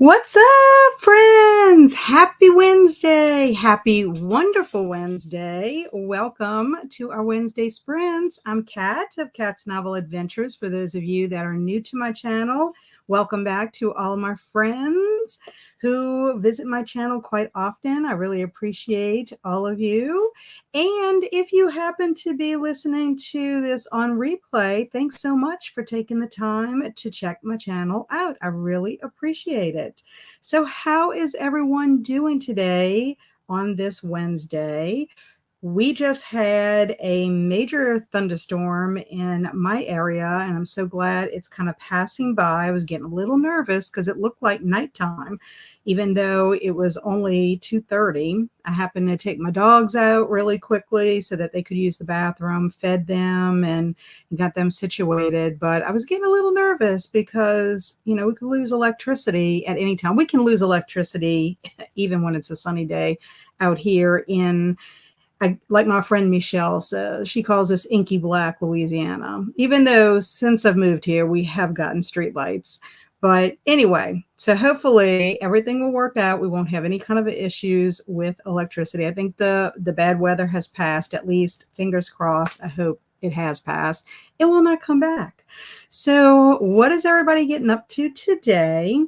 What's up, friends? Happy Wednesday. Happy wonderful Wednesday. Welcome to our Wednesday sprints. I'm Kat of Kat's Novel Adventures. For those of you that are new to my channel, welcome back to all of my friends who visit my channel quite often. I really appreciate all of you. And if you happen to be listening to this on replay, thanks so much for taking the time to check my channel out. I really appreciate it. So, how is everyone doing today on this Wednesday? We just had a major thunderstorm in my area, and I'm so glad it's kind of passing by. I was getting a little nervous because it looked like nighttime, even though it was only 2:30. I happened to take my dogs out really quickly so that they could use the bathroom, fed them, and got them situated. But I was getting a little nervous because, we could lose electricity at any time. We can lose electricity even when it's a sunny day out here like my friend Michelle says, she calls us inky black Louisiana, even though since I've moved here, we have gotten streetlights. But anyway, so hopefully everything will work out. We won't have any kind of issues with electricity. I think the bad weather has passed, at least fingers crossed. I hope it has passed. It will not come back. So what is everybody getting up to today?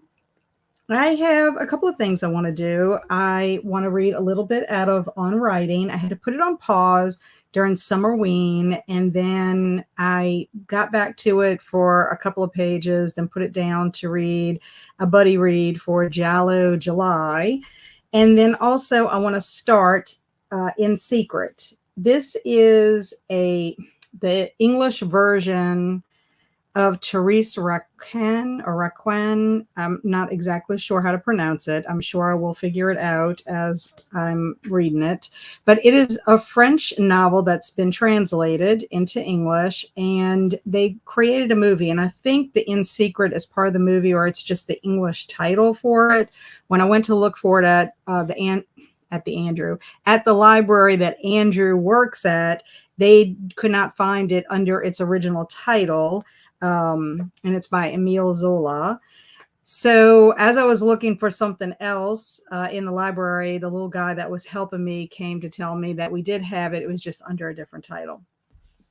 I have a couple of things I want to do. I want to read a little bit out of On Writing. I had to put it on pause during Summerween, and then I got back to it for a couple of pages, then put it down to read a buddy read for Jallo July. And then also I want to start In Secret. This is the English version of Therese Raquin. I'm not exactly sure how to pronounce it. I'm sure I will figure it out as I'm reading it. But it is a French novel that's been translated into English, and they created a movie. And I think the In Secret is part of the movie, or it's just the English title for it. When I went to look for it at the library that Andrew works at, they could not find it under its original title. And it's by Emile Zola. So as I was looking for something else in the library, the little guy that was helping me came to tell me that we did have it. It was just under a different title.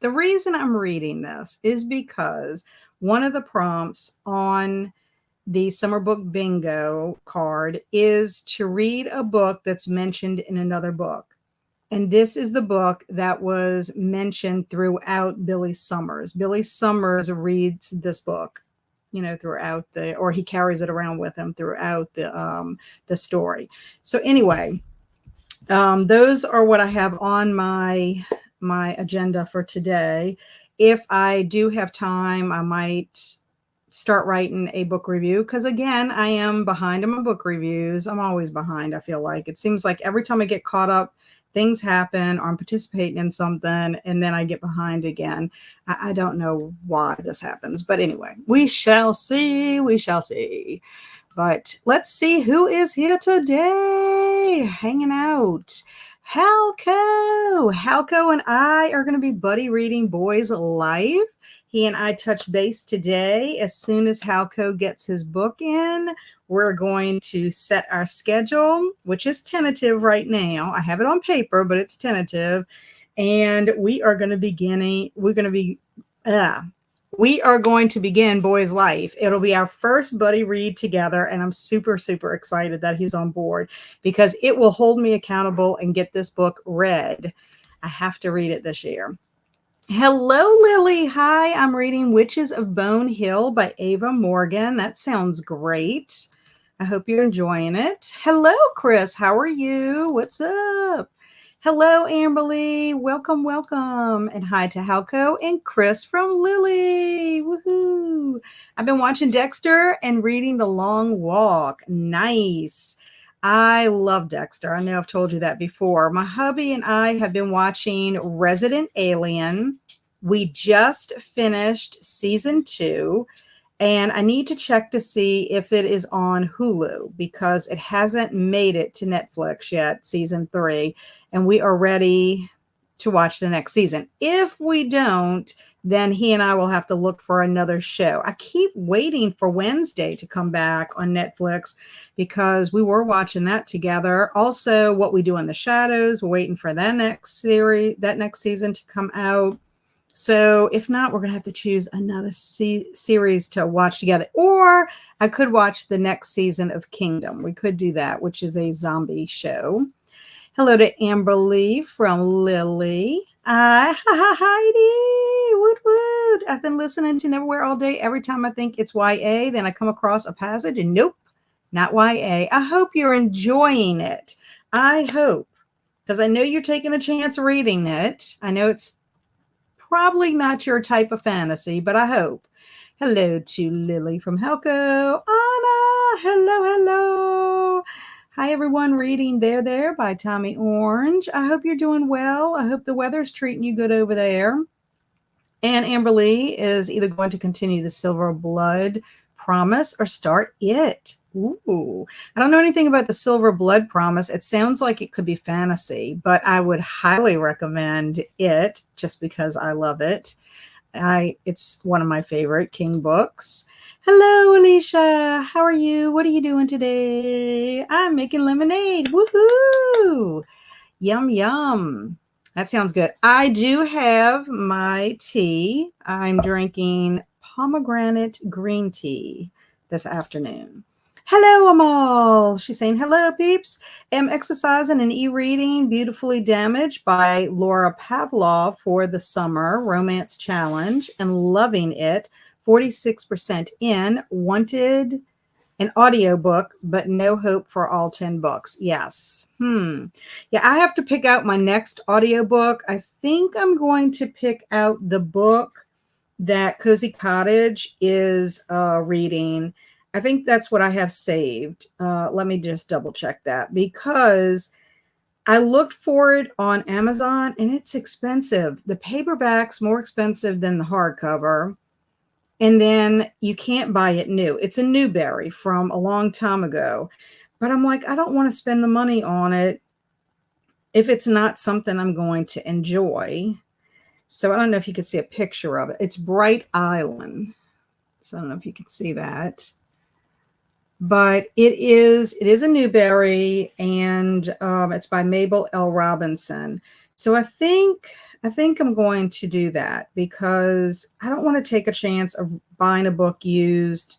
The reason I'm reading this is because one of the prompts on the summer book bingo card is to read a book that's mentioned in another book. And this is the book that was mentioned throughout Billy Summers. Billy Summers reads this book, throughout or he carries it around with him throughout the story. So anyway, those are what I have on my agenda for today. If I do have time, I might start writing a book review, because again, I am behind on my book reviews. I'm always behind. I feel like it seems like every time I get caught up, things happen, or I'm participating in something, and then I get behind again. I don't know why this happens, but anyway, we shall see. We shall see. But let's see who is here today hanging out. Halco and I are going to be buddy reading Boy's Life. He and I touch base today. As soon as Halco gets his book in, we're going to set our schedule, which is tentative right now. I have it on paper, but it's tentative. And we are going to begin Boy's Life. It'll be our first buddy read together, and I'm super, super excited that he's on board because it will hold me accountable and get this book read. I have to read it this year. Hello, Lily. Hi, I'm reading Witches of Bone Hill by Ava Morgan. That sounds great. I hope you're enjoying it. Hello, Chris. How are you? What's up? Hello, Amberly. Welcome, welcome. And hi to Halco and Chris from Lily. Woohoo. I've been watching Dexter and reading The Long Walk. Nice. I love Dexter. I know I've told you that before. My hubby and I have been watching Resident Alien. We just finished season 2. And I need to check to see if it is on Hulu because it hasn't made it to Netflix yet, season 3. And we are ready to watch the next season. If we don't, then he and I will have to look for another show. I keep waiting for Wednesday to come back on Netflix because we were watching that together. Also, What We Do in the Shadows, we're waiting for that next season to come out. So if not, we're going to have to choose another series to watch together. Or I could watch the next season of Kingdom. We could do that, which is a zombie show. Hello to Amber Lee from Lily. Heidi. Woot woot. I've been listening to Neverwhere all day. Every time I think it's YA, then I come across a passage and nope, not YA. I hope you're enjoying it. I hope, because I know you're taking a chance reading it. I know it's probably not your type of fantasy, but I hope. Hello to Lily from Helco. Anna, hello. Hi, everyone. Reading There by Tommy Orange. I hope you're doing well. I hope the weather's treating you good over there. And Amber Lee is either going to continue the Silver Blood Promise or start it. Ooh, I don't know anything about the Silver Blood Promise. It sounds like it could be fantasy, but I would highly recommend it just because I love it. It's one of my favorite King books. Hello, Alicia. How are you? What are you doing today? I'm making lemonade. Woohoo! Yum, yum. That sounds good. I do have my tea. I'm drinking pomegranate green tea this afternoon. Hello, Amal. She's saying, hello, peeps. Am exercising and e-reading Beautifully Damaged by Laura Pavlov for the Summer Romance Challenge and loving it. 46% in. Wanted an audiobook, but no hope for all 10 books. Yes. Yeah, I have to pick out my next audiobook. I think I'm going to pick out the book that Cozy Cottage is reading. I think that's what I have saved. Let me just double check that because I looked for it on Amazon and it's expensive. The paperback's more expensive than the hardcover. And then you can't buy it new. It's a Newbery from a long time ago. But I'm like, I don't want to spend the money on it if it's not something I'm going to enjoy. So I don't know if you could see a picture of it. It's Bright Island. So I don't know if you can see that. But it is a Newbery, and it's by Mabel L. Robinson. So I think I'm going to do that because I don't want to take a chance of buying a book used.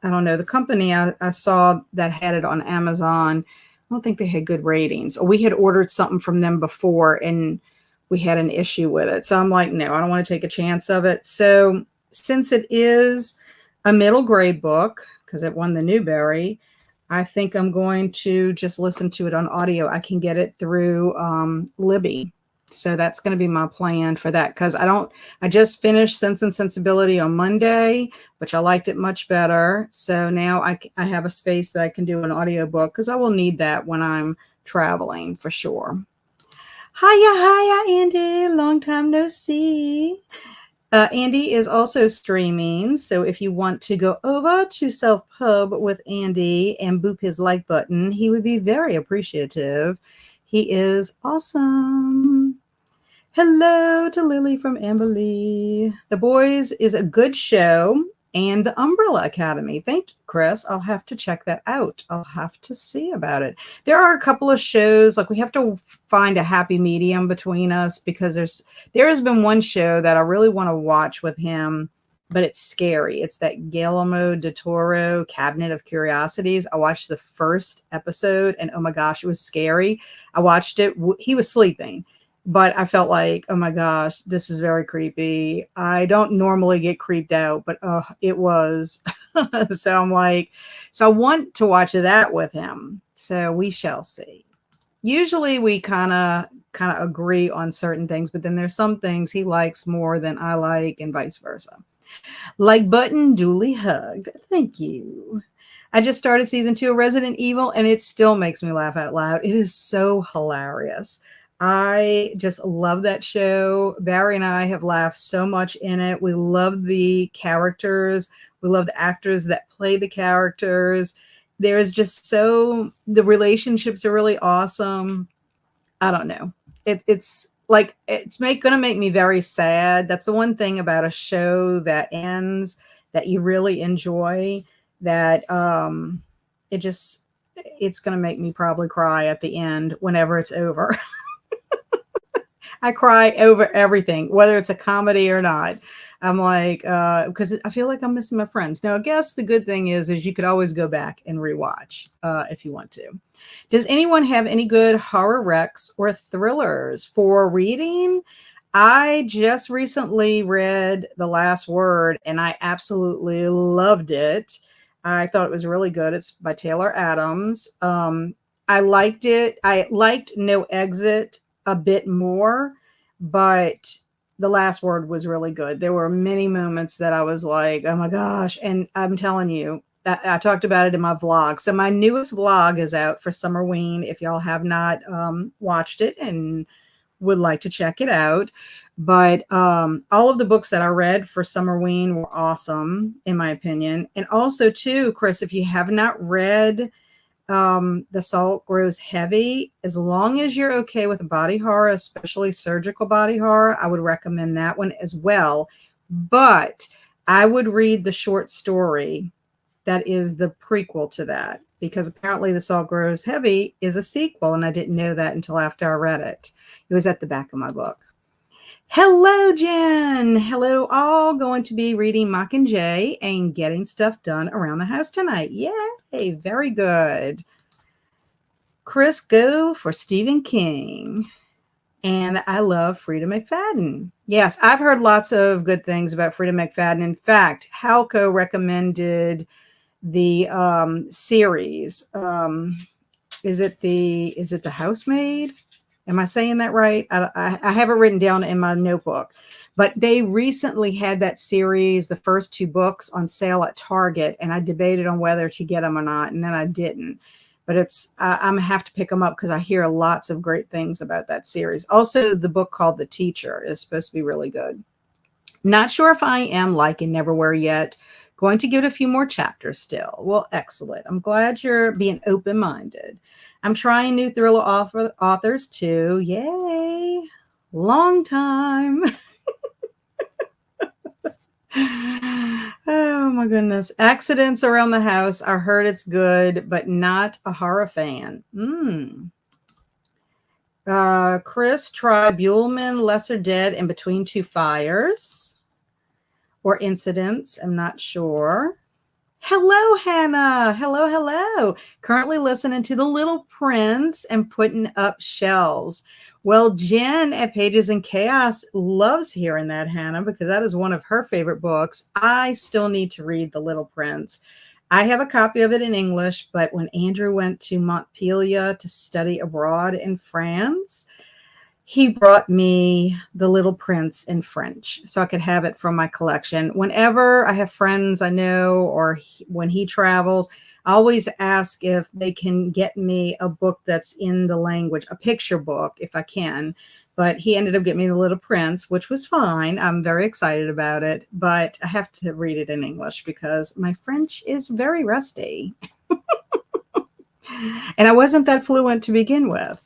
I don't know. The company I saw that had it on Amazon, I don't think they had good ratings. Or we had ordered something from them before and we had an issue with it. So I'm like, no, I don't want to take a chance of it. So since it is a middle grade book, because it won the Newbery, I think I'm going to just listen to it on audio. I can get it through Libby. So that's going to be my plan for that because I just finished Sense and Sensibility on Monday, which I liked it much better. So now I have a space that I can do an audiobook because I will need that when I'm traveling for sure. Hiya, Andy. Long time no see. Andy is also streaming, so if you want to go over to Self Pub with Andy and boop his like button, he would be very appreciative. He is awesome. Hello to Lily from Amberley. The Boys is a good show, and The Umbrella Academy. Thank you, Chris. I'll have to check that out. I'll have to see about it. There are a couple of shows, like we have to find a happy medium between us because there has been one show that I really want to watch with him, but it's scary. It's that Guillermo del Toro Cabinet of Curiosities. I watched the first episode and oh my gosh, it was scary. I watched it. He was sleeping. But I felt like, oh my gosh, this is very creepy. I don't normally get creeped out, but it was. So I'm like, so I want to watch that with him. So we shall see. Usually we kind of agree on certain things, but then there's some things he likes more than I like and vice versa. Like button duly hugged. Thank you. I just started season 2 of Resident Evil and it still makes me laugh out loud. It is so hilarious. I just love that show. Barry and I have laughed so much in it. We love the characters. We love the actors that play the characters. There's just the relationships are really awesome. I don't know. It's like it's gonna make me very sad. That's the one thing about a show that ends that you really enjoy, that it just it's gonna make me probably cry at the end whenever it's over. I cry over everything, whether it's a comedy or not. I'm like, because I feel like I'm missing my friends. Now, I guess the good thing is you could always go back and rewatch if you want to. Does anyone have any good horror recs or thrillers for reading? I just recently read The Last Word and I absolutely loved it. I thought it was really good. It's by Taylor Adams. I liked it. I liked No Exit a bit more, but The Last Word was really good. There were many moments that I was like, oh my gosh. And I'm telling you, I talked about it in my vlog. So my newest vlog is out for Summerween. If y'all have not watched it and would like to check it out. But all of the books that I read for Summerween were awesome, in my opinion. And also, too, Chris, if you have not read The Salt Grows Heavy, as long as you're okay with body horror, especially surgical body horror, I would recommend that one as well. But I would read the short story that is the prequel to that, because apparently The Salt Grows Heavy is a sequel, and I didn't know that until after I read it. It was at the back of my book. Hello, Jen. Hello, all. Going to be reading Mockingjay and getting stuff done around the house tonight. Yay. Very good. Chris, go for Stephen King. And I love Frida McFadden. Yes, I've heard lots of good things about Frida McFadden. In fact, Halco recommended the series. Is it the Housemaid? Am I saying that right? I have it written down in my notebook, but they recently had that series, the first two books, on sale at Target, and I debated on whether to get them or not, and then I didn't. But I'm gonna have to pick them up because I hear lots of great things about that series. Also, the book called The Teacher is supposed to be really good. Not sure if I am liking Neverwhere yet. Going to give it a few more chapters still. Well, excellent. I'm glad you're being open-minded. I'm trying new thriller authors too. Yay. Long time. Oh my goodness. Accidents Around the House. I heard it's good, but not a horror fan. Chris, try Buellman, Lesser Dead, In Between Two Fires. Or Incidents. I'm not sure. Hello, Hannah. Hello, hello. Currently listening to The Little Prince and putting up shelves. Well, Jen at Pages and Chaos loves hearing that, Hannah, because that is one of her favorite books. I still need to read The Little Prince. I have a copy of it in English, but when Andrew went to Montpellier to study abroad in France, he brought me The Little Prince in French so I could have it from my collection. Whenever I have friends I know, or when he travels, I always ask if they can get me a book that's in the language, a picture book, if I can. But he ended up getting me The Little Prince, which was fine. I'm very excited about it, but I have to read it in English because my French is very rusty. And I wasn't that fluent to begin with.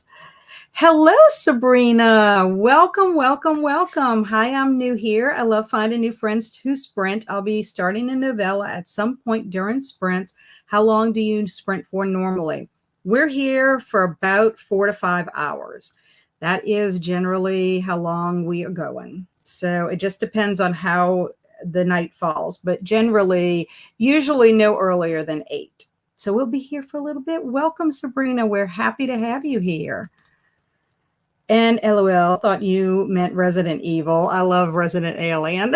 Hello, Sabrina. Welcome, welcome, welcome. Hi, I'm new here. I love finding new friends to sprint. I'll be starting a novella at some point during sprints. How long do you sprint for normally? We're here for about 4 to 5 hours. That is generally how long we are going. So it just depends on how the night falls, but generally, usually no earlier than 8. So we'll be here for a little bit. Welcome, Sabrina. We're happy to have you here. And LOL, thought you meant Resident Evil. I love Resident Alien.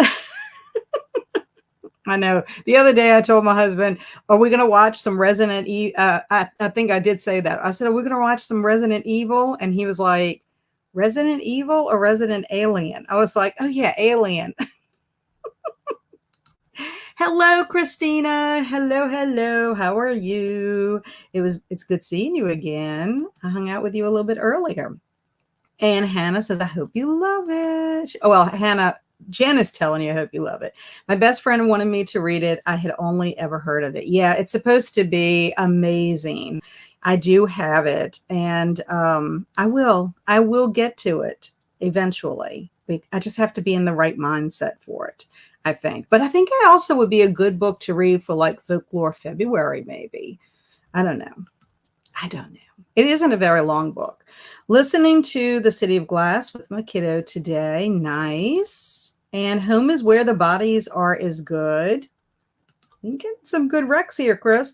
I know. The other day I told my husband, are we going to watch some Resident Evil? I think I did say that. I said, are we going to watch some Resident Evil? And he was like, Resident Evil or Resident Alien? I was like, oh yeah, Alien. Hello, Christina. Hello, hello. How are you? It's good seeing you again. I hung out with you a little bit earlier. And Hannah says, I hope you love it. Oh, well, Hannah, Jen is telling you, I hope you love it. My best friend wanted me to read it. I had only ever heard of it. Yeah, it's supposed to be amazing. I do have it, and I will get to it. eventually. I just have to be in the right mindset for it, I think. But I think it also would be a good book to read for like Folklore February, maybe. I don't know. I don't know. It isn't a very long book. Listening to The City of Glass with my kiddo today. Nice. And Home is Where the Bodies Are is good. You get some good recs here, Chris.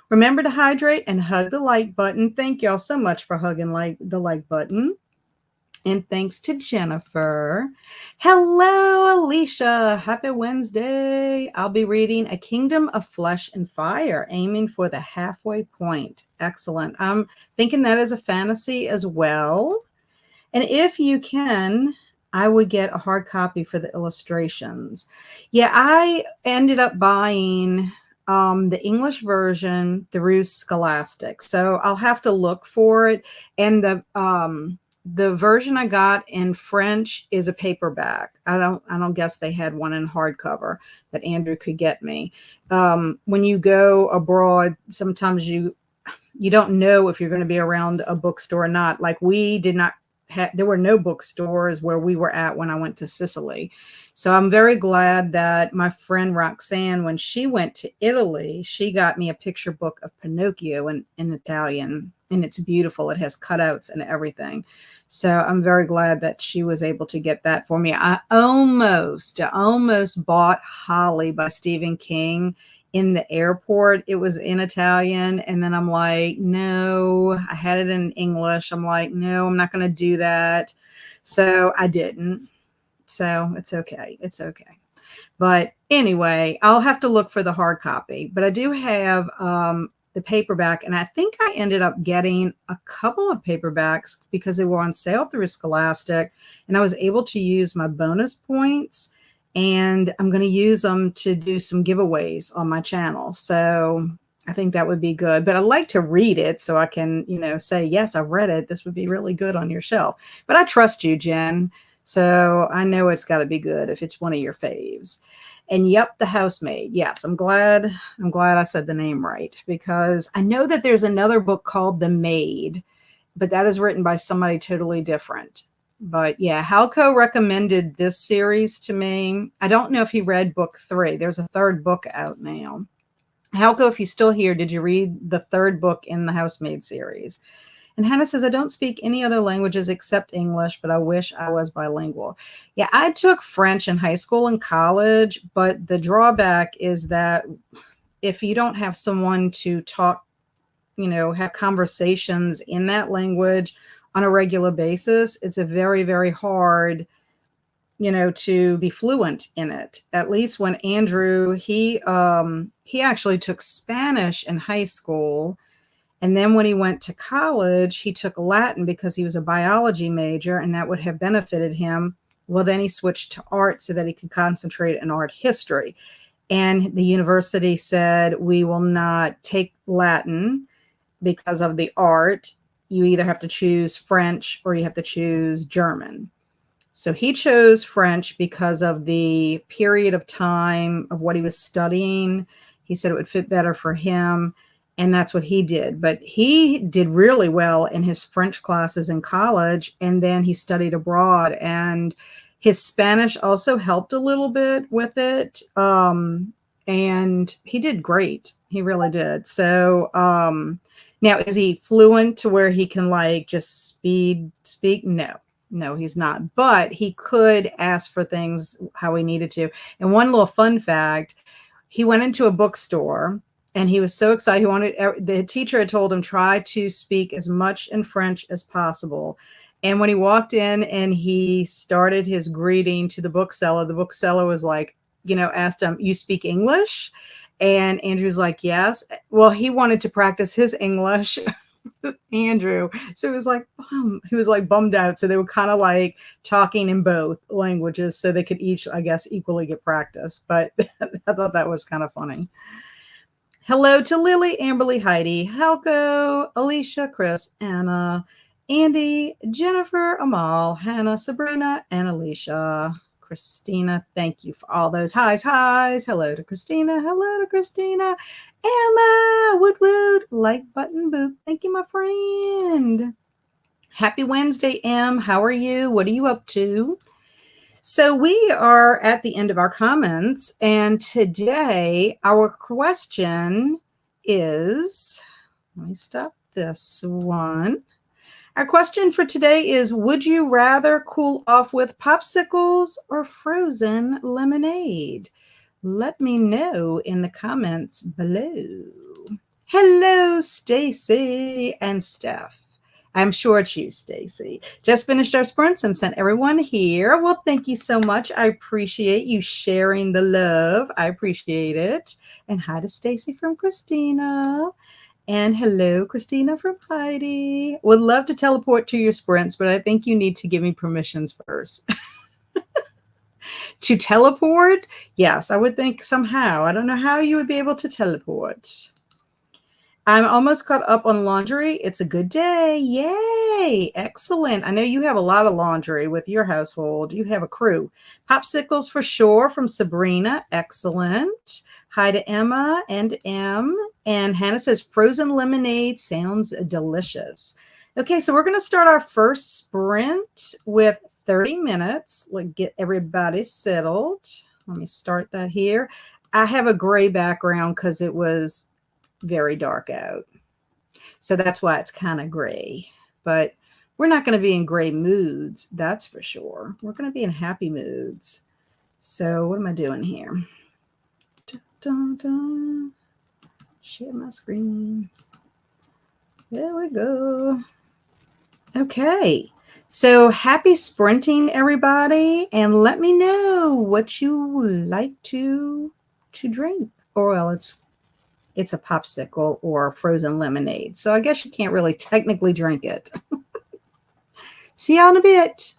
Remember to hydrate and hug the like button. Thank y'all so much for hugging the like button. And thanks to Jennifer. Hello, Alicia. Happy Wednesday. I'll be reading A Kingdom of Flesh and Fire, aiming for the halfway point. Excellent. I'm thinking that is a fantasy as well. And if you can, I would get a hard copy for the illustrations. Yeah, I ended up buying the English version through Scholastic. So I'll have to look for it. And the version I got in French is a paperback. I don't guess they had one in hardcover that Andrew could get me. When you go abroad, sometimes you don't know if you're going to be around a bookstore or not. Like we did not there were no bookstores where we were at when I went to Sicily. So I'm very glad that my friend Roxanne, when she went to Italy, she got me a picture book of Pinocchio in Italian, and it's beautiful. It has cutouts and everything. So I'm very glad that she was able to get that for me. I almost bought Holly by Stephen King in the airport. It was in Italian. And then I'm like, no, I had it in English. I'm like, no, I'm not going to do that. So I didn't. So it's okay. It's okay. But anyway, I'll have to look for the hard copy. But I do have the paperback. And I think I ended up getting a couple of paperbacks because they were on sale through Scholastic. And I was able to use my bonus points. And I'm going to use them to do some giveaways on my channel. So I think that would be good. But I like to read it so I can, say, yes, I've read it. This would be really good on your shelf. But I trust you, Jen. So I know it's got to be good if it's one of your faves. And yep, The Housemaid. Yes, I'm glad I said the name right, because I know that there's another book called The Maid, but that is written by somebody totally different. But yeah, Halco recommended this series to me. I don't know if he read book 3. There's a third book out now. Halco, if you're still here, did you read the third book in the Housemaid series? And Hannah says, I don't speak any other languages except English, but I wish I was bilingual. Yeah, I took French in high school and college, but the drawback is that if you don't have someone to talk, have conversations in that language on a regular basis, it's a very, very hard, to be fluent in it. At least when Andrew, he actually took Spanish in high school. And then when he went to college, he took Latin because he was a biology major, and that would have benefited him. Well, then he switched to art so that he could concentrate on art history. And the university said, we will not take Latin because of the art. You either have to choose French or you have to choose German. So he chose French because of the period of time of what he was studying. He said it would fit better for him. And that's what he did. But he did really well in his French classes in college. And then he studied abroad. And his Spanish also helped a little bit with it. And he did great. He really did. So now, is he fluent to where he can just speak? No, he's not. But he could ask for things how he needed to. And one little fun fact, he went into a bookstore. And he was so excited. The teacher had told him, try to speak as much in French as possible. And when he walked in and he started his greeting to the bookseller was like, asked him, you speak English? And Andrew's like, yes. Well, he wanted to practice his English, Andrew. So it was he was bummed out. So they were kind of talking in both languages so they could each, I guess, equally get practice. But I thought that was kind of funny. Hello to Lily, Amberly, Heidi, Halco, Alicia, Chris, Anna, Andy, Jennifer, Amal, Hannah, Sabrina, and Alicia. Christina, thank you for all those highs. Hello to Christina. Hello to Christina. Emma, woot, like button boop. Thank you, my friend. Happy Wednesday, Em. How are you? What are you up to? So, we are at the end of our comments, and today our question is let me stop this one. Our question for today is: would you rather cool off with popsicles or frozen lemonade? Let me know in the comments below. Hello, Stacy and Steph. I'm sure it's you, Stacy. Just finished our sprints and sent everyone here. Well, thank you so much. I appreciate you sharing the love. I appreciate it. And hi to Stacy from Christina. And hello, Christina from Heidi. Would love to teleport to your sprints, but I think you need to give me permissions first. To teleport? Yes, I would think somehow. I don't know how you would be able to teleport. I'm almost caught up on laundry. It's a good day. Yay. Excellent. I know you have a lot of laundry with your household. You have a crew. Popsicles for sure from Sabrina. Excellent. Hi to Emma and M. And Hannah says frozen lemonade sounds delicious. Okay, so we're going to start our first sprint with 30 minutes. Let's get everybody settled. Let me start that here. I have a gray background because it was very dark out. So that's why it's kind of gray. But we're not going to be in gray moods, that's for sure. We're going to be in happy moods. So what am I doing here? Dun, dun, dun. Share my screen. There we go. Okay. So happy sprinting, everybody. And let me know what you like to drink. Or well, it's a popsicle or frozen lemonade. So I guess you can't really technically drink it. See y'all in a bit.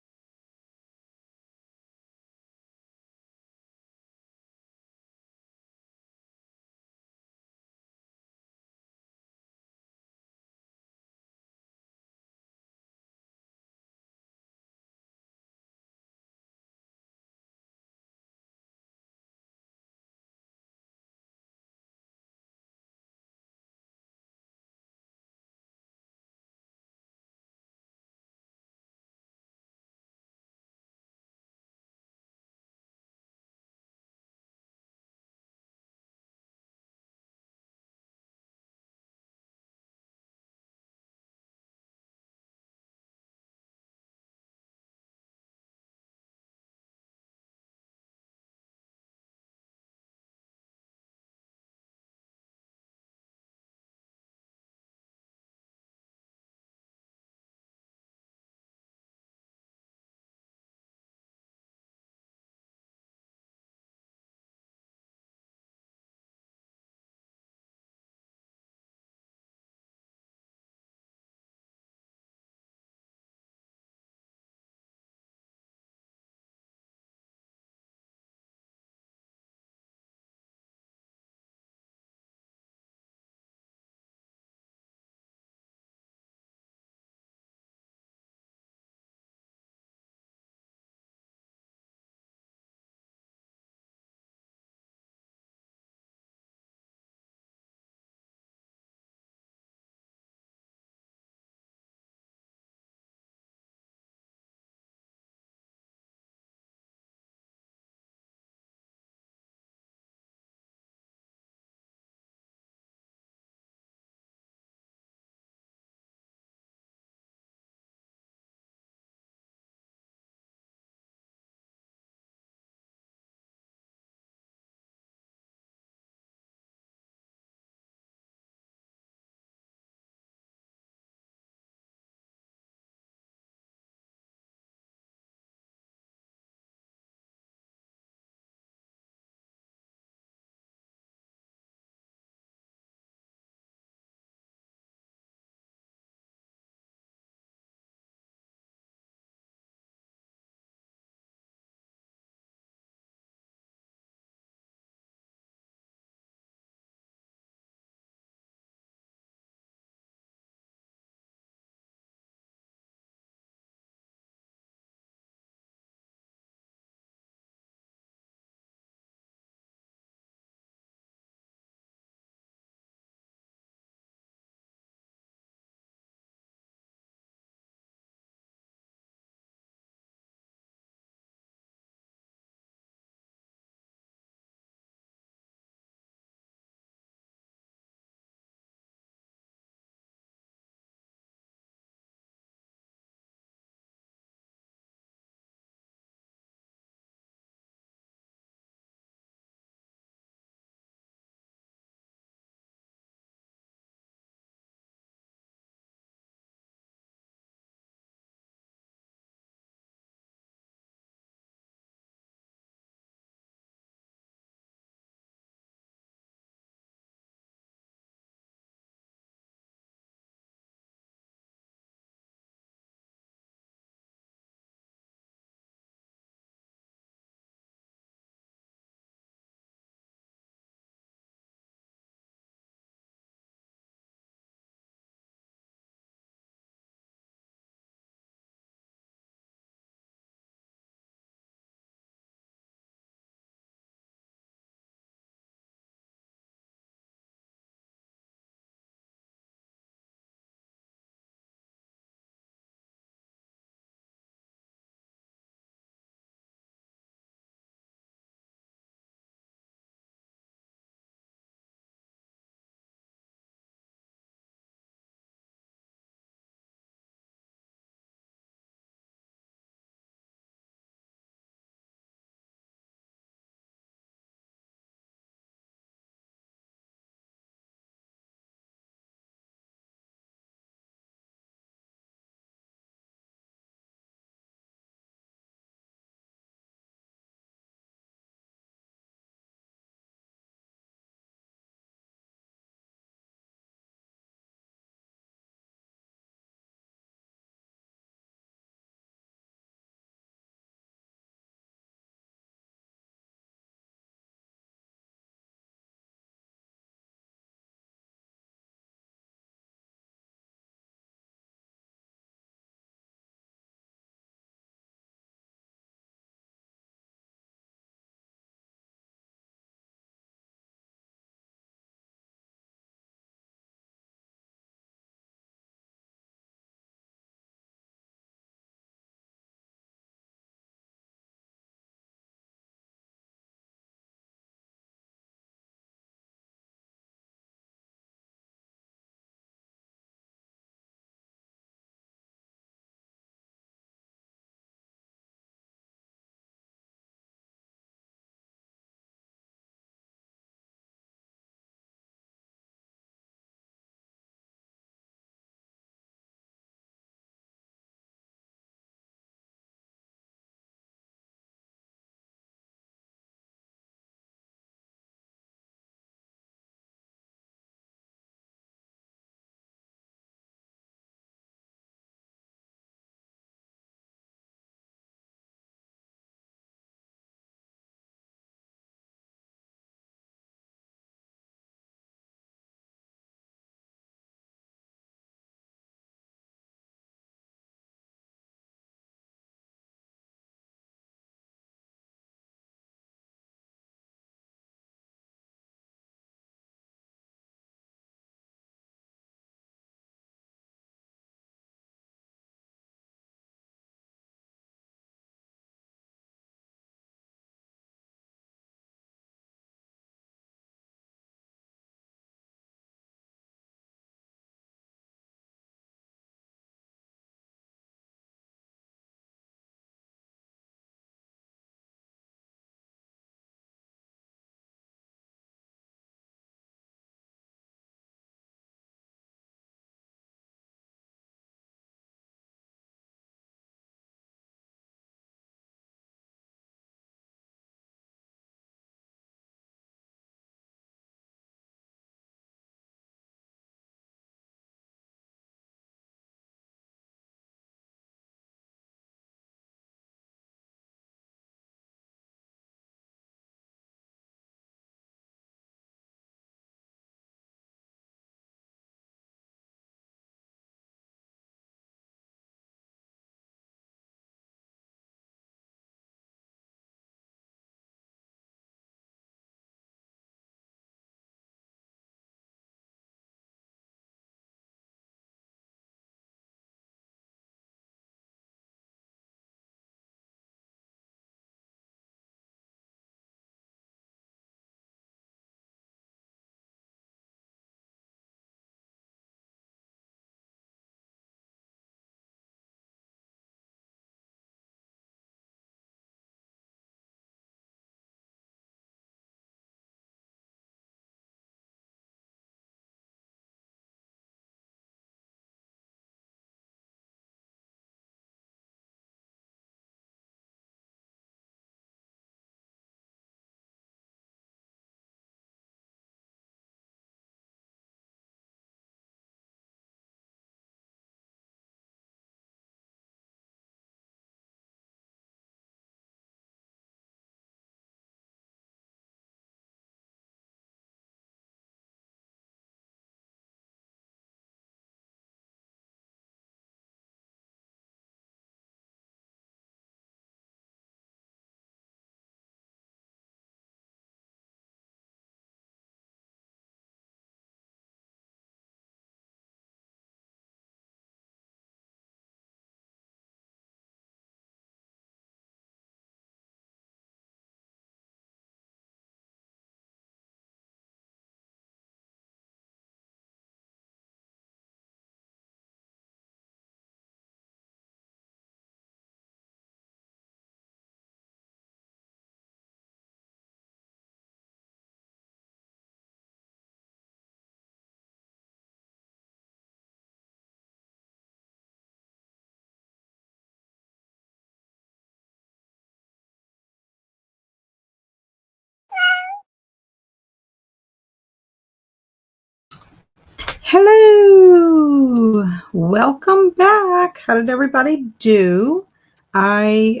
Hello, welcome back. How did everybody do? I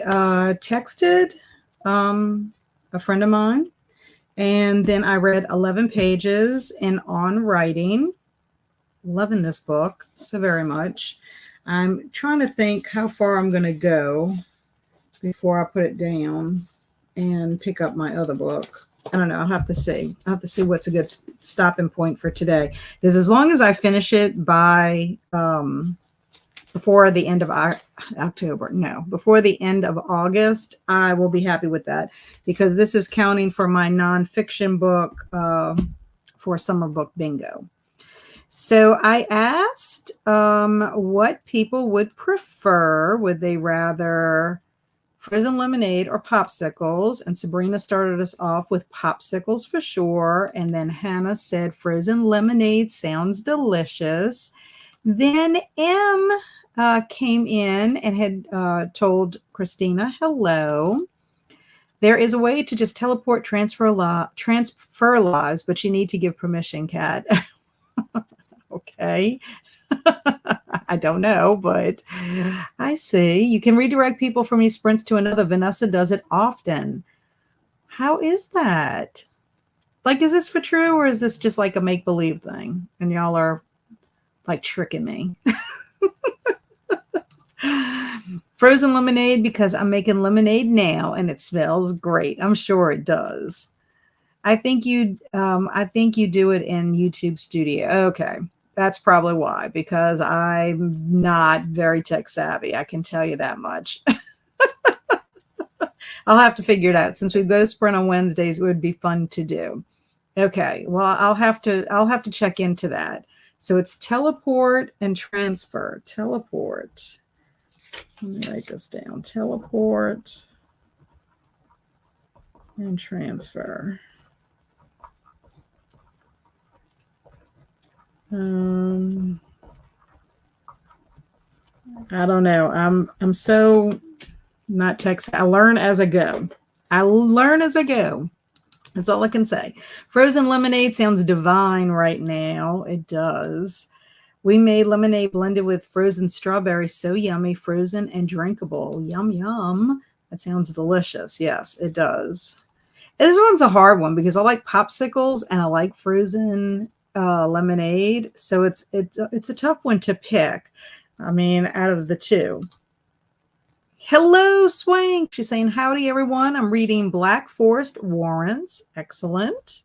texted a friend of mine, and then I read 11 pages in On Writing. Loving this book so very much. I'm trying to think how far I'm going to go before I put it down and pick up my other book. I don't know. I'll have to see. I'll have to see what's a good stopping point for today. Because as long as I finish it by before the end of October, no, before the end of August, I will be happy with that. Because this is counting for my nonfiction book for summer book bingo. So I asked what people would prefer. Would they rather frozen lemonade or popsicles? And Sabrina started us off with popsicles for sure. And then Hannah said frozen lemonade sounds delicious. Then M came in and had told Christina hello. There is a way to just teleport transfer lives, but you need to give permission, Kat. Okay. I don't know, but I see. You can redirect people from your sprints to another. Vanessa does it often. How is that? Like, is this for true, or is this just like a make-believe thing? And y'all are like tricking me. Frozen lemonade because I'm making lemonade now and it smells great. I'm sure it does. I think you do it in YouTube Studio. Okay. That's probably why, because I'm not very tech savvy. I can tell you that much. I'll have to figure it out. Since we both sprint on Wednesdays, it would be fun to do. Okay. Well, I'll have to check into that. So it's teleport and transfer. Teleport. Let me write this down. Teleport and transfer. I don't know. I'm so not tech. I learn as I go. That's all I can say. Frozen lemonade sounds divine right now. It does. We made lemonade blended with frozen strawberries. So yummy, frozen and drinkable. Yum, yum. That sounds delicious. Yes, it does. This one's a hard one because I like popsicles and I like frozen lemonade. So it's a tough one to pick. I mean, out of the two. Hello, Swank. She's saying, howdy, everyone. I'm reading Black Forest Warrens. Excellent.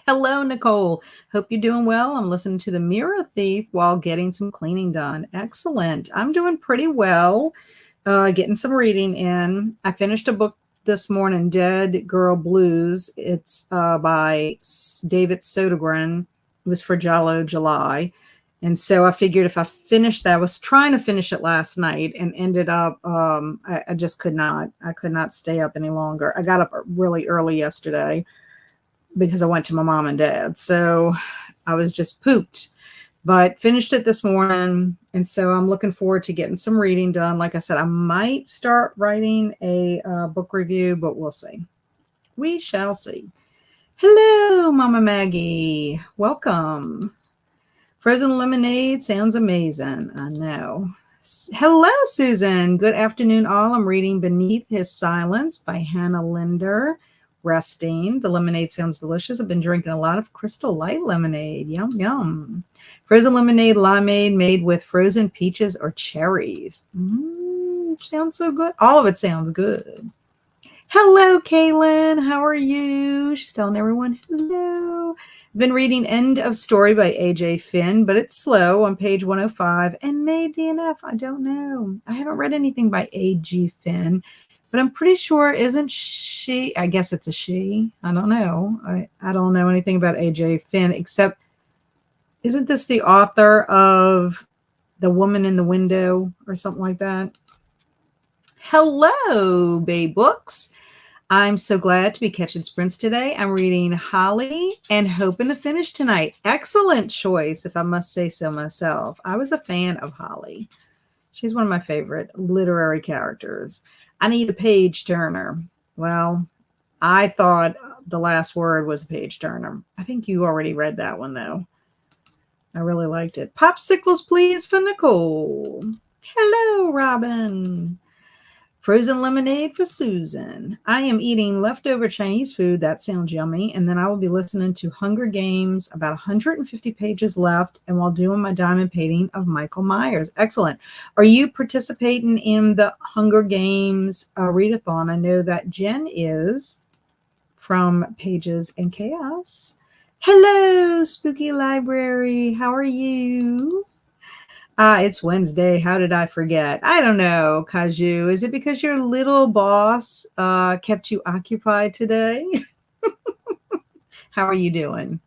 Hello, Nicole. Hope you're doing well. I'm listening to The Mirror Thief while getting some cleaning done. Excellent. I'm doing pretty well, getting some reading in. I finished a book this morning, Dead Girl Blues. It's by David Sodergren. It was for Jalo July. And so I figured if I finished that, I was trying to finish it last night and ended up, I just could not. I could not stay up any longer. I got up really early yesterday because I went to my mom and dad. So I was just pooped, but finished it this morning. And so I'm looking forward to getting some reading done. Like I said, I might start writing a book review, but we'll see. We shall see. Hello, Mama Maggie. Welcome. Frozen lemonade sounds amazing. I know. Hello, Susan. Good afternoon, all. I'm reading Beneath His Silence by Hannah Linder. Resting. The lemonade sounds delicious. I've been drinking a lot of Crystal Light lemonade. Yum, yum. Frozen lemonade, limeade made with frozen peaches or cherries. Sounds so good. All of it sounds good. Hello, Kaylin. How are you? She's telling everyone hello. I've been reading End of Story by A.J. Finn, but it's slow on page 105. And May DNF, I don't know. I haven't read anything by A.G. Finn, but I'm pretty sure, isn't she? I guess it's a she. I don't know. I don't know anything about A.J. Finn, except, isn't this the author of The Woman in the Window or something like that? Hello, Bay Books. I'm so glad to be catching sprints today. I'm reading Holly and hoping to finish tonight. Excellent choice, if I must say so myself. I was a fan of Holly. She's one of my favorite literary characters. I need a page turner. Well, I thought The Last Word was a page turner. I think you already read that one, though. I really liked it. Popsicles, please, for Nicole. Hello, Robin. Frozen lemonade for Susan. I am eating leftover Chinese food. That sounds yummy. And then I will be listening to Hunger Games, about 150 pages left, and while doing my diamond painting of Michael Myers. Excellent. Are you participating in the Hunger Games readathon? I know that Jen is from Pages and Chaos. Hello, Spooky Library. How are you? It's Wednesday. How did I forget? I don't know, Kaju. Is it because your little boss kept you occupied today? How are you doing?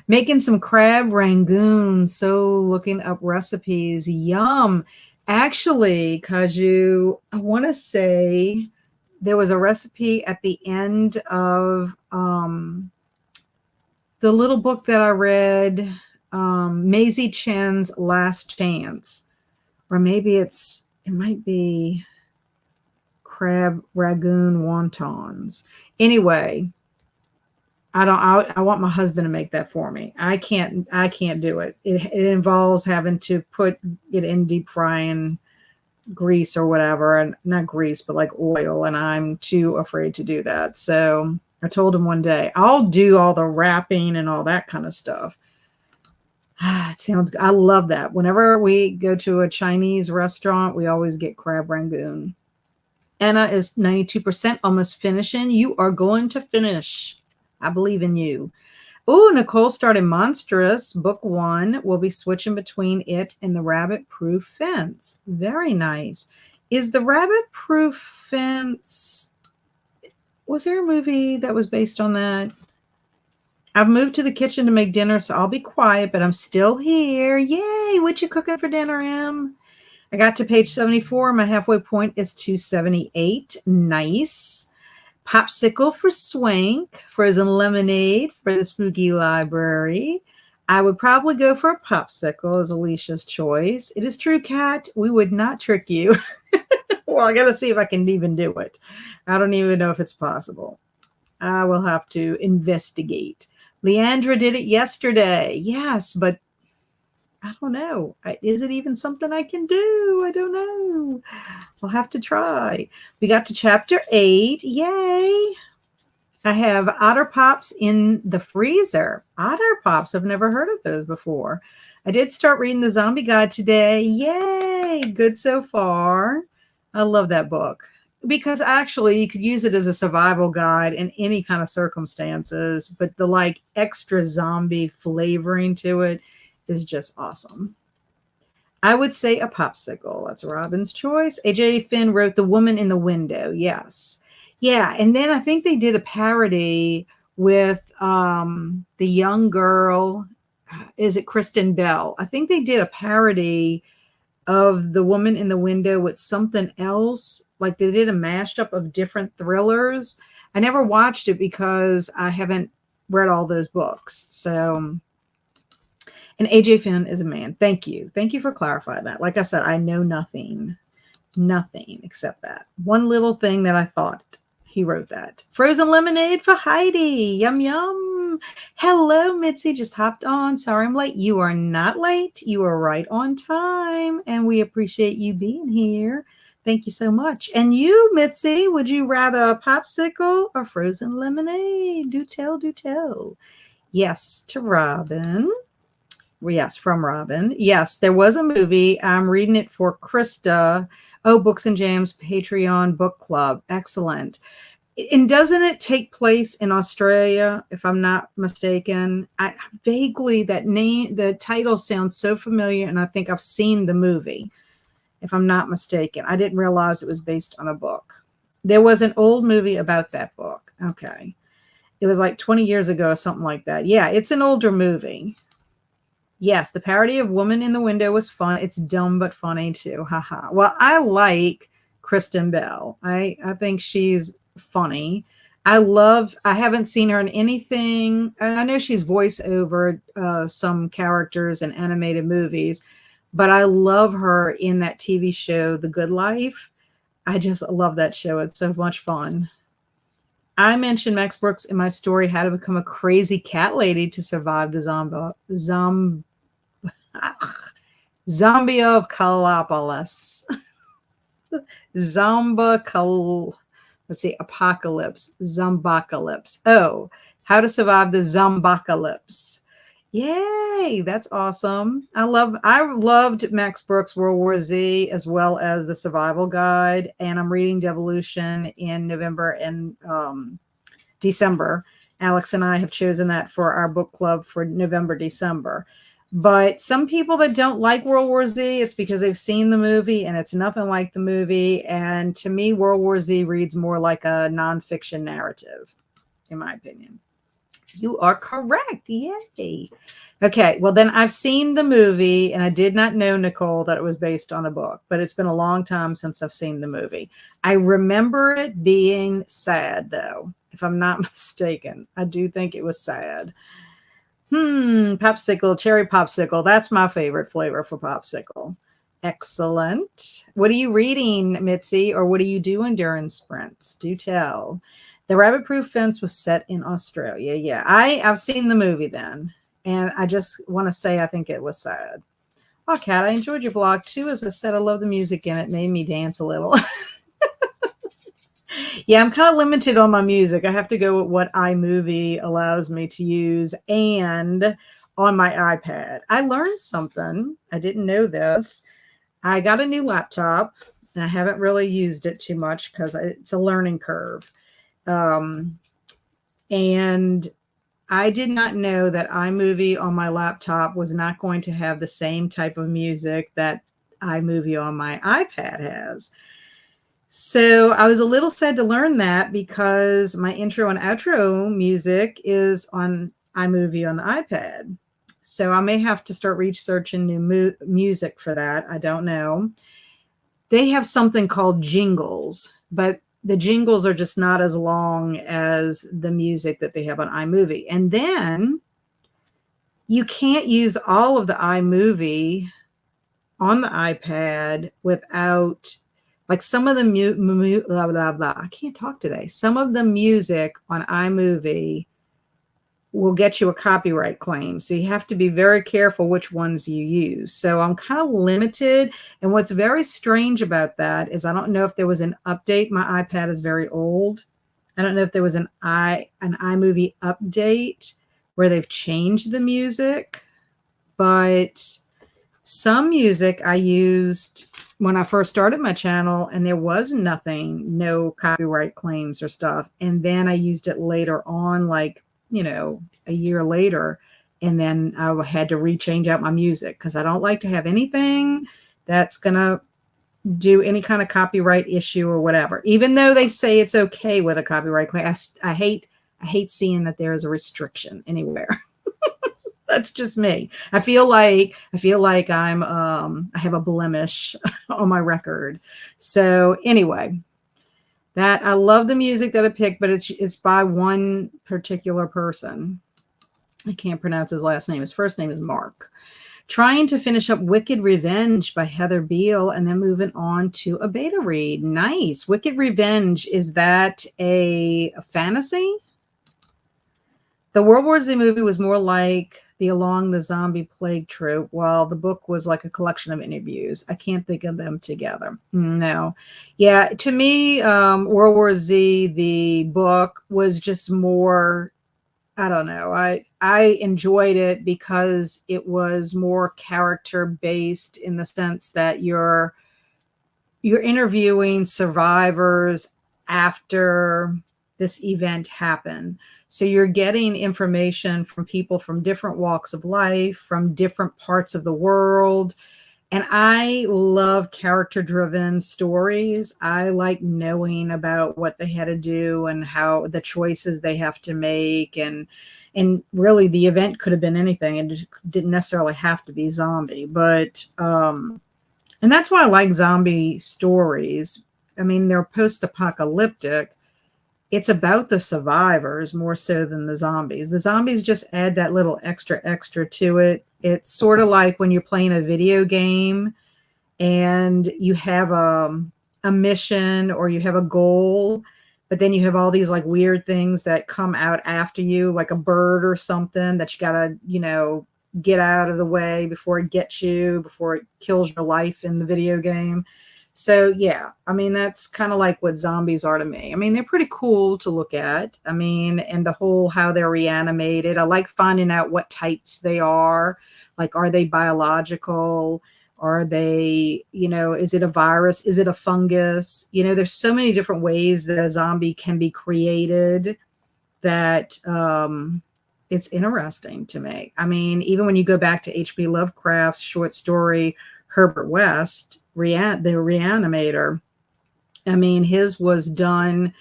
Making some crab rangoon. So looking up recipes. Yum. Actually, Kaju, I want to say there was a recipe at the end of the little book that I read, Maisie Chen's Last Chance. Or maybe it might be crab ragoon wontons. Anyway, I want my husband to make that for me. I can't do it. It involves having to put it in deep frying grease or whatever, and not grease, but like oil. And I'm too afraid to do that. So I told him one day, I'll do all the wrapping and all that kind of stuff. It sounds good. I love that. Whenever we go to a Chinese restaurant, we always get crab rangoon. Anna is 92% almost finishing. You are going to finish. I believe in you. Oh, Nicole started Monstrous, book 1. We'll be switching between it and the Rabbit Proof Fence. Very nice. Is the Rabbit Proof Fence, was there a movie that was based on that? I've moved to the kitchen to make dinner, so I'll be quiet, but I'm still here. Yay! What you cooking for dinner, Em? I got to page 74. My halfway point is 278. Nice. Popsicle for Swank. Frozen lemonade for the Spooky Library. I would probably go for a popsicle as Alicia's choice. It is true, Kat. We would not trick you. Well, I got to see if I can even do it. I don't even know if it's possible. I will have to investigate. Leandra did it yesterday. Yes, but I don't know. Is it even something I can do? I don't know. We'll have to try. We got to chapter 8. Yay. I have Otter Pops in the freezer. Otter Pops. I've never heard of those before. I did start reading the Zombie Guide today. Yay. Good so far. I love that book. Because actually you could use it as a survival guide in any kind of circumstances, but the like extra zombie flavoring to it is just awesome. I would say a popsicle. That's Robin's choice. AJ Finn wrote The Woman in the Window. Yes. Yeah. And then I think they did a parody with the young girl. Is it Kristen Bell? I think they did a parody of The Woman in the Window with something else. Like they did a mashup of different thrillers. I never watched it because I haven't read all those books. So, and AJ Finn is a man. Thank you. Thank you for clarifying that. Like I said, I know nothing except that one little thing that I thought he wrote that. Frozen lemonade for Heidi. Yum, yum. Hello, Mitzi. Just hopped on. Sorry I'm late. You are not late. You are right on time. And we appreciate you being here. Thank you so much. And you, Mitzi, would you rather a popsicle or frozen lemonade? Do tell, do tell. Yes, to Robin. Yes, from Robin. Yes, there was a movie. I'm reading it for Krista. Oh, Books and Jams Patreon book club. Excellent. And doesn't it take place in Australia, if I'm not mistaken? I vaguely, that name, the title sounds so familiar, and I think I've seen the movie, if I'm not mistaken. I didn't realize it was based on a book. There was an old movie about that book. Okay. It was like 20 years ago or something like that. Yeah, it's an older movie. Yes, the parody of Woman in the Window was fun. It's dumb but funny too. Haha. Well, I like Kristen Bell. I think she's funny. I haven't seen her in anything. I know she's voiced over some characters in animated movies, but I love her in that TV show, The Good Life. I just love that show. It's so much fun. I mentioned Max Brooks in my story, How to Become a Crazy Cat Lady to Survive the Zombie-apocalypse. Let's see, apocalypse, zombocalypse. Oh, how to survive the zombocalypse. Yay, that's awesome. I loved Max Brooks' World War Z as well as the Survival Guide, and I'm reading Devolution in November and December. Alex and I have chosen that for our book club for November, December. But some people that don't like World War Z, it's because they've seen the movie and it's nothing like the movie. And to me, World War Z reads more like a nonfiction narrative, in my opinion. You are correct. Yay. Okay. Well, then I've seen the movie and I did not know, Nicole, that it was based on a book, but it's been a long time since I've seen the movie. I remember it being sad, though, if I'm not mistaken. I do think it was sad. Popsicle, cherry popsicle. That's my favorite flavor for popsicle. Excellent. What are you reading, Mitzi, or what are you doing during sprints? Do tell. The Rabbit Proof Fence was set in Australia. Yeah, I've seen the movie then, and I just want to say I think it was sad. Oh, Kat, I enjoyed your blog too. As I said, I love the music in it. It made me dance a little. Yeah, I'm kind of limited on my music. I have to go with what iMovie allows me to use and on my iPad. I learned something. I didn't know this. I got a new laptop and I haven't really used it too much because it's a learning curve. And I did not know that iMovie on my laptop was not going to have the same type of music that iMovie on my iPad has. So I was a little sad to learn that because my intro and outro music is on iMovie on the iPad. So I may have to start researching new music for that. I don't know. They have something called jingles, but the jingles are just not as long as the music that they have on iMovie. And then you can't use all of the iMovie on the iPad without, like, some of the blah, blah, blah. I can't talk today. Some of the music on iMovie will get you a copyright claim. So you have to be very careful which ones you use. So I'm kind of limited. And what's very strange about that is I don't know if there was an update. My iPad is very old. I don't know if there was an iMovie update where they've changed the music, but some music I used when I first started my channel and there was nothing, no copyright claims or stuff. And then I used it later on, like, you know, a year later. And then I had to rechange out my music because I don't like to have anything that's going to do any kind of copyright issue or whatever, even though they say it's okay with a copyright claim. I hate seeing that there is a restriction anywhere. That's just me. I feel like I'm I have a blemish on my record. So anyway, that I love the music that I picked, but it's by one particular person. I can't pronounce his last name. His first name is Mark. Trying to finish up Wicked Revenge by Heather Beale and then moving on to a beta read. Nice. Wicked Revenge, is that a fantasy? The World War Z movie was more like the Along the Zombie Plague trope, while the book was like a collection of interviews. I can't think of them together. No. Yeah, to me, World War Z, the book, was just more, I don't know. I enjoyed it because it was more character-based in the sense that you're interviewing survivors after this event happened. So you're getting information from people from different walks of life, from different parts of the world. And I love character-driven stories. I like knowing about what they had to do and how the choices they have to make. And really the event could have been anything. It didn't necessarily have to be zombie. But and that's why I like zombie stories. I mean, they're post-apocalyptic. It's about the survivors more so than the zombies. The zombies just add that little extra to it. It's sort of like when you're playing a video game and you have a mission or you have a goal, but then you have all these like weird things that come out after you, like a bird or something that you gotta, get out of the way before it gets you, before it kills your life in the video game. So yeah, I mean, that's kind of like what zombies are to me. I mean, they're pretty cool to look at. I mean, and the whole how they're reanimated. I like finding out what types they are. Like, are they biological? Are they, is it a virus? Is it a fungus? There's so many different ways that a zombie can be created that it's interesting to me. I mean, even when you go back to H.P. Lovecraft's short story, Herbert West, the Reanimator, I mean, his was done,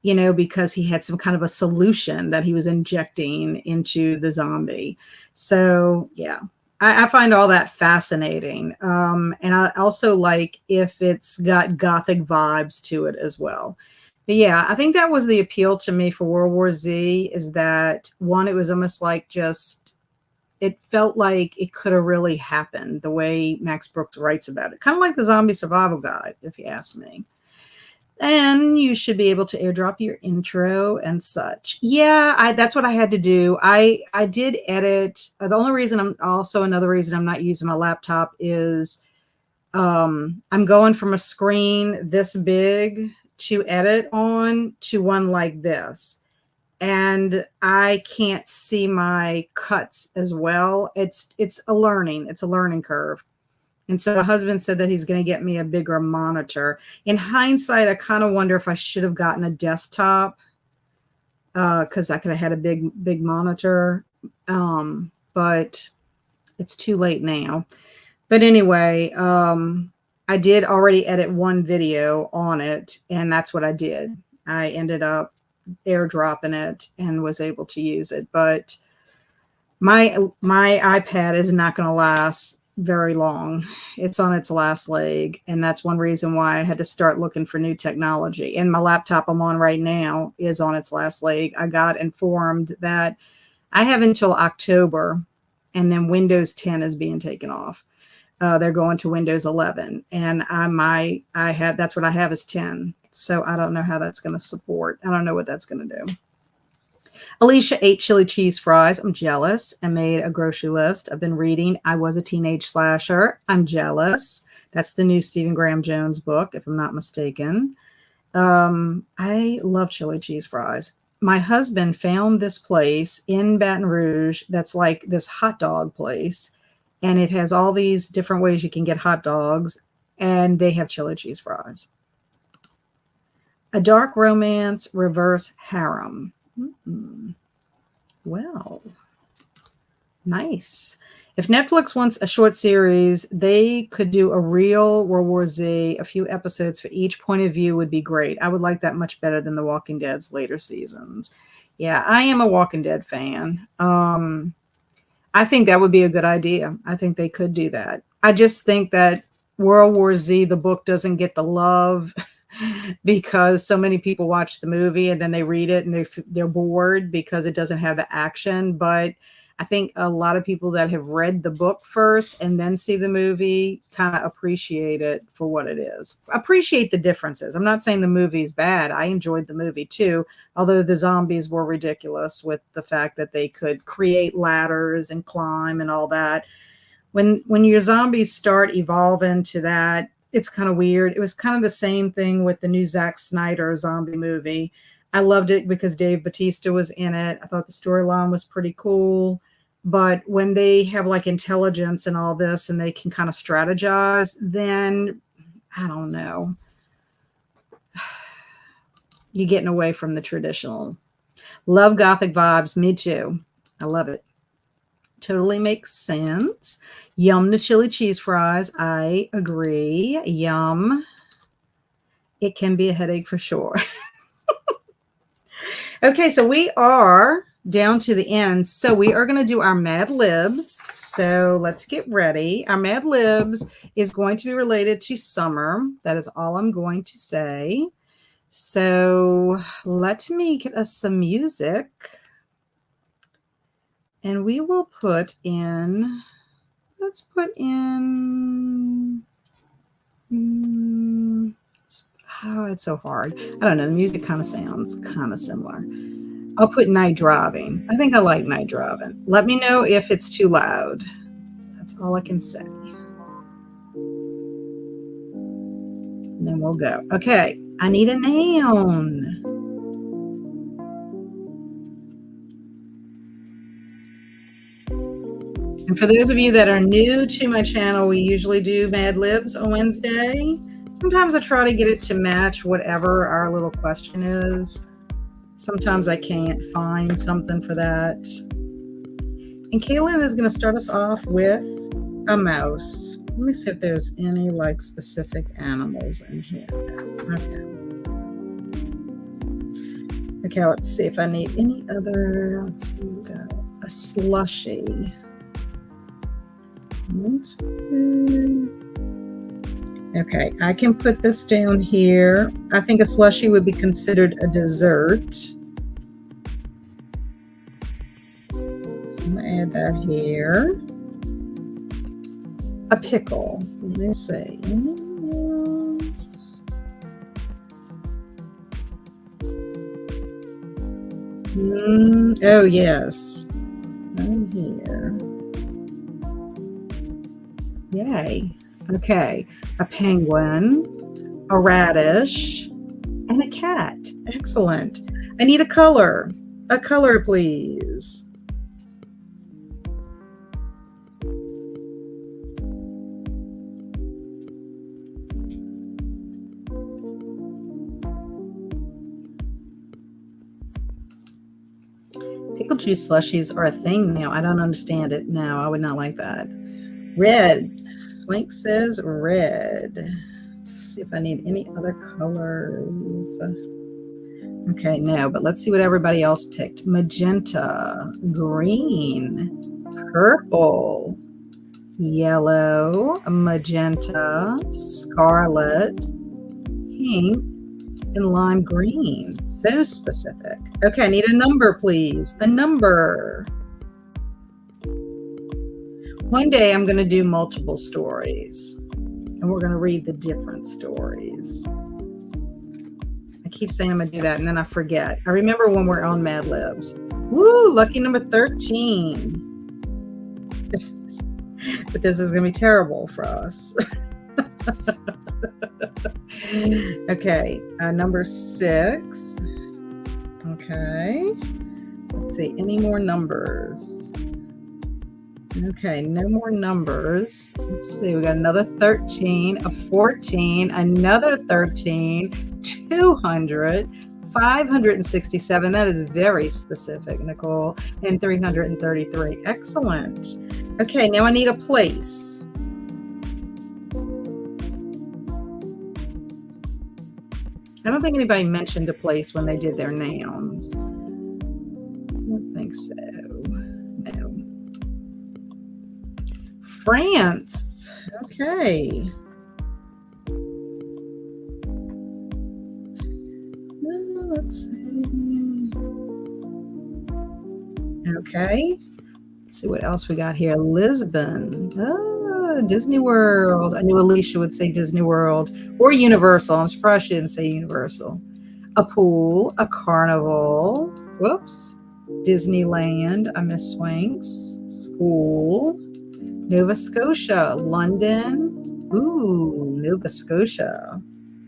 because he had some kind of a solution that he was injecting into the zombie. So, yeah, I find all that fascinating. And I also like if it's got Gothic vibes to it as well. But yeah, I think that was the appeal to me for World War Z, is that one, it was almost like it felt like it could have really happened the way Max Brooks writes about it. Kind of like the Zombie Survival Guide, if you ask me. And you should be able to airdrop your intro and such. Yeah, that's what I had to do. I did edit. The only reason another reason I'm not using my laptop is I'm going from a screen this big to edit on to one like this. And I can't see my cuts as well. It's a learning curve. And so my husband said that he's going to get me a bigger monitor. In hindsight, I kind of wonder if I should have gotten a desktop because I could have had a big monitor. But it's too late now. But anyway, I did already edit one video on it, and that's what I did. I ended up airdropping it and was able to use it. But my iPad is not going to last very long. It's on its last leg, and that's one reason why I had to start looking for new technology. And my laptop I'm on right now is on its last leg. I got informed that I have until October, and then Windows 10 is being taken off. They're going to Windows 11, and that's what I have is 10. So I don't know how that's going to support. I don't know what that's going to do. Alicia ate chili cheese fries. I'm jealous. I made a grocery list. I've been reading I Was a Teenage Slasher. I'm jealous. That's the new Stephen Graham Jones book, if I'm not mistaken. I love chili cheese fries. My husband found this place in Baton Rouge that's like this hot dog place, and it has all these different ways you can get hot dogs, and they have chili cheese fries. A dark romance reverse harem. Well, nice. If Netflix wants a short series, they could do a real World War Z. A few episodes for each point of view would be great. I would like that much better than The Walking Dead's later seasons. Yeah, I am a Walking Dead fan. I think that would be a good idea. I think they could do that. I just think that World War Z, the book, doesn't get the love because so many people watch the movie and then they read it and they're bored because it doesn't have the action. But I think a lot of people that have read the book first and then see the movie kind of appreciate it for what it is. Appreciate the differences. I'm not saying the movie is bad. I enjoyed the movie too, although the zombies were ridiculous with the fact that they could create ladders and climb and all that. When your zombies start evolving to that, it's kind of weird. It was kind of the same thing with the new Zack Snyder zombie movie. I loved it because Dave Bautista was in it. I thought the storyline was pretty cool. But when they have like intelligence and all this and they can kind of strategize, then I don't know. You're getting away from the traditional. Love Gothic vibes. Me too. I love it. Totally makes sense. Yum the chili cheese fries. I agree. Yum. It can be a headache for sure. Okay, so we are down to the end. So we are going to do our Mad Libs. So let's get ready. Our Mad Libs is going to be related to summer. That is all I'm going to say. So let me get us some music. And we will put in, let's put in, it's so hard. I don't know. The music kind of sounds kind of similar. I'll put night driving. I think I like night driving. Let me know if it's too loud. That's all I can say. And then we'll go. Okay, I need a noun. And for those of you that are new to my channel, we usually do Mad Libs on Wednesday. Sometimes I try to get it to match whatever our little question is. Sometimes I can't find something for that. And Kaylin is going to start us off with a mouse. Let me see if there's any like specific animals in here. Okay, let's see if I need any other. Let's see, we got a slushy. Okay, I can put this down here. I think a slushy would be considered a dessert. So I'm going to add that here. A pickle. Let me see. Oh, yes. Right here. Yay. Okay. A penguin, a radish, and a cat. Excellent. I need a color. A color, please. Pickle juice slushies are a thing now. I don't understand it. No, I would not like that. Red. Swank says red. Let's see if I need any other colors. Okay, no, but let's see what everybody else picked. Magenta, green, purple, yellow, magenta, scarlet, pink, and lime green. So specific. Okay, I need a number, please. A number. One day I'm going to do multiple stories, and we're going to read the different stories. I keep saying I'm going to do that, and then I forget. I remember when we're on Mad Libs. Woo, lucky number 13. But this is going to be terrible for us. Okay, number 6. Okay, let's see, any more numbers? Okay, no more numbers. Let's see, we got another 13, a 14, another 13, 200, 567. That is very specific, Nicole, and 333. Excellent. Okay, now I need a place. I don't think anybody mentioned a place when they did their nouns. I don't think so. No. France. Okay. Let's see. Okay. Let's see what else we got here. Lisbon. Oh, Disney World. I knew Alicia would say Disney World or Universal. I'm surprised she didn't say Universal. A pool, a carnival. Whoops. Disneyland. I miss Swanks. School. Nova Scotia. London. Ooh, Nova Scotia.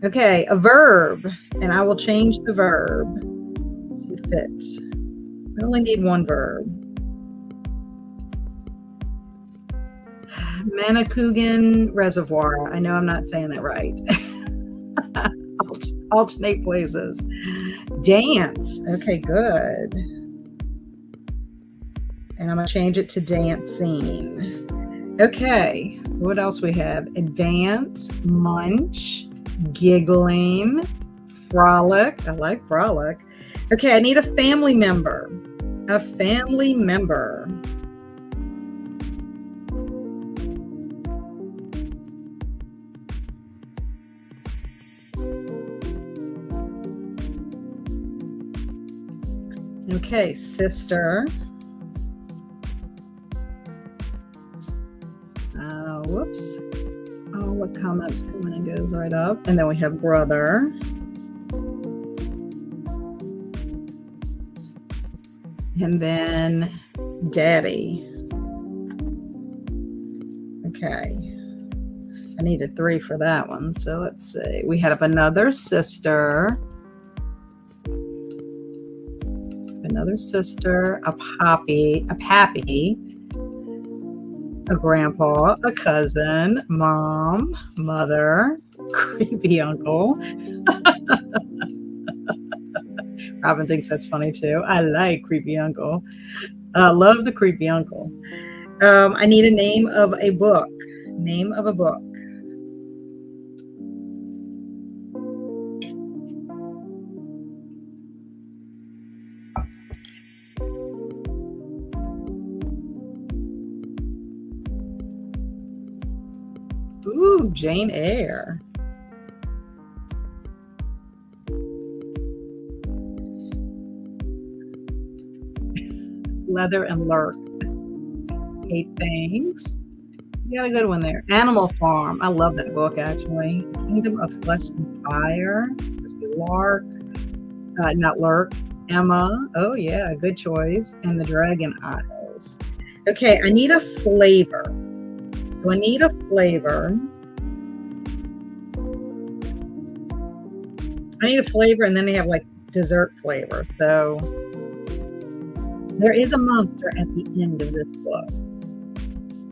Okay, a verb. And I will change the verb to fit. I only need one verb. Manicouagan Reservoir. I know I'm not saying that right. Alternate places. Dance. Okay, good. And I'm going to change it to dancing. Okay, so what else we have? Advance, munch, giggling, frolic. I like frolic. Okay, I need a family member. A family member. Okay, sister. Whoops. Oh, what comments coming and goes right up. And then we have brother. And then daddy. Okay. I needed 3 for that one. So let's see. We have another sister. A pappy, a grandpa, a cousin, mom, mother, creepy uncle. Robin thinks that's funny too. I like creepy uncle. Love the creepy uncle. I need a name of a book. Name of a book. Ooh, Jane Eyre. Leather and Lurk. 8 Things. You got a good one there. Animal Farm. I love that book, actually. Kingdom of Flesh and Fire. Lark. Not Lurk. Emma. Oh, yeah, good choice. And The Dragon Isles. Okay, I need a flavor. So I need a flavor. And then they have like dessert flavor. So there is a monster at the end of this book.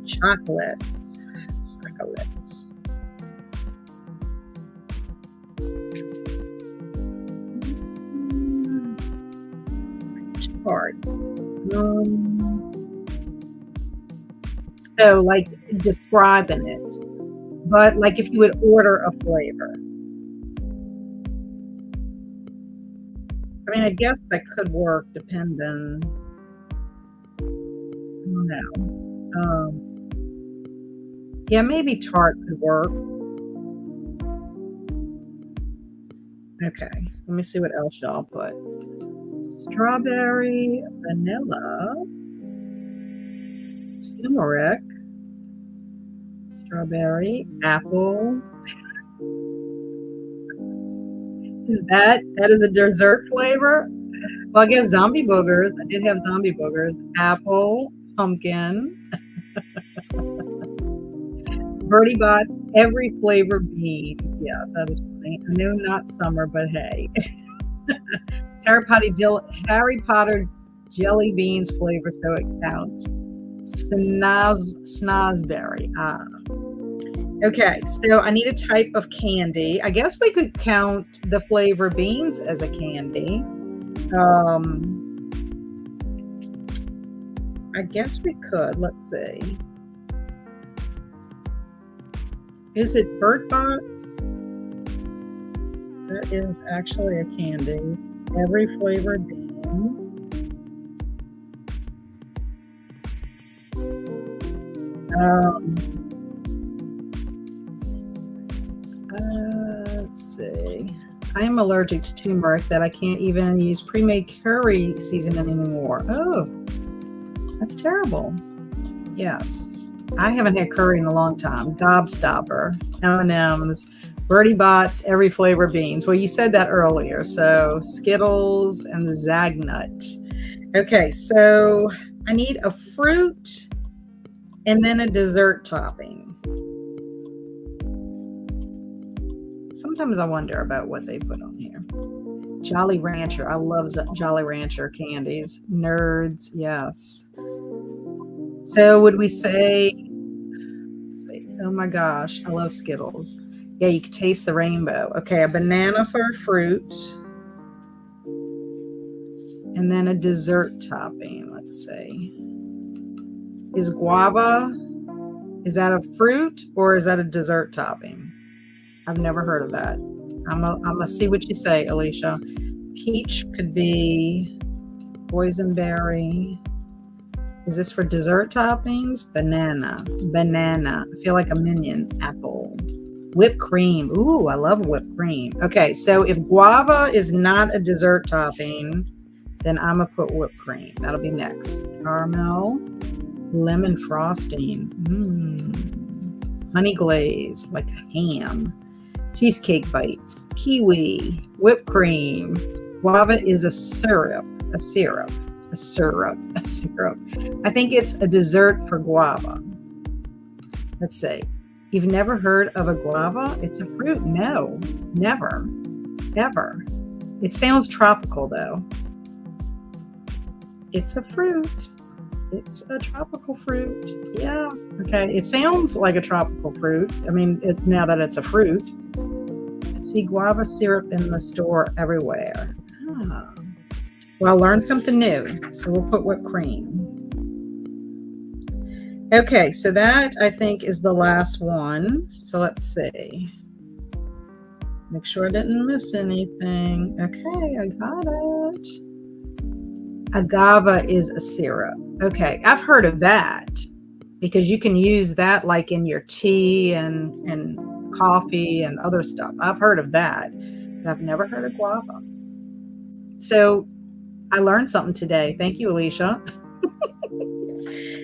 Chocolate. Hard. So like describing it, but like if you would order a flavor. I mean, I guess that could work depending. I don't know. Yeah, maybe tart could work. Okay, let me see what else y'all put. Strawberry, vanilla, turmeric, strawberry, apple. That is a dessert flavor? Well, I guess zombie boogers. I did have zombie boogers. Apple, pumpkin, Birdie Bots, every flavor beans. Yes, that is funny. I know not summer, but hey. Harry Potter jelly beans flavor, so it counts. Snozberry. Okay, so I need a type of candy. I guess we could count the flavor beans as a candy. I guess we could. Let's see. Is it Bird Bots? That is actually a candy. Every flavored beans. Let's see. I am allergic to turmeric that I can't even use pre-made curry seasoning anymore. Oh, that's terrible. Yes. I haven't had curry in a long time. Gobstopper, M&M's, Birdie Bots, every flavor beans. Well, you said that earlier. So Skittles and the Zagnut. Okay, so I need a fruit and then a dessert topping. Sometimes I wonder about what they put on here. Jolly Rancher. I love Jolly Rancher candies. Nerds, yes. So would we say, oh my gosh, I love Skittles. Yeah, you can taste the rainbow. Okay, a banana for a fruit. And then a dessert topping, let's see. Is guava, is that a fruit or is that a dessert topping? I've never heard of that. I'm gonna see what you say, Alicia. Peach could be boysenberry. Is this for dessert toppings? Banana. I feel like a minion. Apple. Whipped cream. Ooh, I love whipped cream. Okay, so if guava is not a dessert topping, then I'm gonna put whipped cream. That'll be next. Caramel. Lemon frosting. Honey glaze, like a ham. Cheesecake bites. Kiwi. Whipped cream. Guava is a syrup. A syrup. A syrup. I think it's a dessert for guava. Let's see. You've never heard of a guava? It's a fruit. No, never, ever. It sounds tropical though. It's a fruit. It's a tropical fruit. Yeah. Okay. It sounds like a tropical fruit. I mean, now that it's a fruit. I see guava syrup in the store everywhere. Ah. Well, I learned something new. So we'll put whipped cream. Okay. So that I think is the last one. So let's see. Make sure I didn't miss anything. Okay. I got it. Agave is a syrup. Okay, I've heard of that because you can use that like in your tea and coffee and other stuff. I've heard of that, but I've never heard of guava. So I learned something today. Thank you, Alicia.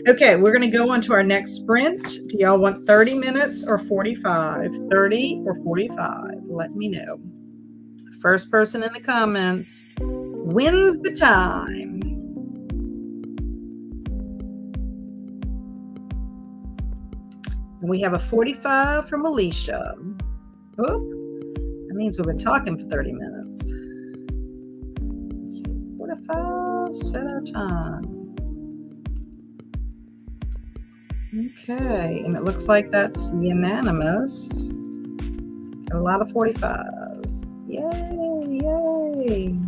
Okay, we're going to go on to our next sprint. Do y'all want 30 minutes or 45? 30 or 45? Let me know. First person in the comments wins the time. We have a 45 from Alicia. Oh, that means we've been talking for 30 minutes. Let's see, 45, set our time. Okay, and it looks like that's unanimous. Got a lot of 45s. Yay, yay.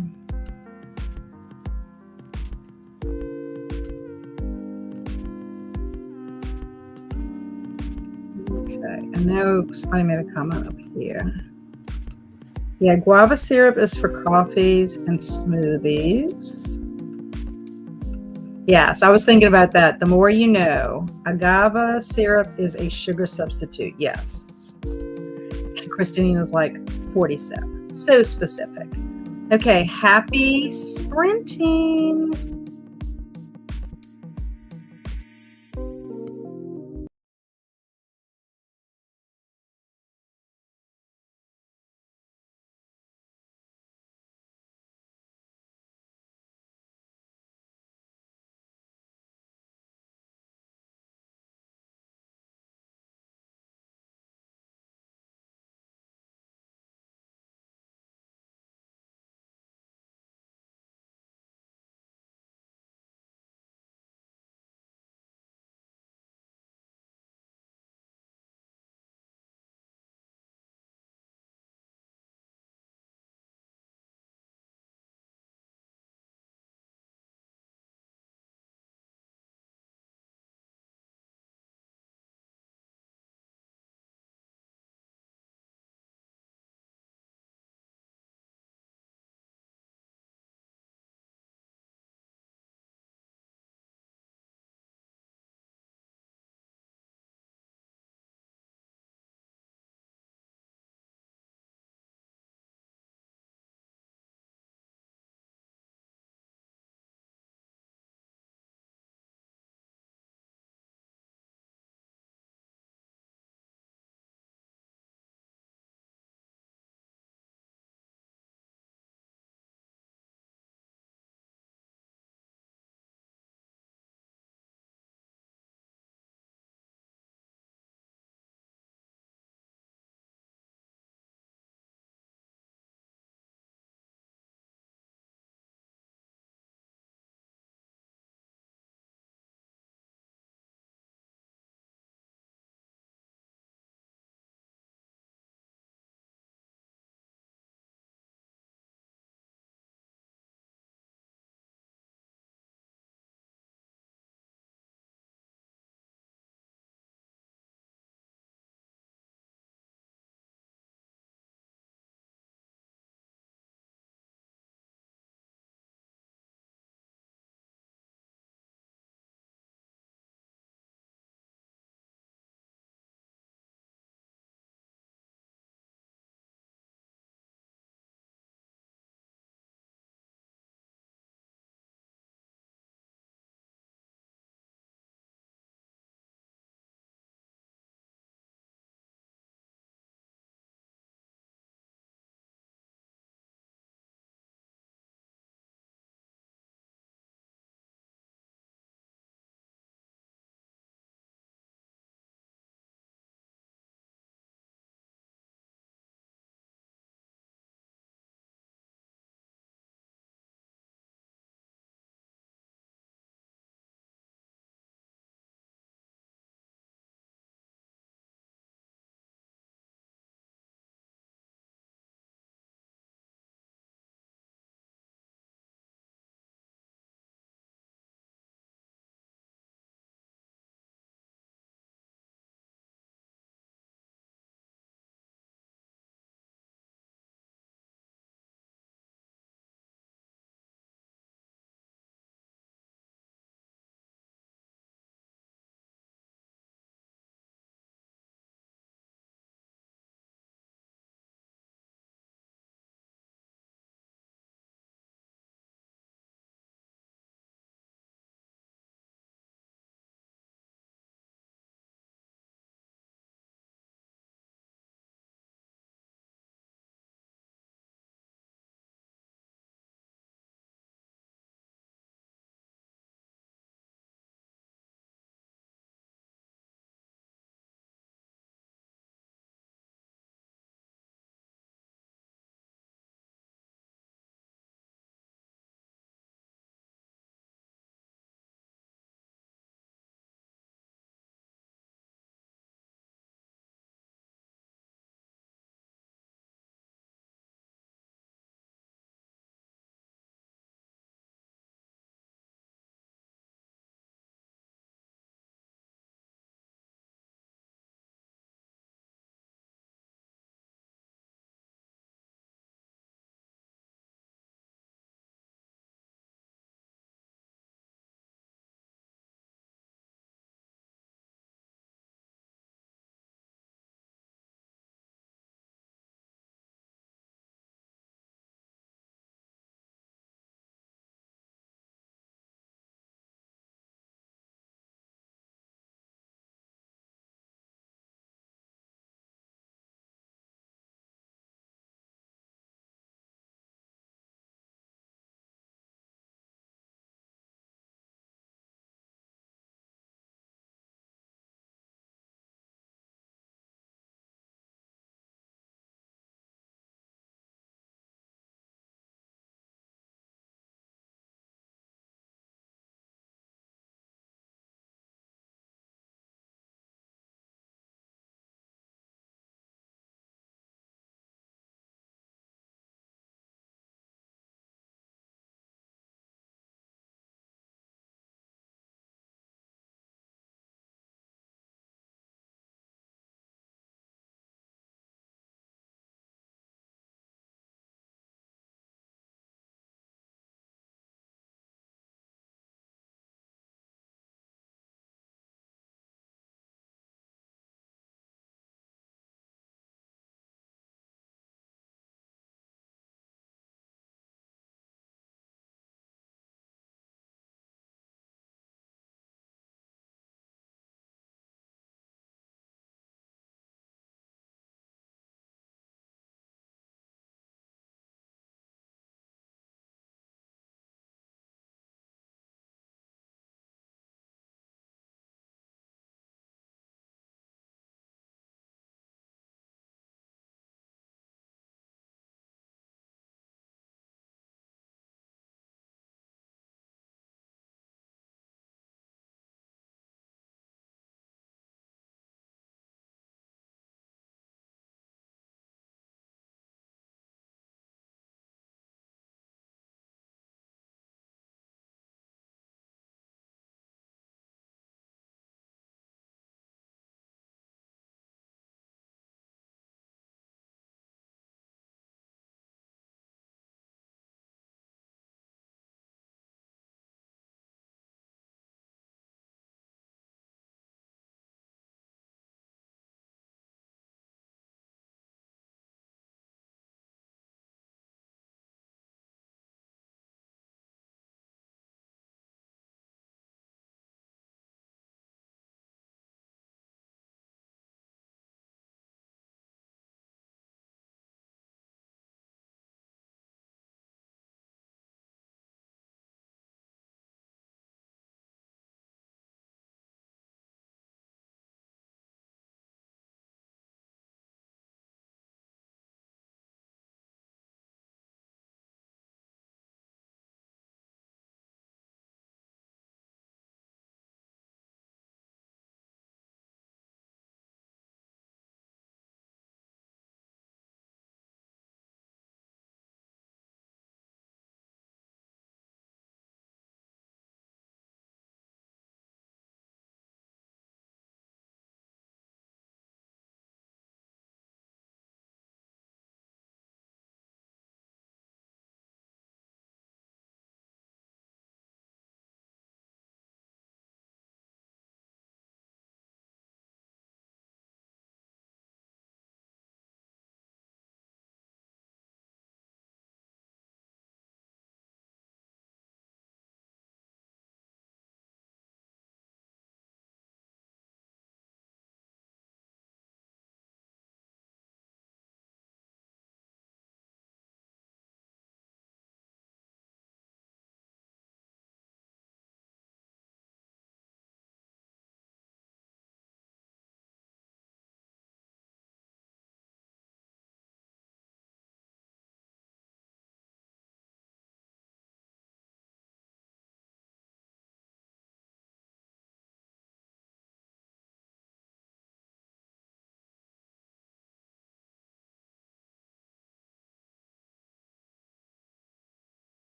Okay, I know somebody made a comment up here. Yeah, guava syrup is for coffees and smoothies. Yes, I was thinking about that. The more you know. Agave syrup is a sugar substitute. Yes. And Christina's like 47. So specific. Okay, happy sprinting.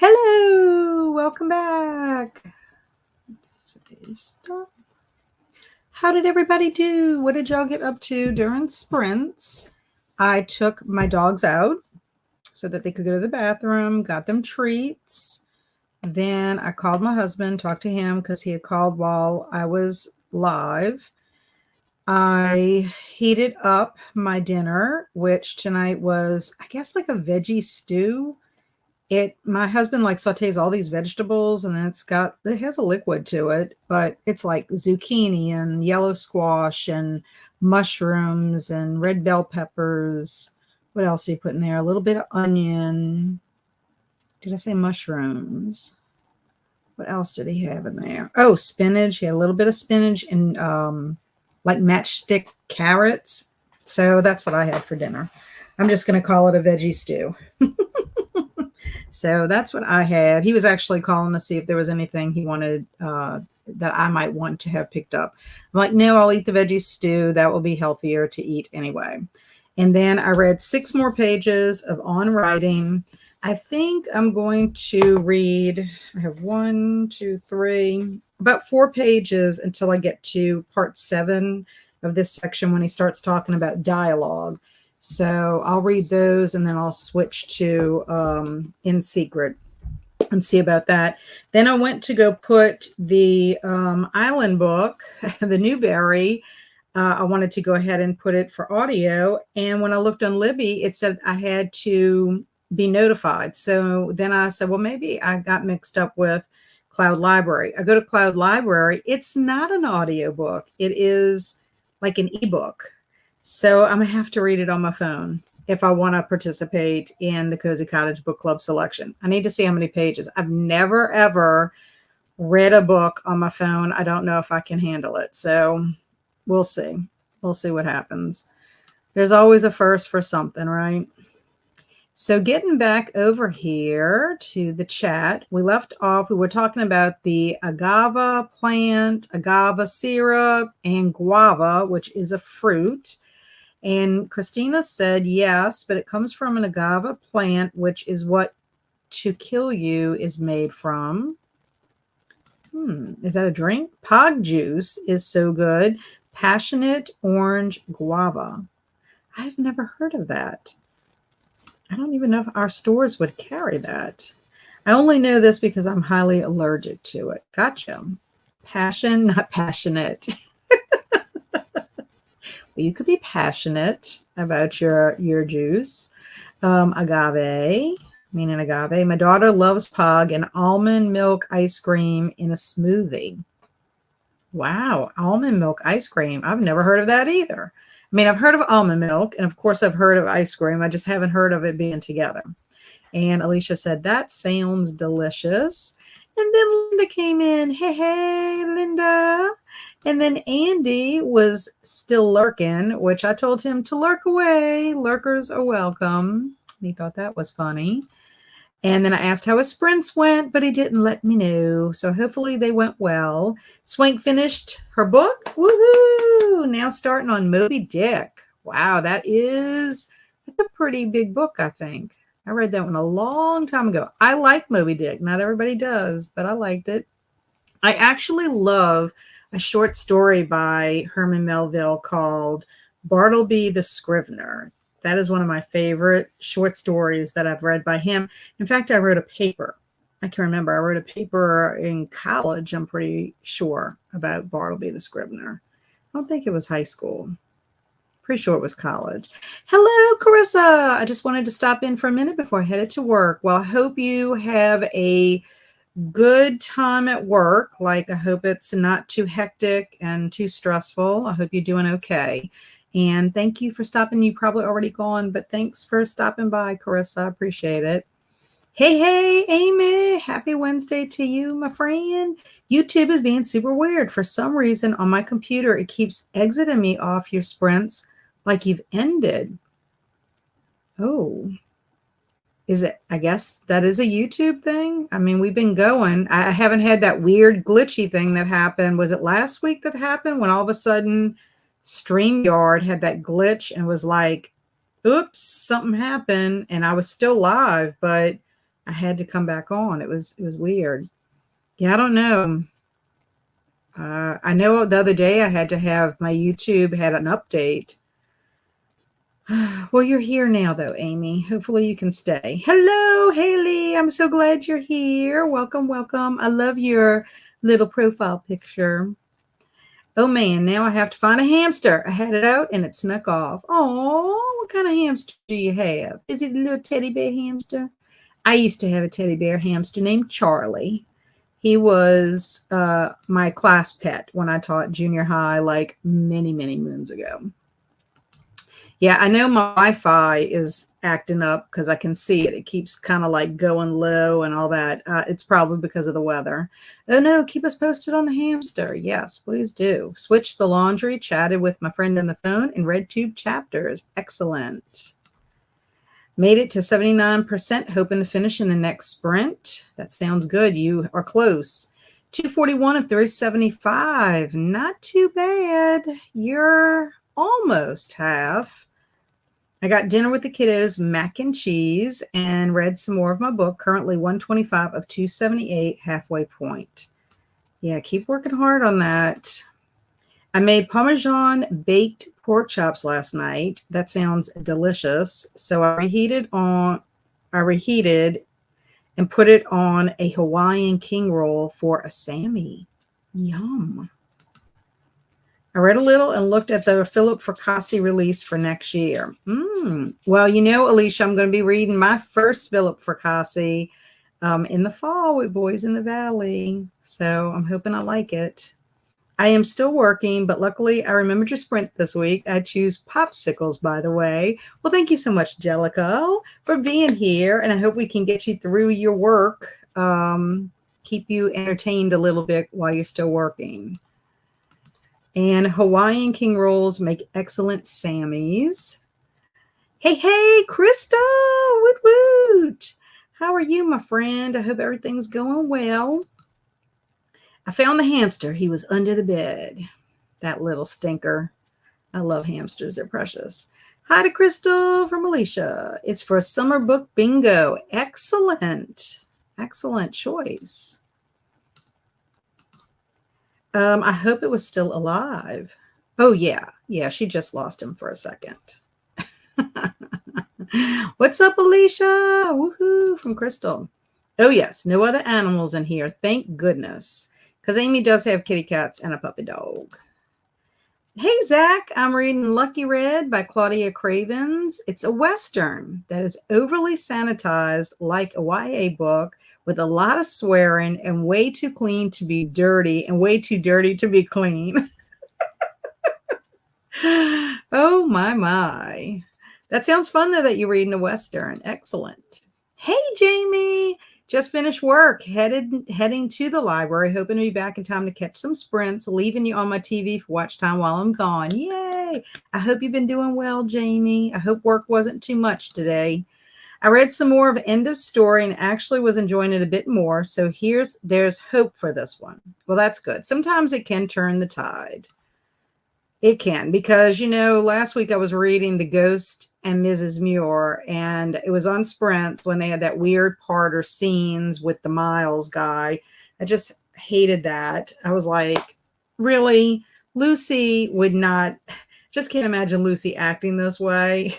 Hello, welcome back. Let's see, stop. How did everybody do? What did y'all get up to during sprints? I took my dogs out so that they could go to the bathroom, got them treats. Then I called my husband, talked to him because he had called while I was live. I heated up my dinner, which tonight was, I guess, like a veggie stew. My husband like sautés all these vegetables, and then it has a liquid to it, but it's like zucchini and yellow squash and mushrooms and red bell peppers. What else do you put in there? A little bit of onion. Did I say mushrooms? What else did he have in there? Oh, spinach. He had a little bit of spinach and like matchstick carrots. So that's what I had for dinner. I'm just going to call it a veggie stew. So that's what I had. He was actually calling to see if there was anything he wanted that I might want to have picked up. I'm like, no, I'll eat the veggie stew. That will be healthier to eat anyway. And then I read 6 more pages of On Writing. I think I'm going to read, I have 1, 2, 3, about 4 pages until I get to part 7 of this section when he starts talking about dialogue. So I'll read those and then I'll switch to In Secret and see about that. Then I went to go put the Island book, the Newberry. I wanted to go ahead and put it for audio. And when I looked on Libby, it said I had to be notified. So then I said, well, maybe I got mixed up with Cloud Library. I go to Cloud Library. It's not an audio book. It is like an ebook. So I'm going to have to read it on my phone if I want to participate in the Cozy Cottage Book Club selection. I need to see how many pages. I've never, ever read a book on my phone. I don't know if I can handle it. So we'll see. We'll see what happens. There's always a first for something, right? So getting back over here to the chat, we left off, we were talking about the agave plant, agave syrup, and guava, which is a fruit. And Christina said, yes, but it comes from an agave plant, which is what To Kill You is made from. Is that a drink? Pog juice is so good. Passionate orange guava. I've never heard of that. I don't even know if our stores would carry that. I only know this because I'm highly allergic to it. Gotcha. Passion, not passionate. You could be passionate about your juice. Agave, meaning agave. My daughter loves Pug and almond milk ice cream in a smoothie. Wow, almond milk ice cream. I've never heard of that either. I mean, I've heard of almond milk, and of course I've heard of ice cream. I just haven't heard of it being together. And Alicia said, that sounds delicious. And then Linda came in. Hey, Linda. And then Andy was still lurking, which I told him to lurk away. Lurkers are welcome. He thought that was funny. And then I asked how his sprints went, but he didn't let me know. So hopefully they went well. Swank finished her book. Woohoo! Now starting on Moby Dick. Wow, it's a pretty big book, I think. I read that one a long time ago. I like Moby Dick. Not everybody does, but I liked it. I actually love a short story by Herman Melville called Bartleby the Scrivener. That is one of my favorite short stories that I've read by him. In fact, I wrote a paper. I can remember I wrote a paper in college, I'm pretty sure, about Bartleby the Scrivener. I don't think it was high school. Pretty sure it was college. Hello, Carissa. I just wanted to stop in for a minute before I headed to work. Well, I hope you have a good time at work. Like, I hope it's not too hectic and too stressful. I hope you're doing okay. And thank you for stopping. You probably already gone, but thanks for stopping by, Carissa. I appreciate it. Hey, Amy. Happy Wednesday to you, my friend. YouTube is being super weird. For some reason on my computer, it keeps exiting me off your sprints like you've ended. Oh. Is it? I guess that is a YouTube thing. I mean, we've been going. I haven't had that weird glitchy thing that happened. Was it last week that happened when all of a sudden StreamYard had that glitch and was like, oops, something happened, and I was still live, but I had to come back on. It was weird. Yeah, I don't know. I know the other day I had to have my YouTube had an update. Well, you're here now, though, Amy. Hopefully you can stay. Hello, Haley. I'm so glad you're here. Welcome, welcome. I love your little profile picture. Oh, man, now I have to find a hamster. I had it out and it snuck off. Oh, what kind of hamster do you have? Is it a little teddy bear hamster? I used to have a teddy bear hamster named Charlie. He was my class pet when I taught junior high, like many, many moons ago. Yeah, I know my Wi-Fi is acting up because I can see it. It keeps kind of like going low and all that. It's probably because of the weather. Oh no, keep us posted on the hamster. Yes, please do. Switched the laundry, chatted with my friend on the phone, and read 2 chapters. Excellent. Made it to 79%, hoping to finish in the next sprint. That sounds good. You are close. 241 of 375. Not too bad. You're almost half. I got dinner with the kiddos, mac and cheese, and read some more of my book. Currently 125 of 278, halfway point. Yeah, keep working hard on that. I made Parmesan baked pork chops last night. That sounds delicious. So I reheated and put it on a Hawaiian king roll for a Sammy. Yum. I read a little and looked at the Philip Fracassi release for next year. Well, you know, Alicia, I'm going to be reading my first Philip Fracassi in the fall with Boys in the Valley. So I'm hoping I like it. I am still working, but luckily I remembered your sprint this week. I choose popsicles, by the way. Well, thank you so much, Jellico, for being here. And I hope we can get you through your work, keep you entertained a little bit while you're still working. And Hawaiian king rolls make excellent Sammys. Hey, Krista, woot woot. How are you, my friend? I hope everything's going well. I found the hamster. He was under the bed. That little stinker. I love hamsters. They're precious. Hi to Crystal from Alicia. It's for a summer book bingo. Excellent. Excellent choice. I hope it was still alive. Oh, yeah. Yeah, she just lost him for a second. What's up, Alicia? Woohoo, from Crystal. Oh, yes. No other animals in here. Thank goodness. Because Amy does have kitty cats and a puppy dog. Hey, Zach. I'm reading Lucky Red by Claudia Cravens. It's a Western that is overly sanitized like a YA book with a lot of swearing and way too clean to be dirty and way too dirty to be clean. Oh, my. That sounds fun, though, that you're reading a Western. Excellent. Hey, Jamie. Just finished work, heading to the library, hoping to be back in time to catch some sprints, leaving you on my TV for watch time while I'm gone. Yay. I hope you've been doing well, Jamie. I hope work wasn't too much today. I read some more of End of Story and actually was enjoying it a bit more. So there's hope for this one. Well, that's good. Sometimes it can turn the tide. It can, because, last week I was reading The Ghost and Mrs. Muir, and it was on Sprints when they had that weird part or scenes with the Miles guy. I just hated that. I was like, really? Lucy would not, just can't imagine Lucy acting this way.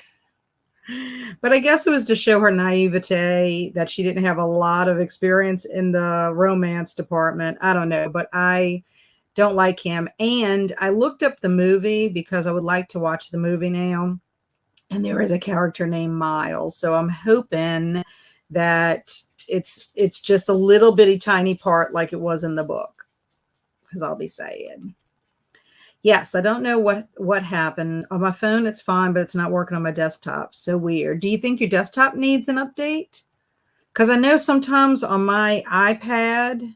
But I guess it was to show her naivete, that she didn't have a lot of experience in the romance department. I don't know, but I don't like him. And I looked up the movie because I would like to watch the movie now. And there is a character named Miles. So I'm hoping that it's just a little bitty tiny part like it was in the book, because I'll be sad. Yes, I don't know what happened. On my phone, it's fine, but it's not working on my desktop. So weird. Do you think your desktop needs an update? Because I know sometimes on my iPad,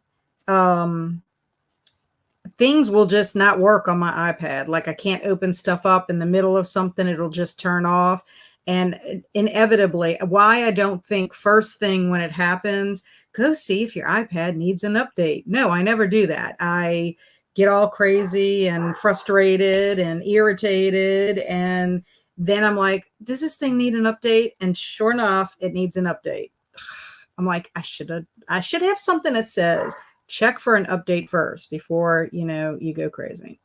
things will just not work on my iPad. Like I can't open stuff up in the middle of something. It'll just turn off. And inevitably, why I don't think first thing when it happens, go see if your iPad needs an update. No, I never do that. I get all crazy and frustrated and irritated. And then I'm like, does this thing need an update? And sure enough, it needs an update. I'm like, I should have something that says check for an update first before, you go crazy.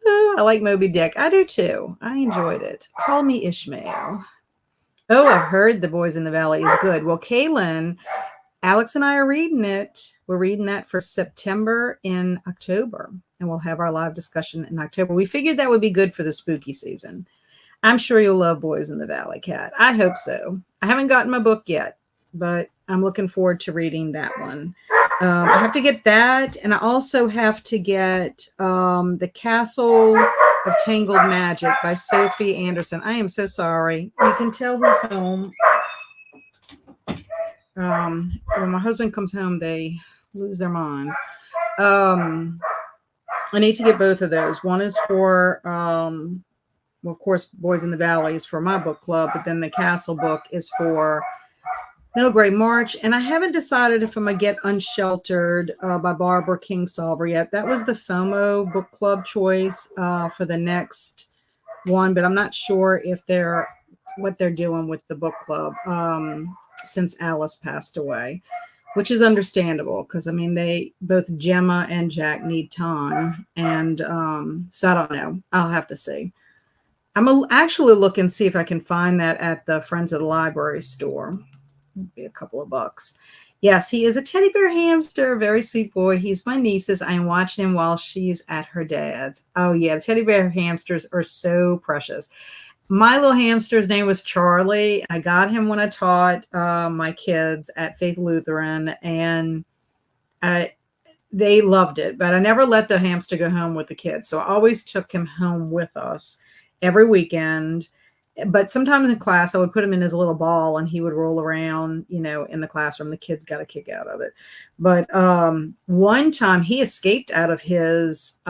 Oh, I like Moby Dick. I do too. I enjoyed it. Call Me Ishmael. Oh, I've heard The Boys in the Valley is good. Well, Kaylin, Alex and I are reading it. We're reading that for September in October, and we'll have our live discussion in October. We figured that would be good for the spooky season. I'm sure you'll love Boys in the Valley, Kat. I hope so. I haven't gotten my book yet, but I'm looking forward to reading that one. I have to get that, and I also have to get The Castle of Tangled Magic by Sophie Anderson. I am so sorry. You can tell who's home. When my husband comes home, they lose their minds. I need to get both of those. One is for, well, of course, Boys in the Valley is for my book club, but then the Castle book is for Middle Grade March. And I haven't decided if I'm going to get Unsheltered by Barbara Kingsolver yet. That was the FOMO book club choice for the next one, but I'm not sure if what they're doing with the book club since Alice passed away, which is understandable because, I mean, both Gemma and Jack need time. And so I don't know. I'll have to see. I'm actually looking to see if I can find that at the Friends of the Library store. It'd be a couple of bucks. Yes, he is a teddy bear hamster, very sweet boy. He's my niece's. I am watching him while she's at her dad's. Oh, yeah, the teddy bear hamsters are so precious. My little hamster's name was Charlie. I got him when I taught my kids at Faith Lutheran, and they loved it. But I never let the hamster go home with the kids, so I always took him home with us every weekend. But sometimes in class, I would put him in his little ball and he would roll around, in the classroom. The kids got a kick out of it. But one time he escaped out of his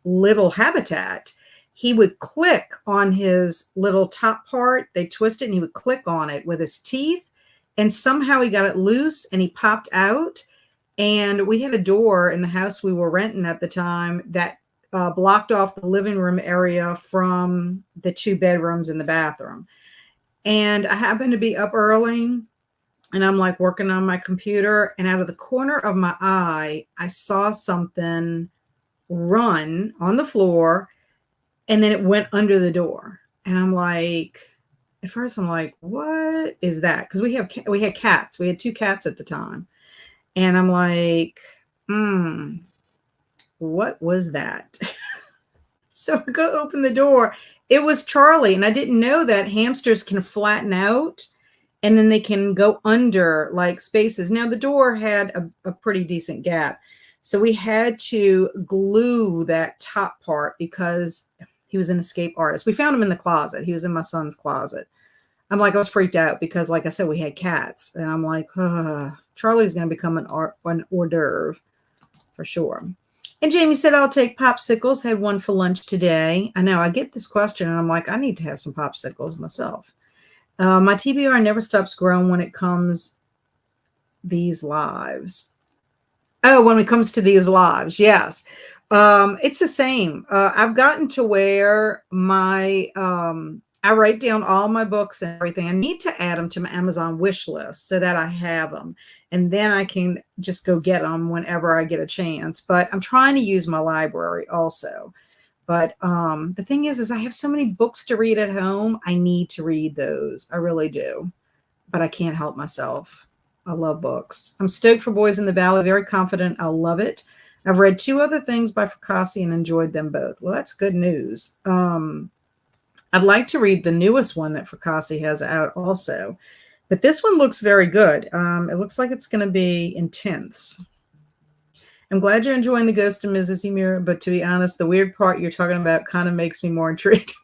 little habitat. He would click on his little top part. They twist it and he would click on it with his teeth. And somehow he got it loose and he popped out. And we had a door in the house we were renting at the time that blocked off the living room area from the 2 bedrooms and the bathroom. And I happened to be up early and I'm like working on my computer, and out of the corner of my eye, I saw something run on the floor and then it went under the door. And I'm like, at first I'm like, what is that? Because we had cats. We had 2 cats at the time. And I'm like, what was that? So I go open the door. It was Charlie. And I didn't know that hamsters can flatten out and then they can go under like spaces. Now the door had a pretty decent gap. So we had to glue that top part because he was an escape artist. We found him in the closet. He was in my son's closet. I was freaked out because, like I said, we had cats. And I'm like, Charlie's going to become an hors d'oeuvre for sure. And Jamie said, I'll take popsicles. Had one for lunch today. I know I get this question and I'm like, I need to have some popsicles myself. My TBR never stops growing when it comes these lives. Oh, when it comes to these lives. Yes. It's the same. I've gotten to where I write down all my books and everything. I need to add them to my Amazon wish list so that I have them. And then I can just go get them whenever I get a chance. But I'm trying to use my library also. But the thing is I have so many books to read at home. I need to read those. I really do. But I can't help myself. I love books. I'm stoked for Boys in the Valley. Very confident I'll love it. I've read 2 other things by Fracassi and enjoyed them both. Well, that's good news. I'd like to read the newest one that Fracassi has out also. But this one looks very good. It looks like it's going to be intense. I'm glad you're enjoying The Ghost of Mrs. Ymir, but to be honest, the weird part you're talking about kind of makes me more intrigued.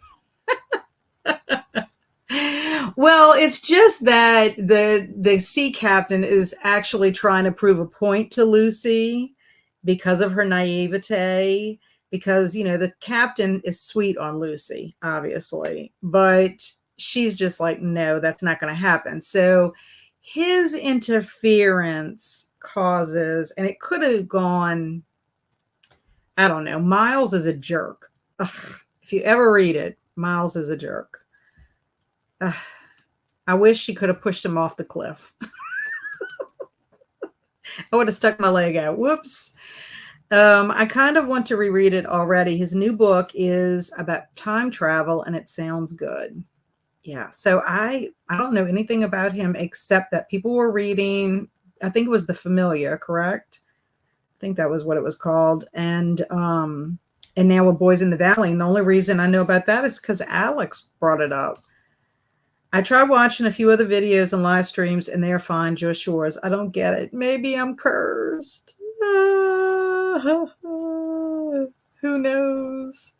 Well, it's just that the sea captain is actually trying to prove a point to Lucy because of her naivete. Because, the captain is sweet on Lucy, obviously, but she's just like, no, that's not going to happen. So his interference causes, and it could have gone, I don't know, Miles is a jerk. Ugh, if you ever read it, Miles is a jerk. I wish she could have pushed him off the cliff. I would have stuck my leg out. Whoops. I kind of want to reread it already. His new book is about time travel, and it sounds good. Yeah. So I don't know anything about him except that people were reading. I think it was The Familiar, correct? I think that was what it was called. And now with Boys in the Valley. And the only reason I know about that is because Alex brought it up. I tried watching a few other videos and live streams, and they're fine. Just yours. I don't get it. Maybe I'm cursed. Who knows?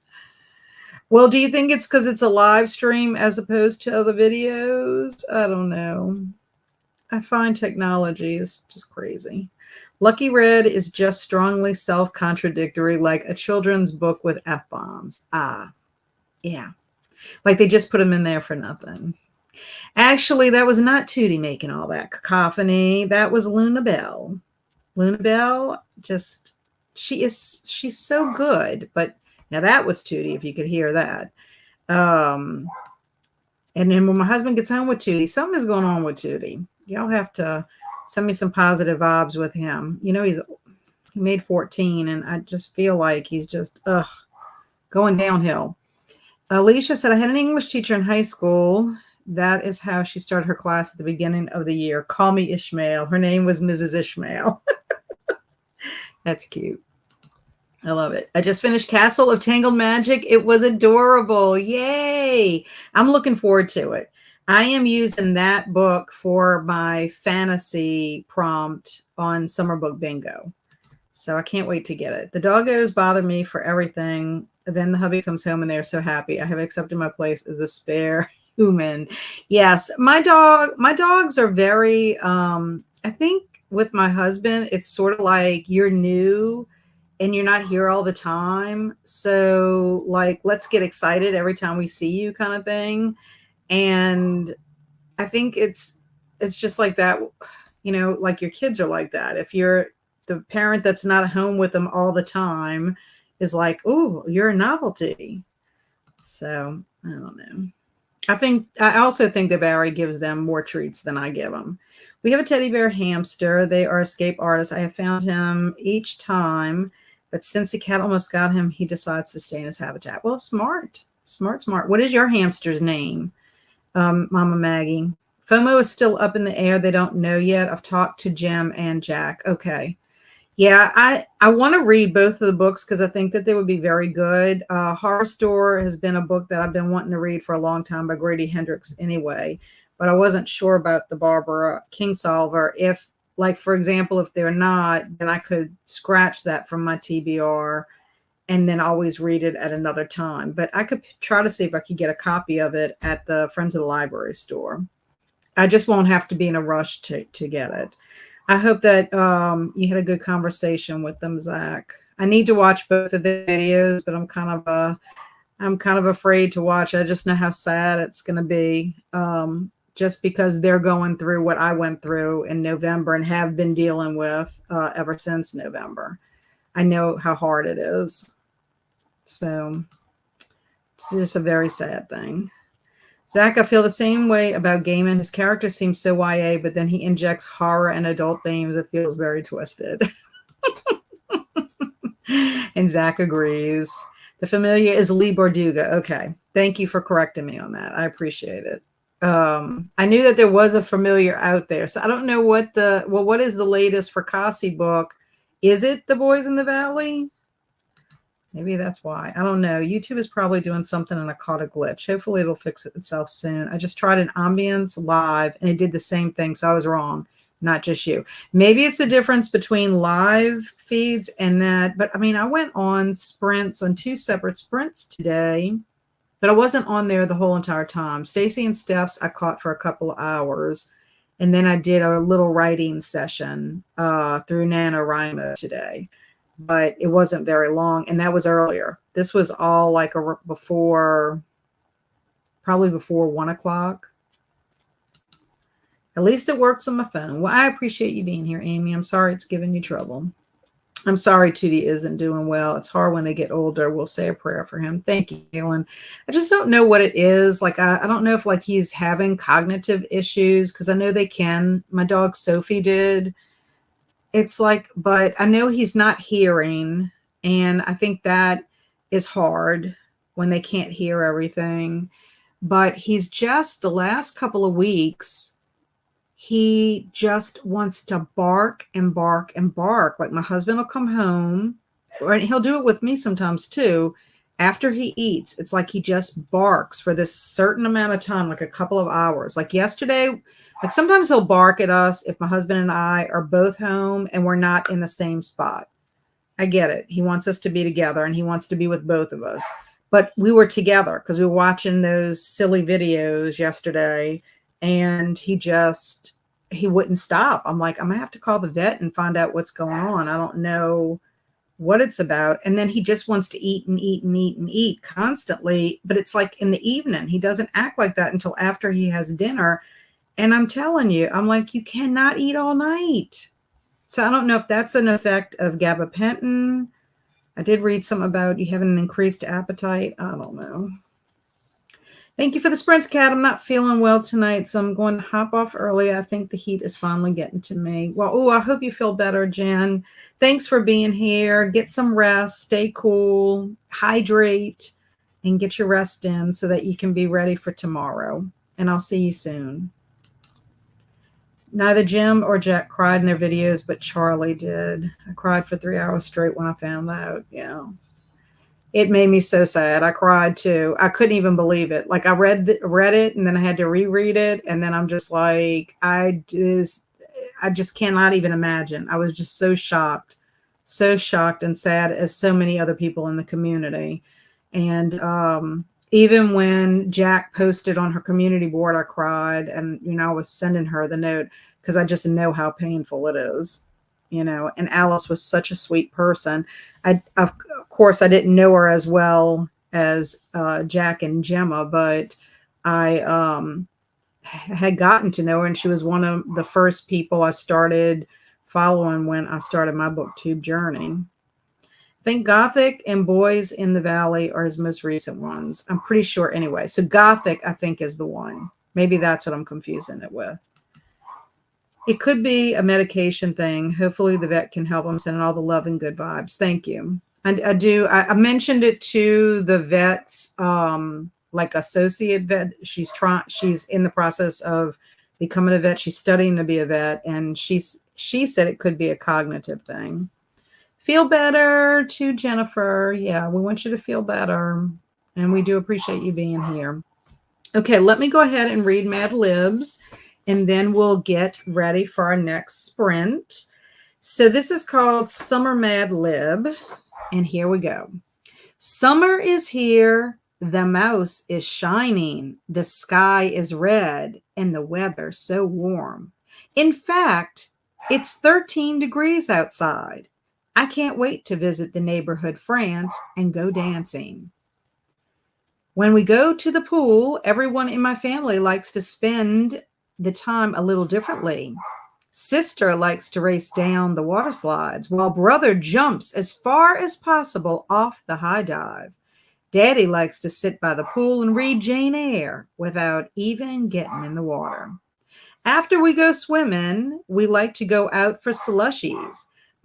Well, do you think it's because it's a live stream as opposed to other videos? I don't know. I find technology is just crazy. Lucky Red is just strongly self-contradictory, like a children's book with F-bombs. Ah, yeah. Like they just put them in there for nothing. Actually, that was not Tootie making all that cacophony. That was Luna Bell. Luna Bell just, she's so good. But now that was Tootie, if you could hear that. And then when my husband gets home with Tootie, something is going on with Tootie. Y'all have to send me some positive vibes with him. You know, he made 14, and I just feel like he's just going downhill. Alicia said, I had an English teacher in high school. That is how she started her class at the beginning of the year. Call me Ishmael. Her name was Mrs. Ishmael. That's cute. I love it. I just finished Castle of Tangled Magic. It was adorable. Yay. I'm looking forward to it. I am using that book for my fantasy prompt on Summer Book Bingo. So I can't wait to get it. The doggos bother me for everything. Then the hubby comes home and they're so happy. I have accepted my place as a spare human. Yes, my dogs are very, I think with my husband, it's sort of like you're new and you're not here all the time. So like, let's get excited every time we see you kind of thing. And I think it's just like that, you know, like your kids are like that. If you're the parent that's not home with them all the time is like, oh, you're a novelty. So I don't know. I also think that Barry gives them more treats than I give them. We have a teddy bear hamster. They are escape artists. I have found him each time, but since the cat almost got him, he decides to stay in his habitat. Well, smart. What is your hamster's name, Mama Maggie? FOMO is still up in the air. They don't know yet. I've talked to Jim and Jack. Okay. Yeah, I want to read both of the books because I think that they would be very good. Horror Store has been a book that I've been wanting to read for a long time by Grady Hendrix anyway, but I wasn't sure about the Barbara Kingsolver. If, like, for example, if they're not, then I could scratch that from my TBR and then always read it at another time. But I could try to see if I could get a copy of it at the Friends of the Library store. I just won't have to be in a rush to get it. I hope that you had a good conversation with them, Zach. I need to watch both of the videos, but I'm kind of afraid to watch. I just know how sad it's going to be, just because they're going through what I went through in November and have been dealing with ever since November. I know how hard it is. So it's just a very sad thing. Zach, I feel the same way about Gaiman. His character seems so YA, but then he injects horror and adult themes. It feels very twisted. And Zach agrees. The Familiar is Lee Bardugo. Okay. Thank you for correcting me on that. I appreciate it. I knew that there was a Familiar out there. So I don't know what is the latest for Cassie book? Is it The Boys in the Valley? Maybe that's why. I don't know. YouTube is probably doing something and I caught a glitch. Hopefully it'll fix it itself soon. I just tried an ambience live and it did the same thing. So I was wrong. Not just you. Maybe it's the difference between live feeds and that. But I mean, I went on sprints on 2 separate sprints today, but I wasn't on there the whole entire time. Stacy and Steph's I caught for a couple of hours. And then I did a little writing session through NaNoWriMo today. But it wasn't very long. And that was earlier. This was all like probably before 1 o'clock. At least it works on my phone. Well, I appreciate you being here, Amy. I'm sorry it's giving you trouble. I'm sorry Tootie isn't doing well. It's hard when they get older. We'll say a prayer for him. Thank you, Galen. I just don't know what it is. Like, I don't know if like he's having cognitive issues, because I know they can. My dog Sophie did. It's like, but I know he's not hearing. And I think that is hard when they can't hear everything. But he's just the last couple of weeks, he just wants to bark and bark and bark. Like my husband will come home, or he'll do it with me sometimes too. After he eats, it's like he just barks for this certain amount of time, like a couple of hours. Like yesterday, like sometimes he'll bark at us if my husband and I are both home and we're not in the same spot. I get it. He wants us to be together and he wants to be with both of us. But we were together because we were watching those silly videos yesterday, and he wouldn't stop. I'm like, I'm gonna have to call the vet and find out what's going on. I don't know what it's about. And then he just wants to eat and eat and eat and eat constantly. But it's like in the evening, he doesn't act like that until after he has dinner. And I'm telling you, I'm like, you cannot eat all night. So I don't know if that's an effect of gabapentin. I did read something about you having an increased appetite. I don't know. Thank you for the sprints, Kat. I'm not feeling well tonight, so I'm going to hop off early. I think the heat is finally getting to me. Well, I hope you feel better, Jen. Thanks for being here. Get some rest, stay cool, hydrate, and get your rest in so that you can be ready for tomorrow. And I'll see you soon. Neither Jim or Jack cried in their videos, but Charlie did. I cried for 3 hours straight when I found out. Yeah. It made me so sad. I cried too. I couldn't even believe it. Like I read it and then I had to reread it. And then I'm just like, I just cannot even imagine. I was just so shocked and sad, as so many other people in the community. And even when Jack posted on her community board, I cried, and, I was sending her the note because I just know how painful it is, and Alice was such a sweet person. Of course, I didn't know her as well as Jack and Gemma, but I had gotten to know her, and she was one of the first people I started following when I started my booktube journey. I think Gothic and Boys in the Valley are his most recent ones. I'm pretty sure anyway. So Gothic, I think, is the one. Maybe that's what I'm confusing it with. It could be a medication thing. Hopefully the vet can help him. Sending all the love and good vibes. Thank you. And I mentioned it to the vet's like associate vet. She's in the process of becoming a vet. She's studying to be a vet, and she said it could be a cognitive thing. Feel better to Jennifer. Yeah, we want you to feel better, and we do appreciate you being here. Okay, let me go ahead and read Mad Libs, and then we'll get ready for our next sprint. So this is called Summer Mad Lib, and here we go. Summer is here, the mouse is shining, the sky is red, and the weather so warm. In fact, it's 13 degrees outside. I can't wait to visit the neighborhood France and go dancing. When we go to the pool, everyone in my family likes to spend the time a little differently. Sister likes to race down the water slides, while brother jumps as far as possible off the high dive. Daddy likes to sit by the pool and read Jane Eyre without even getting in the water. After we go swimming, we like to go out for slushies.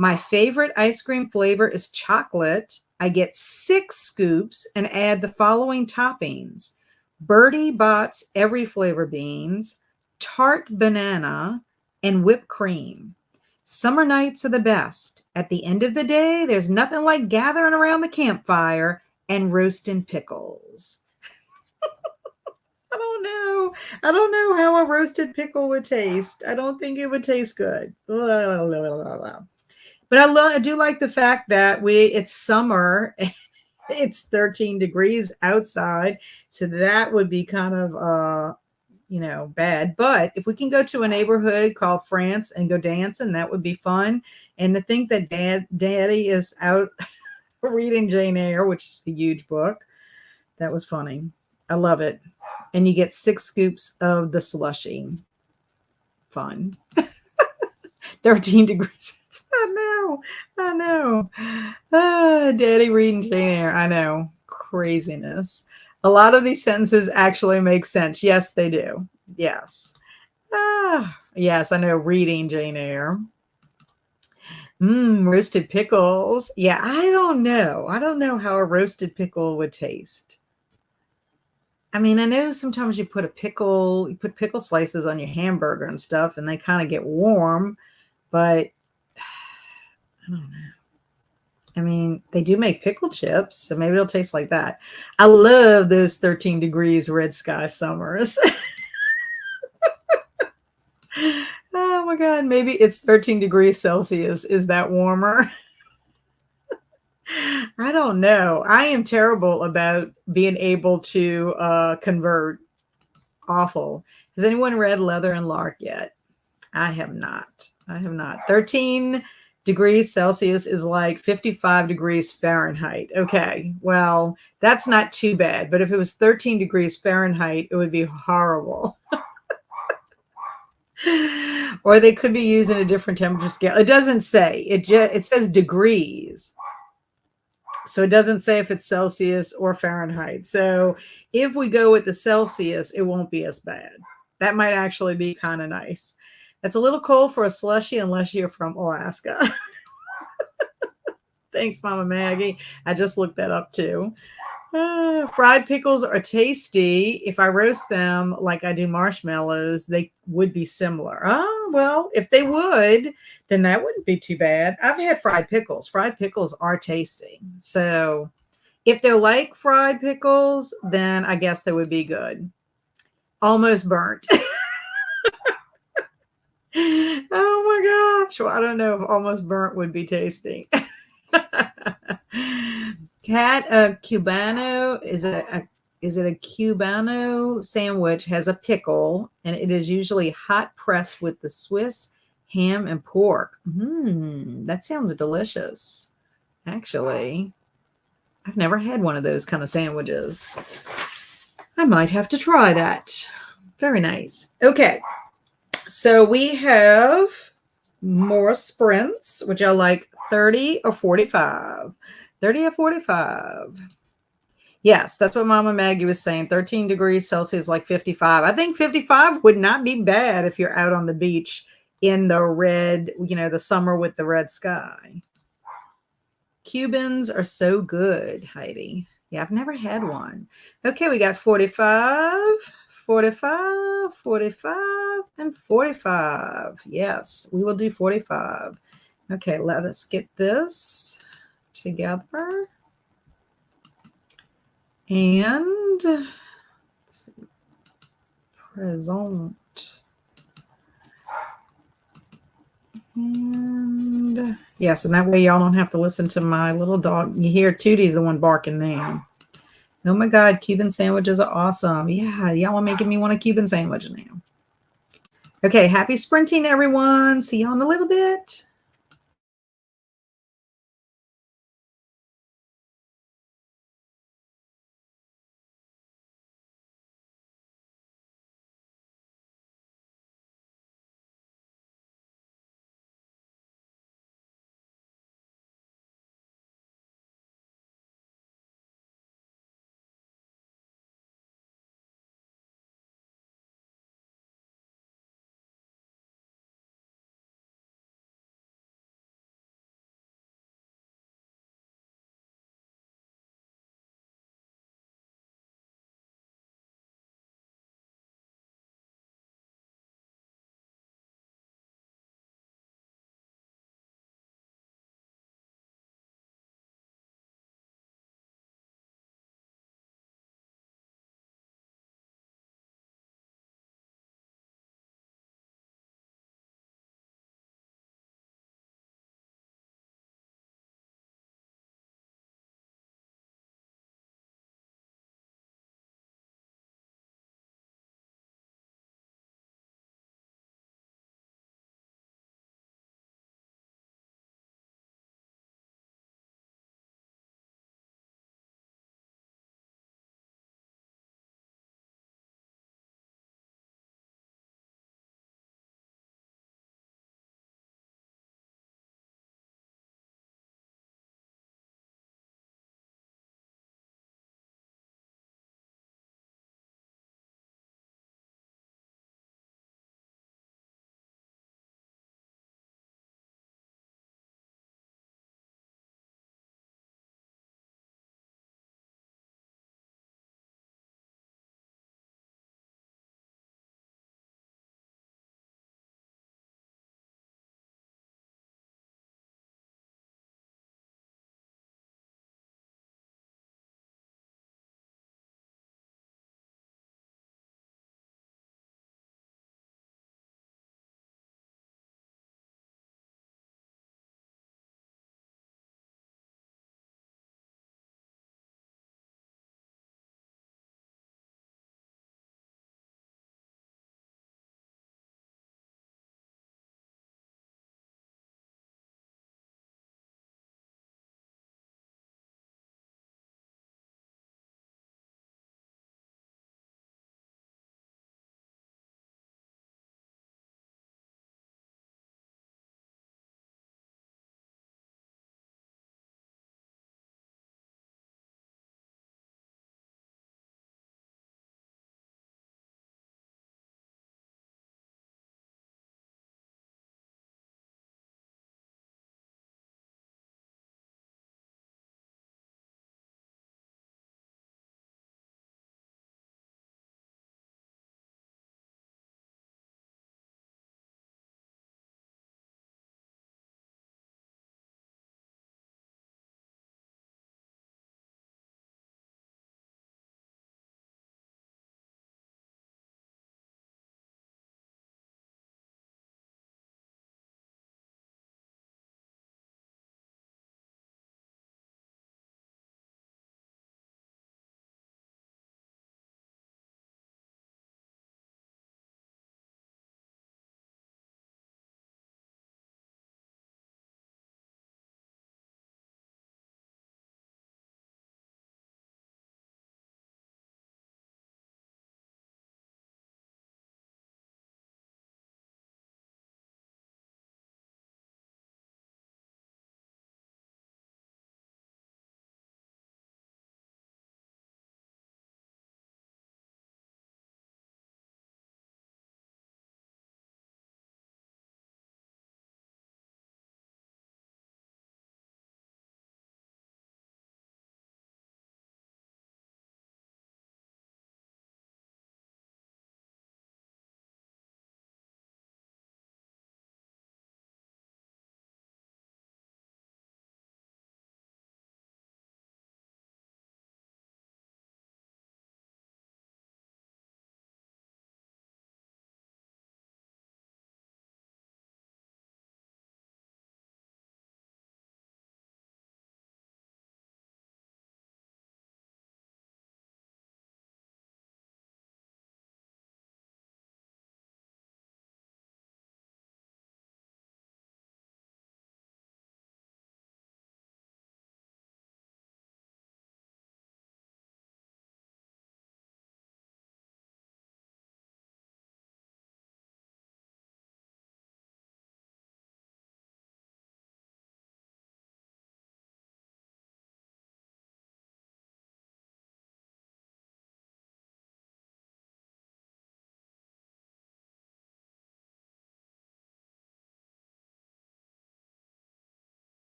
My favorite ice cream flavor is chocolate. I get 6 scoops and add the following toppings: Bertie Bott's every flavor beans, tart banana, and whipped cream. Summer nights are the best. At the end of the day, there's nothing like gathering around the campfire and roasting pickles. I don't know how a roasted pickle would taste. I don't think it would taste good. But I do like the fact that it's summer. It's 13 degrees outside. So that would be kind of, bad. But if we can go to a neighborhood called France and go dancing, that would be fun. And to think that Daddy is out reading Jane Eyre, which is a huge book. That was funny. I love it. And you get 6 scoops of the slushie. Fun. 13 degrees. know. I know. Ah, Daddy reading Jane Eyre. I know. Craziness. A lot of these sentences actually make sense. Yes, they do. Yes. Yes, I know. Reading Jane Eyre. Roasted pickles. Yeah, I don't know. I don't know how a roasted pickle would taste. I mean, I know sometimes you put pickle slices on your hamburger and stuff, and they kind of get warm, but I don't know. I mean, they do make pickle chips, so maybe it'll taste like that. I love those 13 degrees red sky summers. Oh my God, maybe it's 13 degrees Celsius. Is that warmer? I don't know. I am terrible about being able to convert. Awful. Has anyone read Leather and Lark yet? I have not. I have not. 13 degrees Celsius is like 55 degrees Fahrenheit. Okay. Well, that's not too bad. But if it was 13 degrees Fahrenheit, it would be horrible. Or they could be using a different temperature scale. It doesn't say. It says degrees. So it doesn't say if it's Celsius or Fahrenheit. So if we go with the Celsius, it won't be as bad. That might actually be kind of nice. It's a little cold for a slushy unless you're from Alaska. Thanks, Mama Maggie. I just looked that up too. Fried pickles are tasty. If I roast them like I do marshmallows, they would be similar. Oh, well, if they would, then that wouldn't be too bad. I've had fried pickles. Fried pickles are tasty. So if they're like fried pickles, then I guess they would be good. Almost burnt. Oh my gosh. Well, I don't know if almost burnt would be tasty. Cat, a Cubano is it a Cubano sandwich has a pickle and it is usually hot pressed with the Swiss ham and pork. That sounds delicious. Actually, I've never had one of those kind of sandwiches. I might have to try that. Very nice. Okay. So we have more sprints, which I like 30 or 45. 30 or 45. Yes, that's what Mama Maggie was saying. 13 degrees Celsius, like 55. I think 55 would not be bad if you're out on the beach in the red, the summer with the red sky. Cubans are so good, Heidi. Yeah, I've never had one. Okay, we got 45, 45, 45, and 45. Yes, we will do 45. Okay, let us get this together. And let's see, present. And yes, and that way y'all don't have to listen to my little dog. You hear Tootie's the one barking now. Oh my God, Cuban sandwiches are awesome. Yeah, y'all are making me want a Cuban sandwich now. Okay, happy sprinting, everyone. See y'all in a little bit.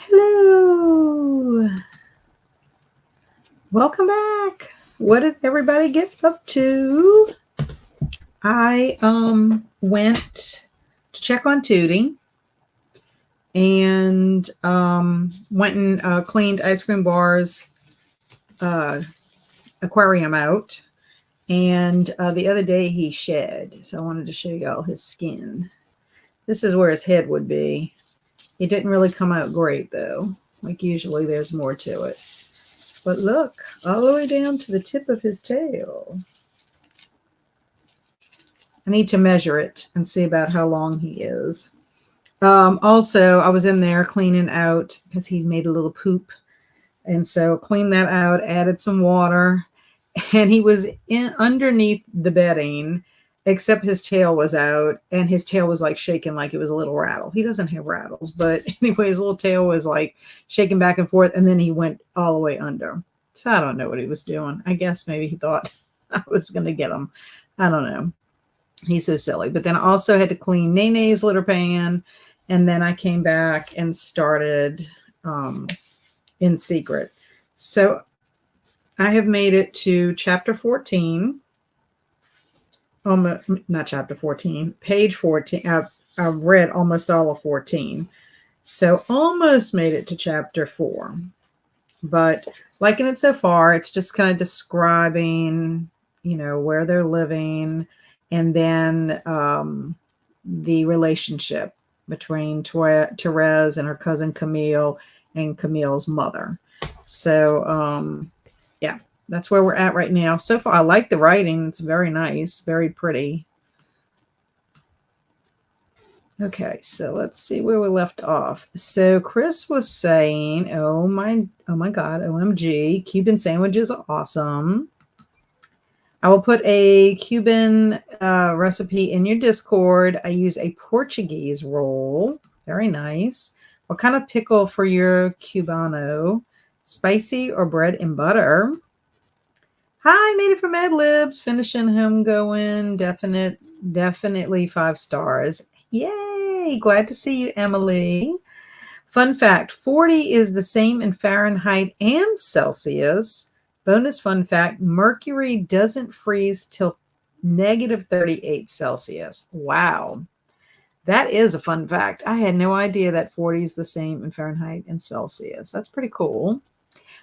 Hello. Welcome back. What did everybody get up to? I went to check on Tootie and went and cleaned Ice Cream Bar's aquarium out. And the other day he shed. So I wanted to show y'all his skin. This is where his head would be. It didn't really come out great though. Like usually there's more to it. But look, all the way down to the tip of his tail. I need to measure it and see about how long he is. Also, I was in there cleaning out because he made a little poop. And so cleaned that out, added some water, and he was in underneath the bedding, except his tail was out, and his tail was like shaking like it was a little rattle. He doesn't have rattles, but anyway, his little tail was like shaking back and forth, and then he went all the way under. So I don't know what he was doing. I guess maybe he thought I was going to get him. I don't know. He's so silly. But then I also had to clean Nene's litter pan, and then I came back and started in secret. So I have made it to chapter 14. Not chapter 14, page 14. I've read almost all of 14. So almost made it to chapter 4. But liking it so far, it's just kind of describing, where they're living, and then the relationship between Therese and her cousin Camille and Camille's mother. So, yeah, that's where we're at right now. So far, I like the writing. It's very nice, very pretty. Okay, so let's see where we left off. So Chris was saying, oh my God, OMG, Cuban sandwiches are awesome. I will put a Cuban recipe in your Discord. I use a Portuguese roll. Very nice. What kind of pickle for your Cubano? Spicy or bread and butter? Hi, made it from Mad Libs. Finishing him going. Definitely 5 stars. Yay! Glad to see you, Emily. Fun fact, 40 is the same in Fahrenheit and Celsius. Bonus fun fact, mercury doesn't freeze till negative 38 Celsius. Wow. That is a fun fact. I had no idea that 40 is the same in Fahrenheit and Celsius. That's pretty cool.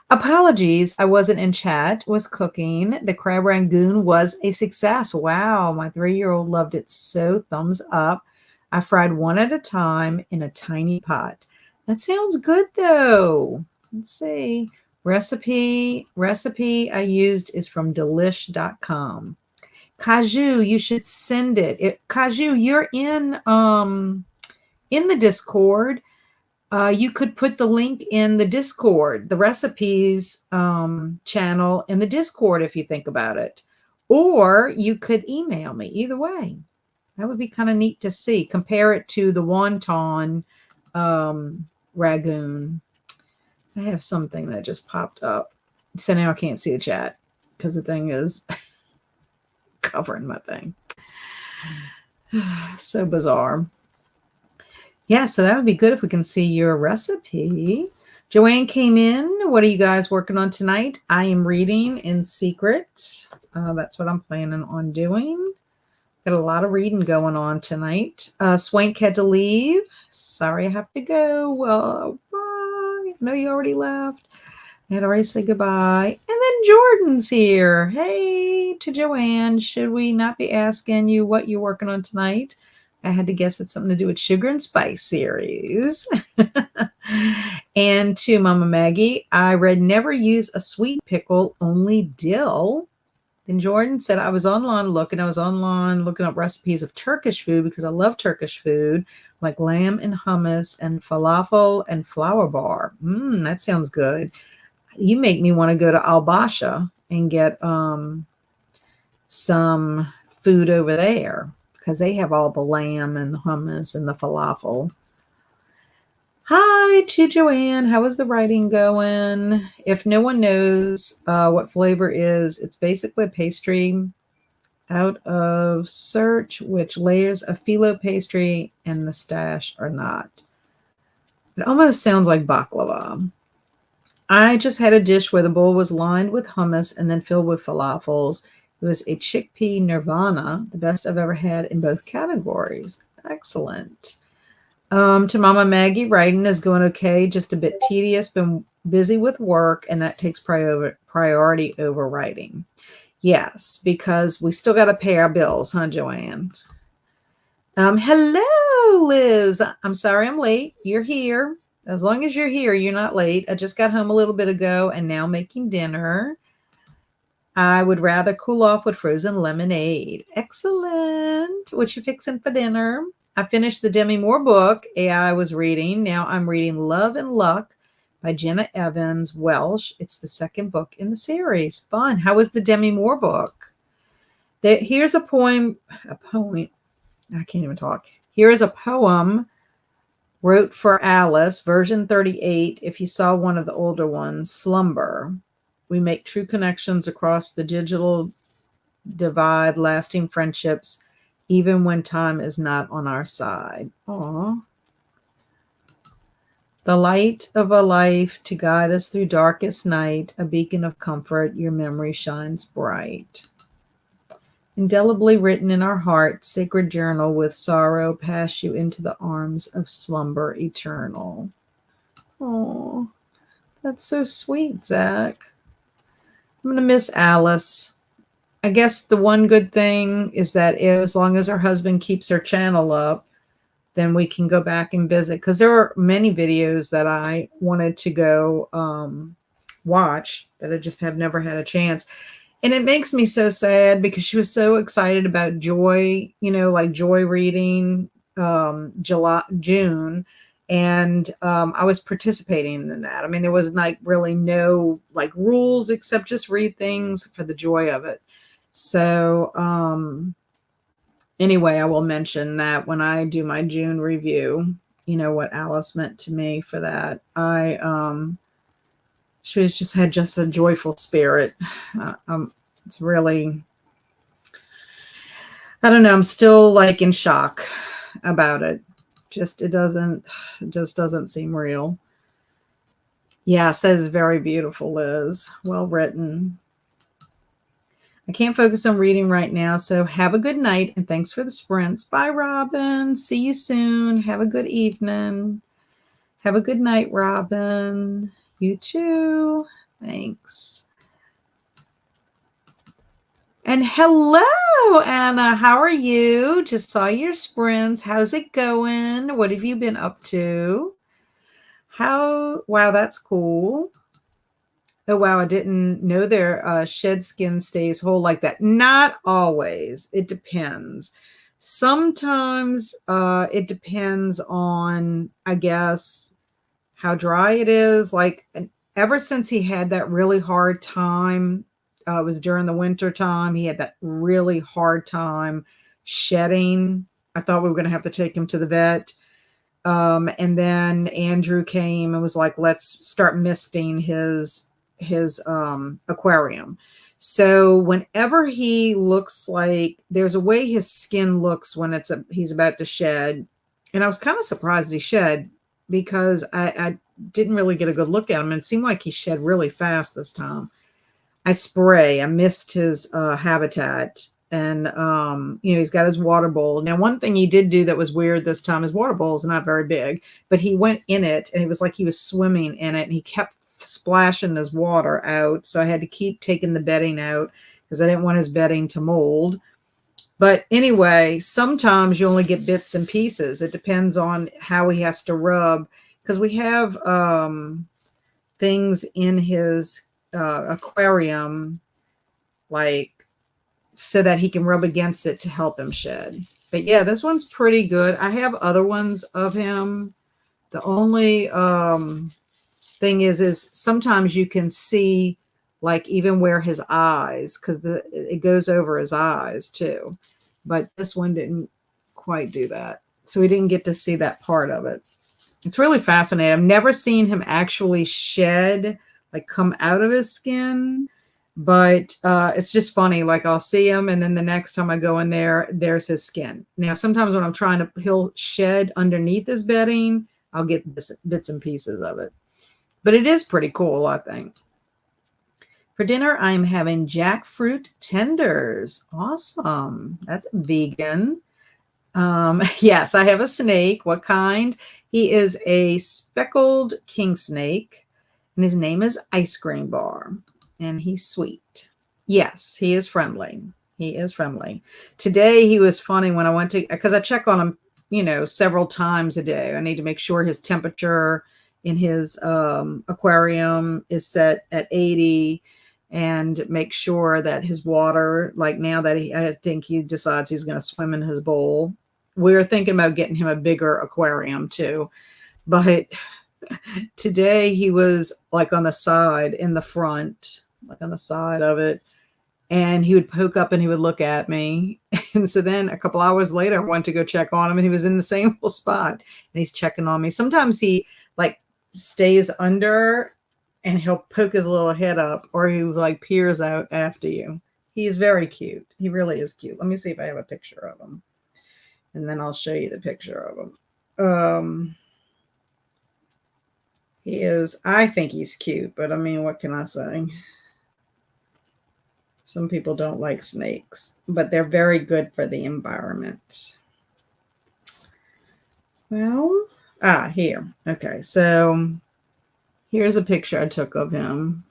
Apologies, I wasn't in chat, was cooking. The crab rangoon was a success. Wow, my 3-year-old loved it so, thumbs up. I fried one at a time in a tiny pot. That sounds good though. Let's see. Recipe I used is from delish.com. Kaju, you should send it. Kaju, you're in the Discord. You could put the link in the Discord, the recipes channel in the Discord if you think about it. Or you could email me. Either way. That would be kind of neat to see. Compare it to the wonton ragoon. I have something that just popped up. So now I can't see the chat because the thing is covering my thing. So bizarre. Yeah, so that would be good if we can see your recipe. Joanne came in. What are you guys working on tonight? I am reading in secret. That's what I'm planning on doing. Got a lot of reading going on tonight. Swank had to leave. Sorry, I have to go. Well, bye. No, you already left. I had already said goodbye. And then Jordan's here. Hey, to Joanne. Should we not be asking you what you're working on tonight? I had to guess it's something to do with Sugar and Spice series. And to Mama Maggie, I read Never Use a Sweet Pickle, Only Dill. Then Jordan said, I was online looking up recipes of Turkish food because I love Turkish food, like lamb and hummus and falafel and flour bar. That sounds good. You make me want to go to Al Basha and get some food over there because they have all the lamb and the hummus and the falafel. Hi to Joanne. How is the writing going? If no one knows what flavor is, it's basically a pastry out of Search, which layers of phyllo pastry and the stash are not. It almost sounds like baklava. I just had a dish where the bowl was lined with hummus and then filled with falafels. It was a chickpea nirvana, the best I've ever had in both categories. Excellent. To Mama Maggie, writing is going okay, just a bit tedious. Been busy with work, and that takes priority over writing. Yes, because we still got to pay our bills, huh, Joanne? Hello, Liz. I'm sorry I'm late. You're here. As long as you're here, you're not late. I just got home a little bit ago and now making dinner. I would rather cool off with frozen lemonade. Excellent. What you fixing for dinner? I finished the Demi Moore book AI was reading. Now I'm reading Love and Luck by Jenna Evans Welsh. It's the second book in the series. Fun. How was the Demi Moore book? Here's a poem. I can't even talk. Here is a poem wrote for Alice, version 38. If you saw one of the older ones, Slumber. We make true connections across the digital divide, lasting friendships, even when time is not on our side. Aww. The light of a life to guide us through darkest night, a beacon of comfort, your memory shines bright. Indelibly written in our hearts, sacred journal with sorrow, pass you into the arms of slumber eternal. Oh, that's so sweet, Zach. I'm going to miss Alice. I guess the one good thing is that as long as her husband keeps her channel up, then we can go back and visit. Because there are many videos that I wanted to go watch that I just have never had a chance. And it makes me so sad because she was so excited about Joy, like Joy reading June. And I was participating in that. I mean, there was like really no like rules except just read things for the joy of it. So anyway, I will mention that when I do my June review, what Alice meant to me for that. She was had just a joyful spirit. It's really, I don't know. I'm still like in shock about it. It just doesn't seem real. Yeah, says very beautiful, Liz. Well written. I can't focus on reading right now, so have a good night and thanks for the sprints. Bye, Robin. See you soon. Have a good evening. Have a good night, Robin. You too. Thanks. And hello, Anna. How are you? Just saw your sprints. How's it going? What have you been up to? Wow, that's cool. Oh, wow. I didn't know their shed skin stays whole like that. Not always. It depends. Sometimes it depends on, I guess, how dry it is. Like ever since he had that really hard time, it was during the winter time. He had that really hard time shedding. I thought we were going to have to take him to the vet. And then Andrew came and was like, let's start misting his aquarium. So whenever he looks like there's a way his skin looks when he's about to shed. And I was kind of surprised he shed because I didn't really get a good look at him. And it seemed like he shed really fast this time. I missed his habitat. And, he's got his water bowl. Now, one thing he did do that was weird this time, his water bowl is not very big, but he went in it and it was like he was swimming in it and he kept splashing his water out. So I had to keep taking the bedding out because I didn't want his bedding to mold. But anyway, sometimes you only get bits and pieces. It depends on how he has to rub because we have things in his aquarium like so that he can rub against it to help him shed. But yeah, this one's pretty good. I have other ones of him. The only thing is sometimes you can see like even where his eyes, because it goes over his eyes too. But this one didn't quite do that. So we didn't get to see that part of it. It's really fascinating. I've never seen him actually shed, like come out of his skin. But it's just funny. Like I'll see him, and then the next time I go in there, there's his skin. Now, sometimes when he'll shed underneath his bedding, I'll get bits and pieces of it. But it is pretty cool, I think. For dinner, I'm having jackfruit tenders. Awesome. That's vegan. Yes, I have a snake. What kind? He is a speckled king snake, and his name is Ice Cream Bar, and he's sweet. Yes, he is friendly. He is friendly. Today, he was funny when I went to, because I check on him, several times a day. I need to make sure his temperature in his aquarium is set at 80 and make sure that his water, like now that I think he decides he's going to swim in his bowl. We're thinking about getting him a bigger aquarium too. But today he was like on the side in the front, like on the side of it. And he would poke up and he would look at me. And so then a couple hours later, I went to go check on him and he was in the same spot and he's checking on me. Sometimes he like stays under and he'll poke his little head up or he like peers out after you. He's very cute. He really is cute. Let me see if I have a picture of him. And then I'll show you the picture of him. He is, I think he's cute, but I mean, what can I say? Some people don't like snakes, but they're very good for the environment. Well, here. Okay, so here's a picture I took of him.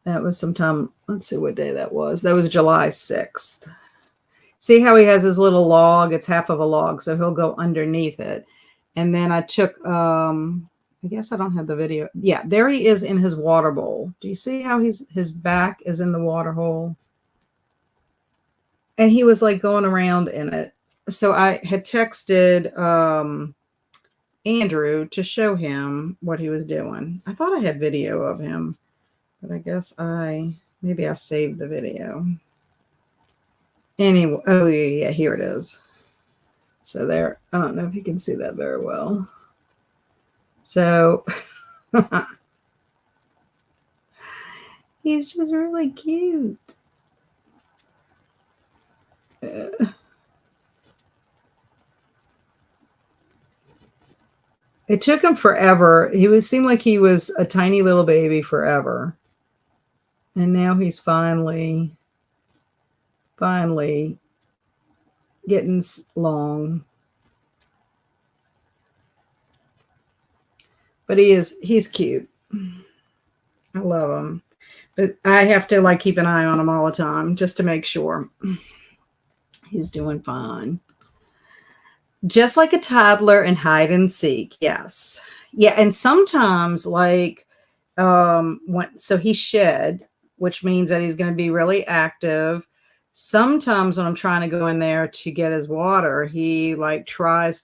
That was sometime, let's see what day that was. That was July 6th. See how he has his little log? It's half of a log, so he'll go underneath it. And then I took, I guess I don't have the video. Yeah, there he is in his water bowl. Do you see how his back is in the water hole? And he was like going around in it. So I had texted Andrew to show him what he was doing. I thought I had video of him, but I guess maybe I saved the video. Anyway, oh yeah, here it is. So there, I don't know if you can see that very well. So he's just really cute. It took him forever. Seemed like he was a tiny little baby forever. And now he's finally getting long. But he's cute. I love him. But I have to like keep an eye on him all the time just to make sure he's doing fine. Just like a toddler in hide and seek. Yes. Yeah. And sometimes like, so he shed, which means that he's going to be really active. Sometimes when I'm trying to go in there to get his water, he like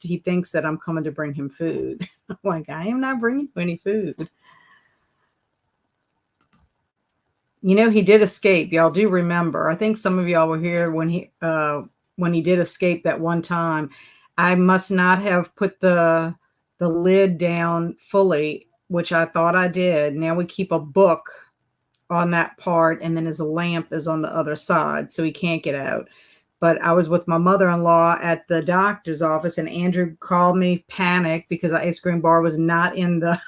he thinks that I'm coming to bring him food. I'm like, I am not bringing you any food. He did escape. Y'all do remember. I think some of y'all were here when he did escape that one time. I must not have put the lid down fully, which I thought I did. Now we keep a book on that part, and then his lamp is on the other side, so he can't get out. But I was with my mother-in-law at the doctor's office, and Andrew called me, panicked because the ice cream bar was not in the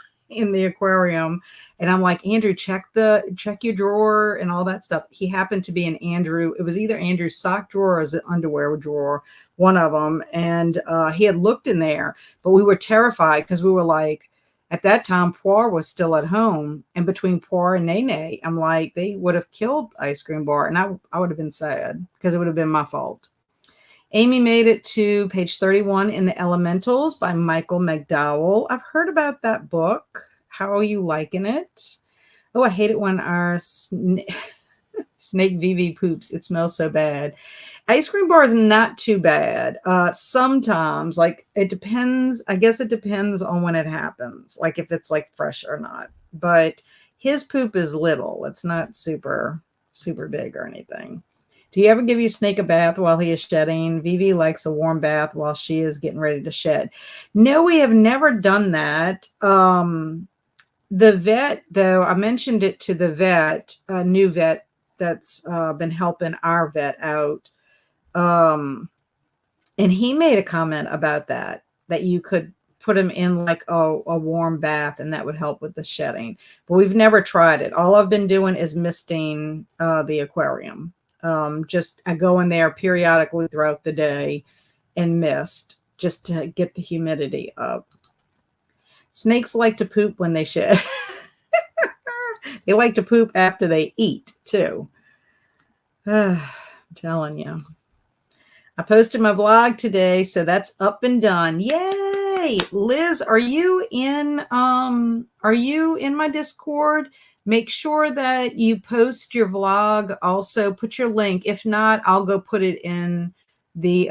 aquarium. And I'm like, Andrew, check your drawer and all that stuff. He happened to be in it was either Andrew's sock drawer or his underwear drawer, one of them. And he had looked in there, but we were terrified because we were like, at that time, Poir was still at home. And between Poir and Nene, I'm like, they would have killed Ice Cream Bar. And I would have been sad because it would have been my fault. Amy made it to page 31 in The Elementals by Michael McDowell. I've heard about that book. How are you liking it? Oh, I hate it when our snake Vivi poops. It smells so bad. Ice cream bar is not too bad. Sometimes, like, it depends. I guess it depends on when it happens, like if it's like fresh or not. But his poop is little. It's not super, super big or anything. Do you ever give your snake a bath while he is shedding? Vivi likes a warm bath while she is getting ready to shed. No, we have never done that. The vet, though, I mentioned it to the vet, a new vet that's been helping our vet out. And he made a comment about that you could put him in like a warm bath, and that would help with the shedding. But we've never tried it. All I've been doing is misting the aquarium. Just I go in there periodically throughout the day and mist just to get the humidity up. Snakes like to poop when they shed. They like to poop after they eat too. I'm telling you. I posted my vlog today, so that's up and done. Yay! Liz, are you in my Discord? Make sure that you post your vlog. Also, put your link. If not, I'll go put it in the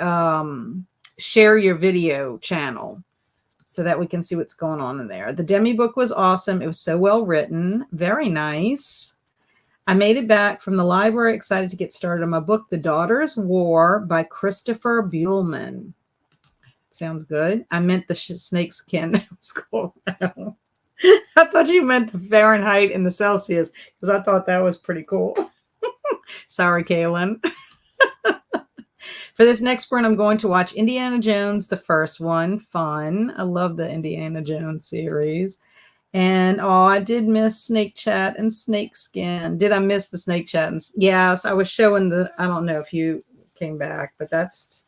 share your video channel so that we can see what's going on in there. The demi book was awesome. It was so well written. Very nice. I made it back from the library, excited to get started on my book, The Daughter's War by Christopher Buhlman. Sounds good. I meant the snake skin. It was cool. I thought you meant the Fahrenheit and the Celsius because I thought that was pretty cool. Sorry, Kaylin. For this next sprint, I'm going to watch Indiana Jones, the first one. Fun. I love the Indiana Jones series. And I did miss Snake Chat and Snake Skin. Did I miss the Snake Chat? Yes, I was showing I don't know if you came back, but that's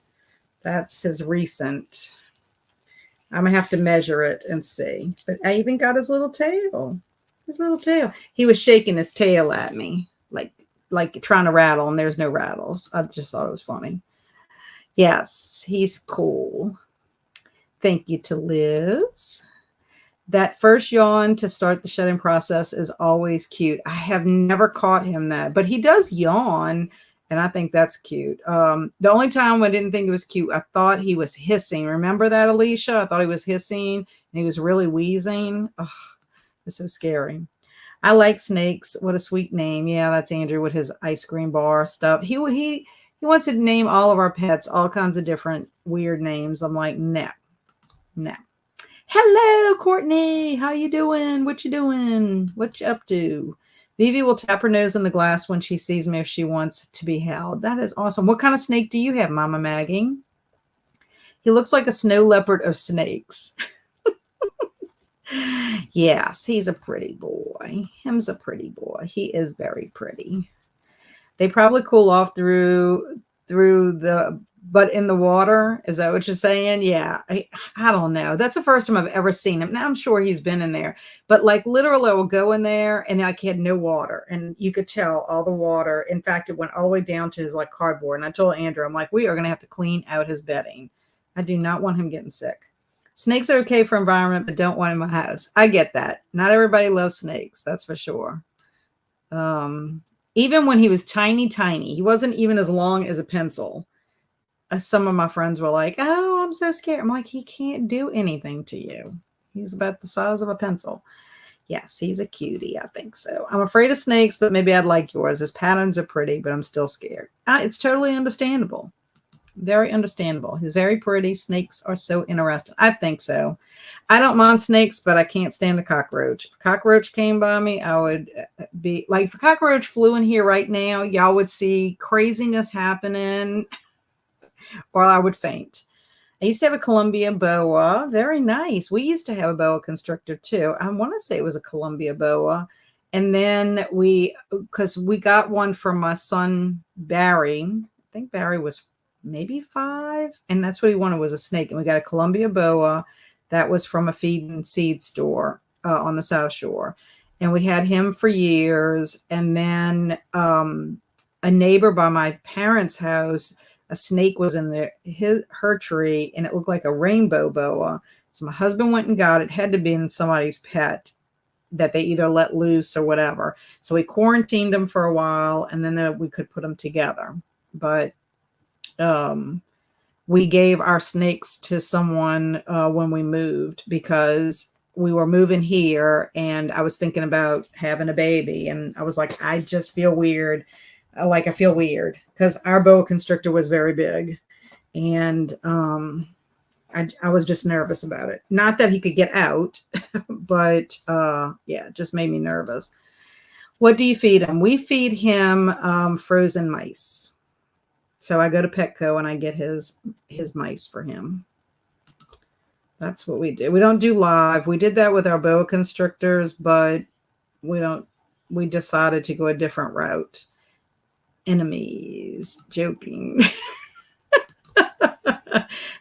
his recent. I'm gonna have to measure it and see. But I even got his little tail. His little tail. He was shaking his tail at me, like trying to rattle, and there's no rattles. I just thought it was funny. Yes, he's cool. Thank you to Liz. That first yawn to start the shedding process is always cute. I have never caught him that, but he does yawn, and I think that's cute. The only time I didn't think it was cute, I thought he was hissing. Remember that, Alicia? I thought he was hissing, and he was really wheezing. Oh, it was so scary. I like snakes. What a sweet name. Yeah, that's Andrew with his ice cream bar stuff. He wants to name all of our pets all kinds of different weird names. I'm like, no. Hello, Courtney. How you doing? What you doing? What you up to? Vivi will tap her nose in the glass when she sees me if she wants to be held. That is awesome. What kind of snake do you have, Mama Maggie? He looks like a snow leopard of snakes. Yes, he's a pretty boy. Him's a pretty boy. He is very pretty. They probably cool off through the but in the water. Is that what you're saying? Yeah. I don't know. That's the first time I've ever seen him. Now I'm sure he's been in there, but like literally I will go in there and I had no water, and you could tell all the water. In fact, it went all the way down to his like cardboard. And I told Andrew, I'm like, we are going to have to clean out his bedding. I do not want him getting sick. Snakes are okay for environment, but don't want in my house. I get that. Not everybody loves snakes. That's for sure. Even when he was tiny, he wasn't even as long as a pencil. Some of my friends were like, oh, I'm so scared. I'm like, he can't do anything to you. He's about the size of a pencil. Yes, he's a cutie. I think so. I'm afraid of snakes, but maybe I'd like yours. His patterns are pretty, but I'm still scared. It's totally understandable. Very understandable. He's very pretty. Snakes are so interesting. I think so. I don't mind snakes, but I can't stand a cockroach. If a cockroach came by me, I would be like, if a cockroach flew in here right now, y'all would see craziness happening, or I would faint. I used to have a Columbia boa. Very nice. We used to have a boa constrictor too. I want to say it was a Columbia boa. And then because we got one from my son, Barry. I think Barry was maybe 5. And that's what he wanted, was a snake. And we got a Columbia boa that was from a feed and seed store on the South Shore. And we had him for years. And then a neighbor by my parents' house, a snake was in her tree, and it looked like a rainbow boa. So my husband went and got it. Had to be in somebody's pet that they either let loose or whatever. So we quarantined them for a while, and then we could put them together. But we gave our snakes to someone when we moved, because we were moving here, and I was thinking about having a baby, and I was like, I just feel weird. I feel weird because our boa constrictor was very big, and I was just nervous about it. Not that he could get out, but yeah, it just made me nervous. What do you feed him? We feed him frozen mice. So I go to Petco and I get his mice for him. That's what we do. We don't do live. We did that with our boa constrictors, but we decided to go a different route. Enemies. Joking.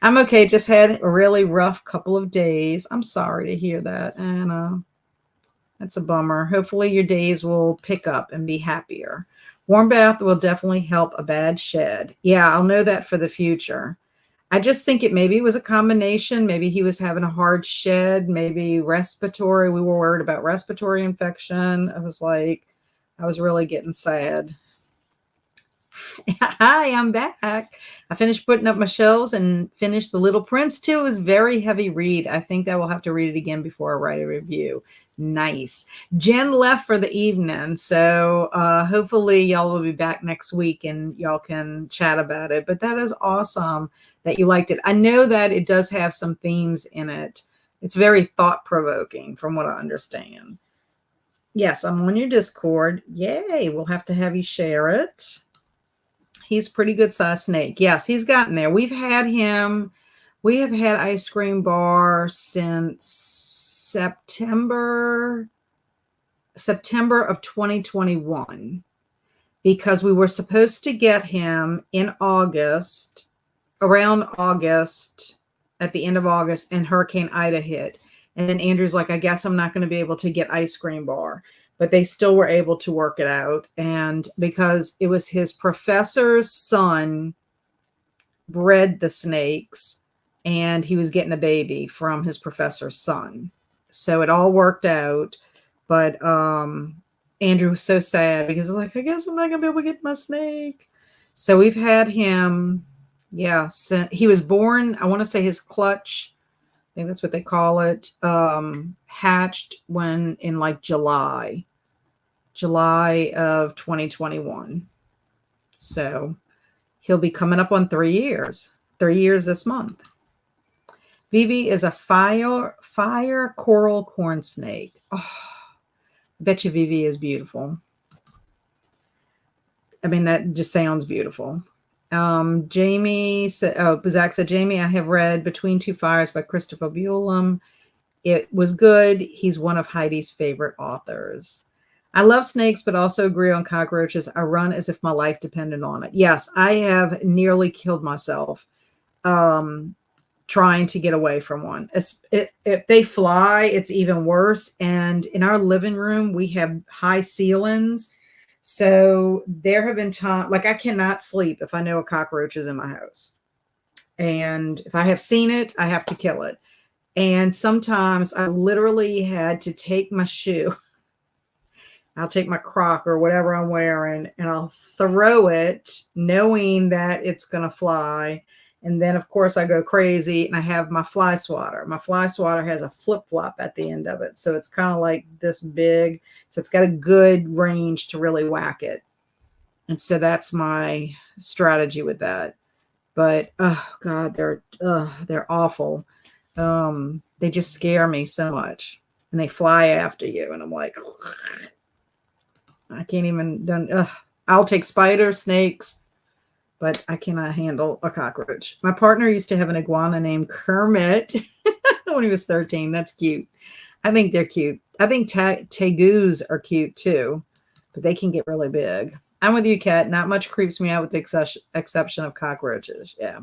I'm okay. Just had a really rough couple of days. I'm sorry to hear that. And that's a bummer. Hopefully your days will pick up and be happier. Warm bath will definitely help a bad shed. Yeah, I'll know that for the future. I just think maybe it was a combination. Maybe he was having a hard shed, maybe respiratory. We were worried about respiratory infection. I was really getting sad. Hi, I'm back. I finished putting up my shelves and finished The Little Prince too. It was a very heavy read. I think I will have to read it again before I write a review. Nice. Jen left for the evening, so hopefully y'all will be back next week and y'all can chat about it. But that is awesome that you liked it. I know that it does have some themes in it. It's very thought-provoking from what I understand. Yes, I'm on your Discord. Yay, we'll have to have you share it. He's a pretty good sized snake. Yes, he's gotten there. We have had Ice Cream Bar since September of 2021, because we were supposed to get him in August, around August, at the end of August, and Hurricane Ida hit. And then Andrew's like, I guess I'm not going to be able to get Ice Cream Bar. But they still were able to work it out. And because it was his professor's son bred the snakes, and he was getting a baby from his professor's son. So it all worked out. But Andrew was so sad because he's like, I guess I'm not going to be able to get my snake. So we've had him, he was born, I want to say his clutch, I think that's what they call it, hatched in like July of 2021. So he'll be coming up on 3 years. 3 years this month. Vivi is a fire coral corn snake. Oh, I bet you Vivi is beautiful. I mean, that just sounds beautiful. Jamie said, Zach said, Jamie, I have read Between Two Fires by Christopher Buehlem. It was good. He's one of Heidi's favorite authors. I love snakes, but also agree on cockroaches. I run as if my life depended on it. Yes, I have nearly killed myself trying to get away from one. If they fly, it's even worse. And in our living room, we have high ceilings. So there have been times, like I cannot sleep if I know a cockroach is in my house. And if I have seen it, I have to kill it. And sometimes I literally had to take my shoe. I'll take my Croc or whatever I'm wearing and I'll throw it knowing that it's going to fly. And then, of course, I go crazy and I have my fly swatter. My fly swatter has a flip-flop at the end of it. So it's kind of like this big. So it's got a good range to really whack it. And so that's my strategy with that. But, oh, God, they're awful. They just scare me so much. And they fly after you. And I'm like, I can't even I'll take spiders, snakes, but I cannot handle a cockroach. My partner used to have an iguana named Kermit when he was 13. That's cute. I think they're cute. I think tegus are cute too, but they can get really big. I'm with you, Kat. Not much creeps me out with the exception of cockroaches. Yeah.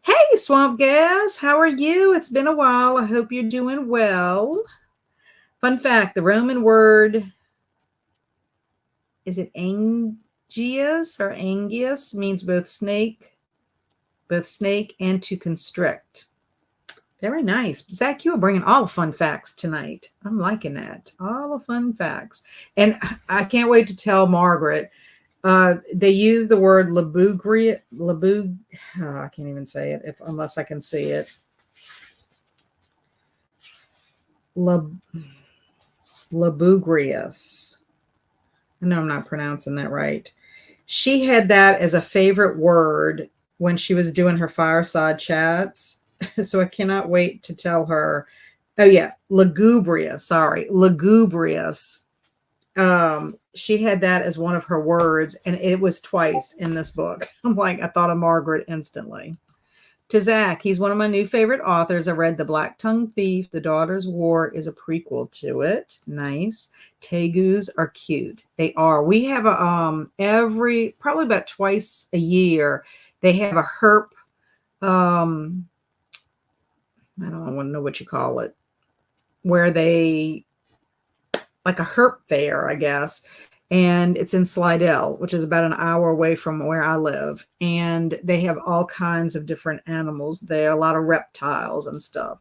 Hey, Swamp Gas. How are you? It's been a while. I hope you're doing well. Fun fact, the Roman word, is it angius or angius, means both snake and to constrict. Very nice. Zach, you are bringing all the fun facts tonight. I'm liking that. All the fun facts. And I can't wait to tell Margaret. They use the word labugria. I can't even say it unless I can see it. Labugrius. I know I'm not pronouncing that right. She had that as a favorite word when she was doing her fireside chats. So I cannot wait to tell her. Oh, yeah. Lugubrious. Sorry. Lugubrious. She had that as one of her words, and it was twice in this book. I'm like, I thought of Margaret instantly. To Zach, he's one of my new favorite authors. I read The Black Tongue Thief. The Daughter's War is a prequel to it. Nice. Tegus are cute. They are. We have a probably about twice a year, they have a herp. I don't want to know what you call it, where they like a herp fair, I guess. And it's in Slidell, which is about an hour away from where I live. And they have all kinds of different animals there, a lot of reptiles and stuff.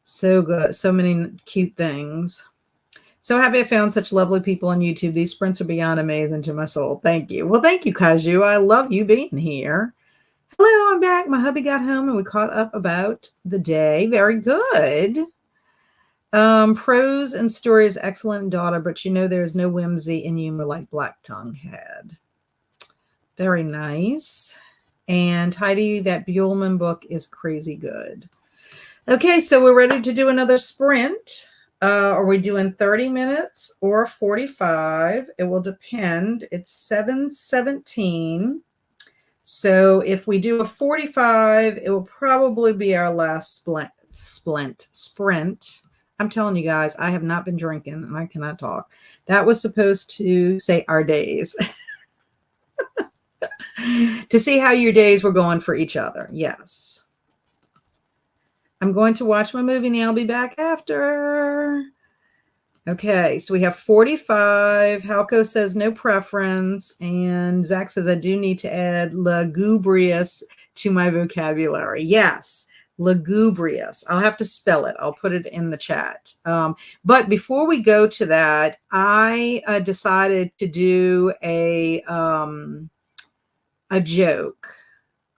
So good. So many cute things. So happy I found such lovely people on YouTube. These sprints are beyond amazing to my soul. Thank you. Well, thank you, Kaju. I love you being here. Hello, I'm back. My hubby got home and we caught up about the day. Very good. Prose and story is excellent, daughter, but you know there is no whimsy and humor like Black Tongue had. Very nice. And Heidi, that Buellman book is crazy good. Okay, so we're ready to do another sprint. Are we doing 30 minutes or 45? It will depend. It's 7:17. So if we do a 45, it will probably be our last sprint. I'm telling you guys, I have not been drinking and I cannot talk. That was supposed to say our days. To see how your days were going for each other. Yes. I'm going to watch my movie now. I'll be back after. Okay, so we have 45. Halco says no preference. And Zach says I do need to add lugubrious to my vocabulary. Yes, lugubrious. I'll have to spell it. I'll put it in the chat. But before we go to that, I decided to do a joke.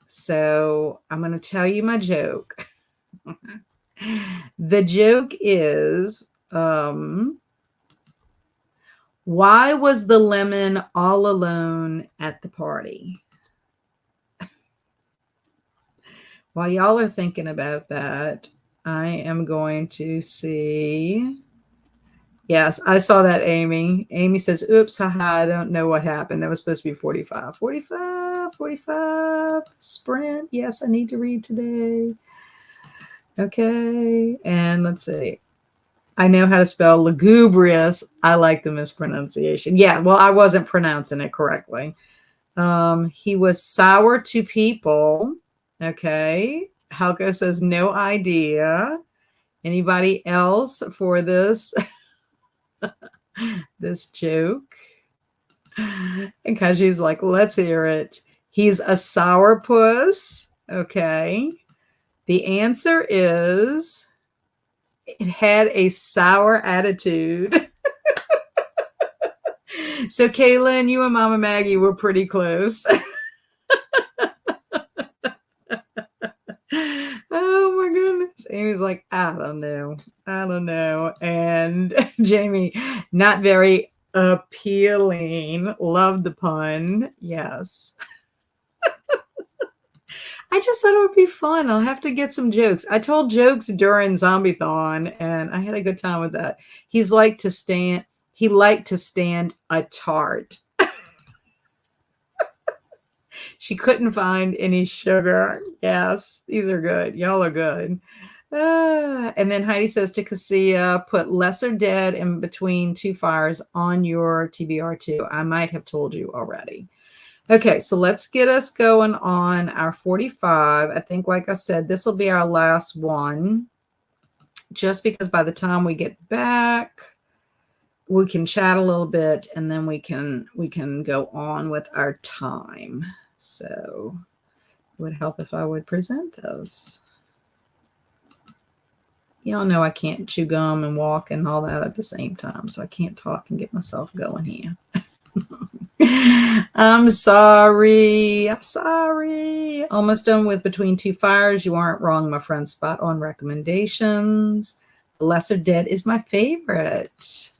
So I'm going to tell you my joke. The joke is, why was the lemon all alone at the party? While y'all are thinking about that, I am going to see. Yes, I saw that, Amy. Amy says, oops, haha, I don't know what happened. That was supposed to be 45. 45, sprint. Yes, I need to read today. Okay, and let's see. I know how to spell lugubrious. I like the mispronunciation. Yeah, well, I wasn't pronouncing it correctly. He was sour to people. Okay. Halco says no idea. Anybody else for this this joke? And Kaju's like, let's hear it. He's a sourpuss. Okay. The answer is it had a sour attitude. So, Kaylin, you and Mama Maggie were pretty close. Oh, my goodness. Amy's like, I don't know. And Jamie, not very appealing. Love the pun. Yes. I just thought it would be fun. I'll have to get some jokes. I told jokes during Zombie-thon, and I had a good time with that. He liked to stand a tart. She couldn't find any sugar. Yes, these are good. Y'all are good. And then Heidi says to Cassia, put lesser dead in between two fires on your TBR too. I might have told you already. Okay, so let's get us going on our 45. I think, like I said, this will be our last one, just because by the time we get back, we can chat a little bit and then we can go on with our time. So it would help if I would present those. Y'all know I can't chew gum and walk and all that at the same time, so I can't talk and get myself going here. I'm sorry. Almost done with Between Two Fires. You aren't wrong, my friend. Spot on recommendations. The Lesser Dead is my favorite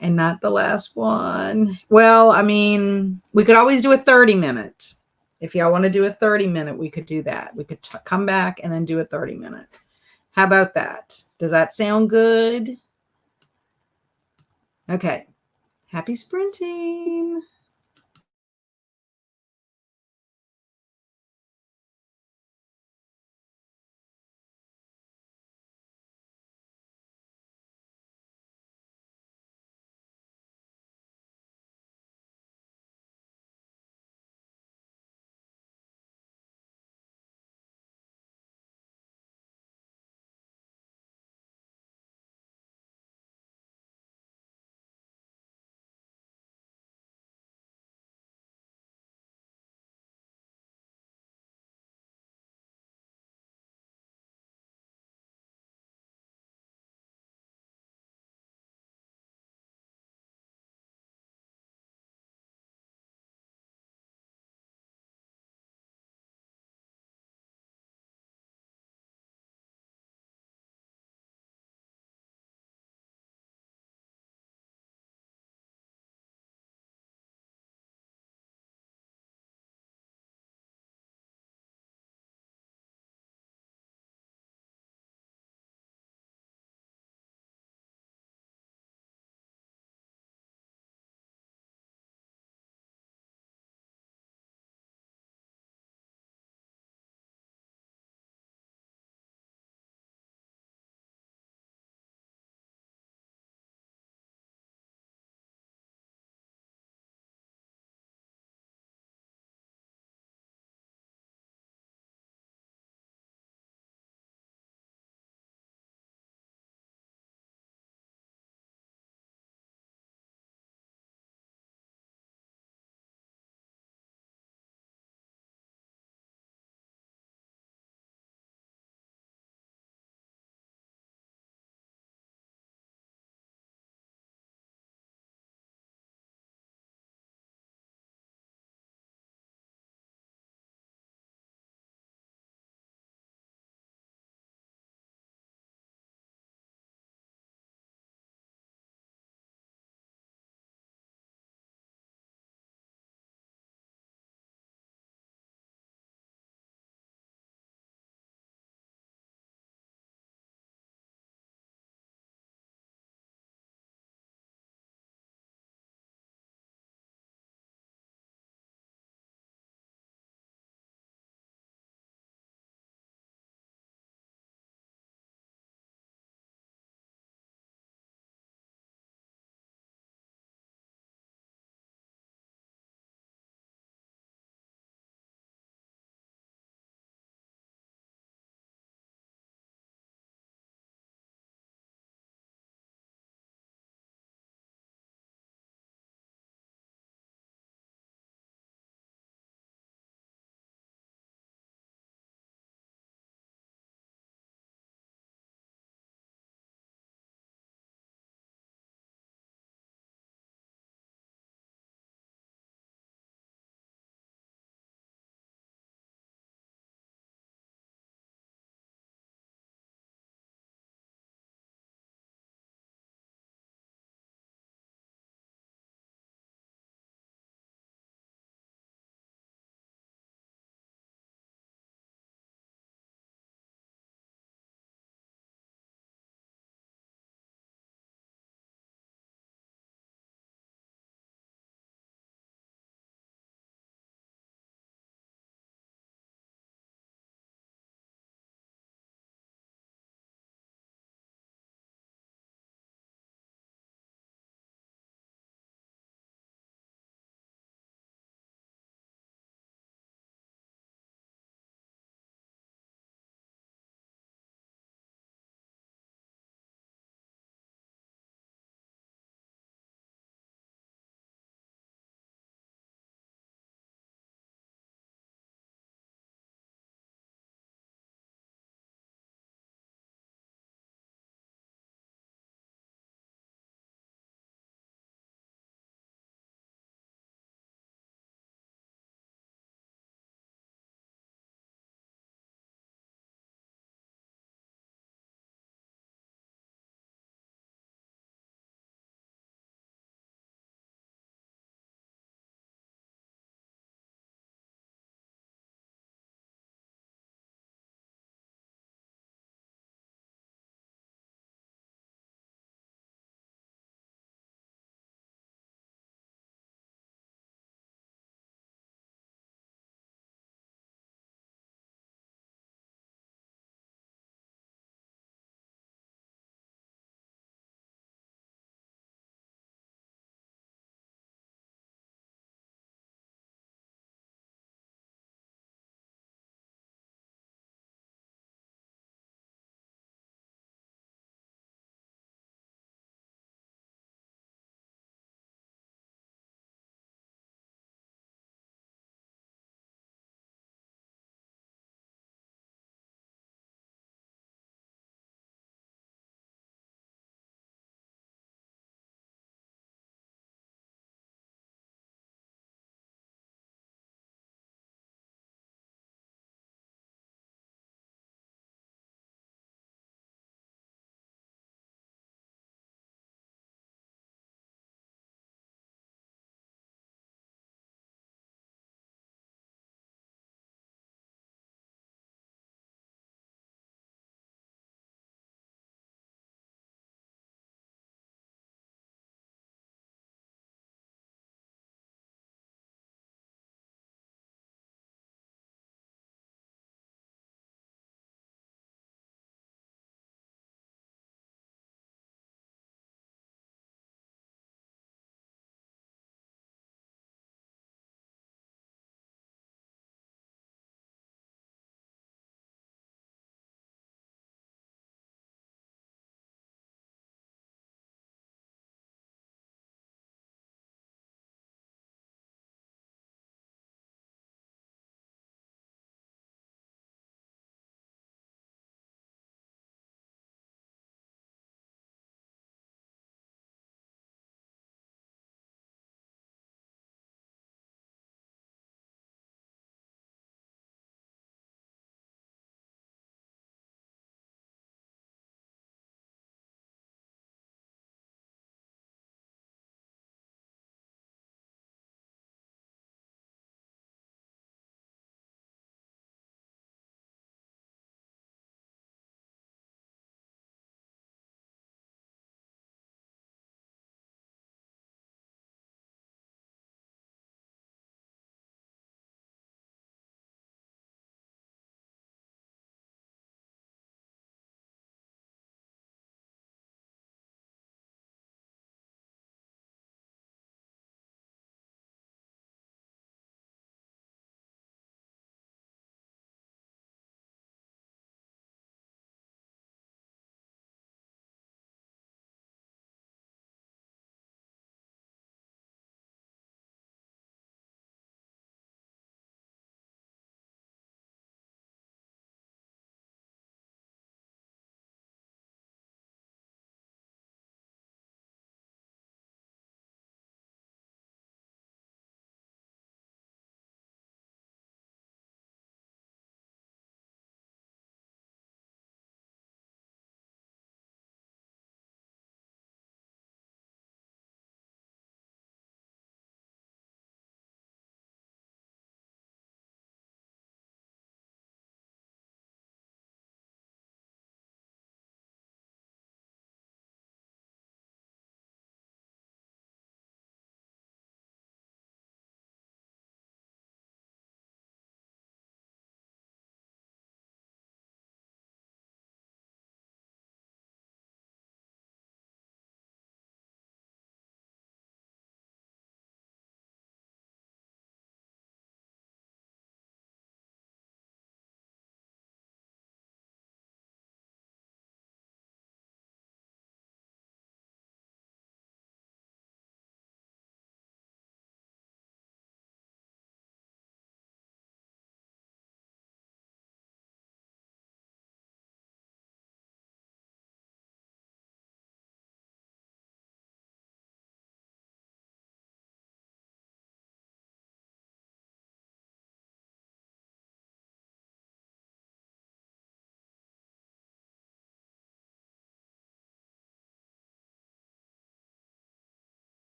and not the last one. Well, I mean, we could always do a 30-minute. If y'all want to do a 30-minute, we could do that. We could come back and then do a 30-minute. How about that? Does that sound good? Okay. Happy sprinting.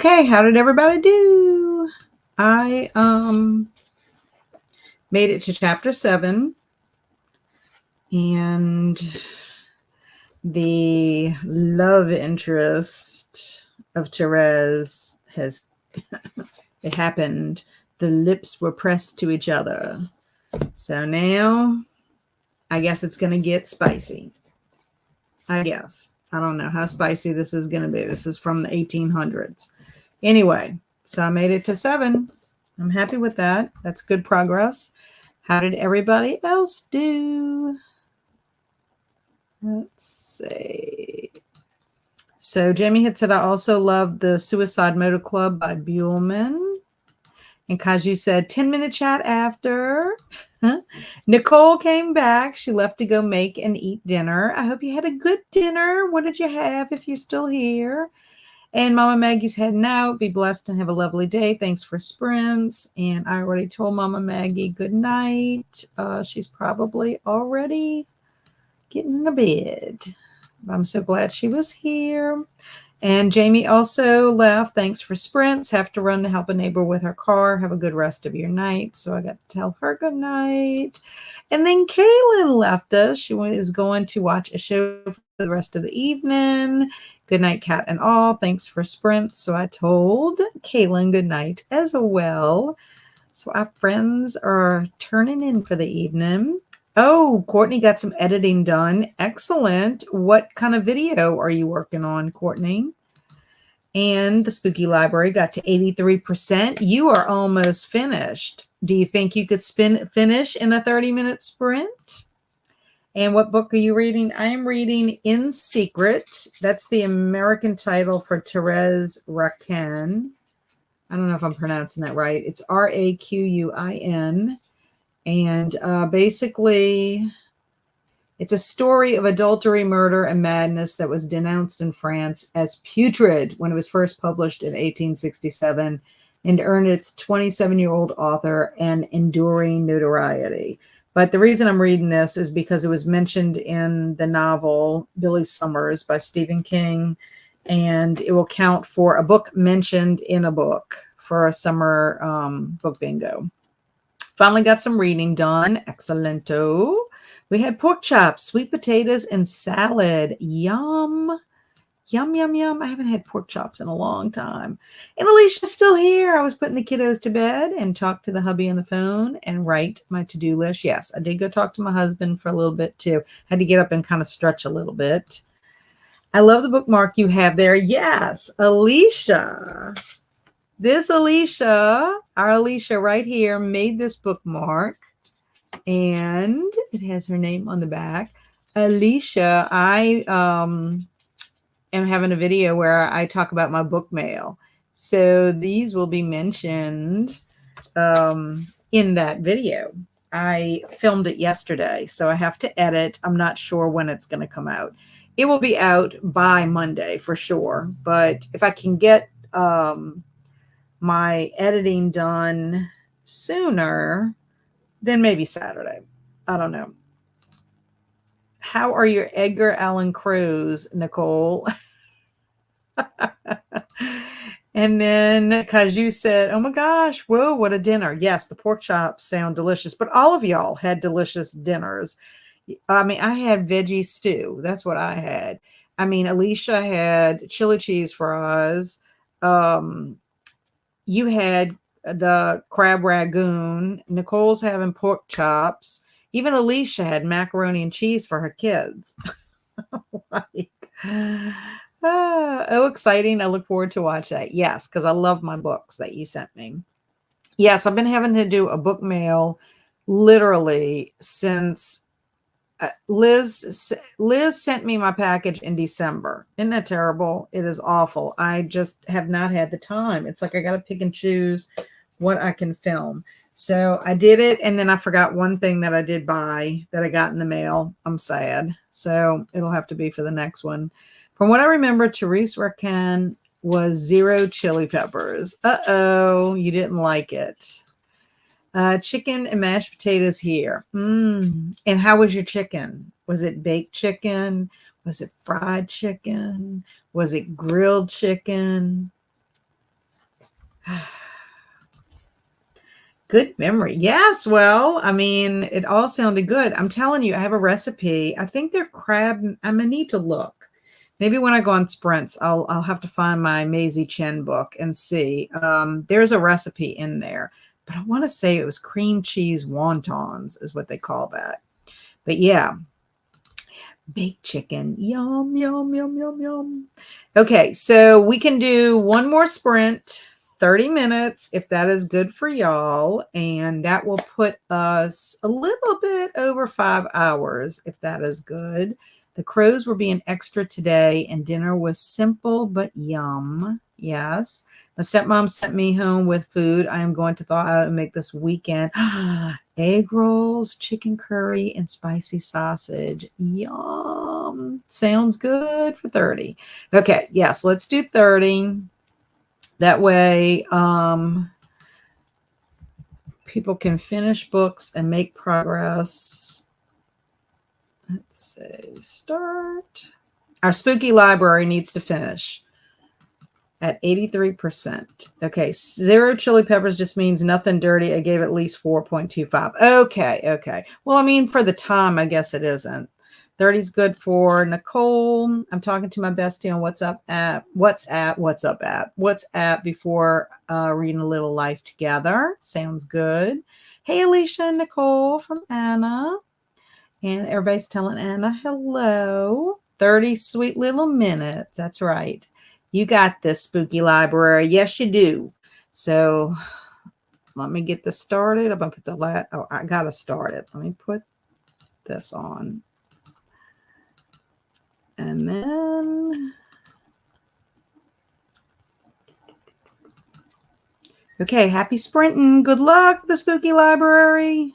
Okay, how did everybody do? I made it to chapter 7, and the love interest of Therese has it happened. The lips were pressed to each other. So now I guess it's going to get spicy. I guess. I don't know how spicy this is going to be. This is from the 1800s. Anyway, so I made it to 7. I'm happy with that. That's good progress. How did everybody else do? Let's see. So Jamie had said, I also love the Suicide Motor Club by Buellman. And Kaju said, 10-minute chat after. Nicole came back. She left to go make and eat dinner. I hope you had a good dinner. What did you have if you're still here? And Mama Maggie's heading out. Be blessed and have a lovely day. Thanks for sprints. And I already told Mama Maggie good night. She's probably already getting into bed. I'm so glad she was here. And Jamie also left. Thanks for sprints. Have to run to help a neighbor with her car. Have a good rest of your night. So I got to tell her good night. And then Kaylin left us. She is going to watch a show for the rest of the evening. Good night, Kat and all. Thanks for sprints. So I told Kaylin good night as well. So our friends are turning in for the evening. Oh, Courtney got some editing done. Excellent. What kind of video are you working on, Courtney? And the Spooky Library got to 83%. You are almost finished. Do you think you could finish in a 30-minute sprint? And what book are you reading? I am reading In Secret. That's the American title for Therese Raquin. I don't know if I'm pronouncing that right. It's Raquin. And basically, it's a story of adultery, murder, and madness that was denounced in France as putrid when it was first published in 1867 and earned its 27-year-old author an enduring notoriety. But the reason I'm reading this is because it was mentioned in the novel Billy Summers by Stephen King, and it will count for a book mentioned in a book for a summer book bingo. Finally got some reading done. Excellento. We had pork chops, sweet potatoes, and salad. Yum. Yum, yum, yum. I haven't had pork chops in a long time. And Alicia's still here. I was putting the kiddos to bed and talked to the hubby on the phone and write my to-do list. Yes, I did go talk to my husband for a little bit too. Had to get up and kind of stretch a little bit. I love the bookmark you have there. Yes, Alicia. This Alicia, our Alicia right here, made this bookmark, and it has her name on the back. Alicia, I am having a video where I talk about my book mail. So these will be mentioned in that video. I filmed it yesterday, so I have to edit. I'm not sure when it's going to come out. It will be out by Monday for sure, but if I can get my editing done sooner, then maybe Saturday. I don't know. How are your Edgar Allan Crows, Nicole? And then because you said, oh my gosh, whoa, what a dinner. Yes, the pork chops sound delicious, but all of y'all had delicious dinners. I mean, I had veggie stew. That's what I had. I mean, Alicia had chili cheese fries. You had the crab ragoon. Nicole's having pork chops. Even Alicia had macaroni and cheese for her kids. Oh, exciting. I look forward to watch that. Yes, because I love my books that you sent me. Yes, I've been having to do a book mail literally since Liz sent me my package in December. Isn't that terrible? It is awful. I just have not had the time. It's like I got to pick and choose what I can film. So I did it, and then I forgot one thing that I did buy that I got in the mail. I'm sad. So it'll have to be for the next one. From what I remember, Therese Raquin was 0 chili peppers. Uh-oh, you didn't like it. Chicken and mashed potatoes here. And how was your chicken? Was it baked chicken? Was it fried chicken? Was it grilled chicken? Good memory. Yes, well, I mean, it all sounded good. I'm telling you, I have a recipe. I think they're crab. I'm gonna need to look. Maybe when I go on sprints, I'll have to find my Maisie Chen book and see. There's a recipe in there, but I want to say it was cream cheese wontons is what they call that. But yeah, baked chicken. Yum, yum, yum, yum, yum. Okay, so we can do one more sprint, 30 minutes, if that is good for y'all. And that will put us a little bit over 5 hours, if that is good. The crows were being extra today, and dinner was simple but yum. Yes. My stepmom sent me home with food I am going to thaw out and make this weekend. Egg rolls, chicken curry, and spicy sausage. Yum. Sounds good for 30. Okay, yes, let's do 30. That way, people can finish books and make progress. Let's say start. Our spooky library needs to finish at 83%. Okay, 0 chili peppers just means nothing dirty. I gave at least 4.25. Okay. Well, I mean, for the time, I guess it isn't. 30 is good for Nicole. I'm talking to my bestie on WhatsApp before reading a little life together. Sounds good. Hey, Alicia and Nicole from Anna. And everybody's telling Anna hello. 30 sweet little minutes. That's right. You got this, spooky library. Yes, you do. So let me get this started. I'm going to put I got to start it. Let me put this on. And then, okay, happy sprinting. Good luck, the spooky library.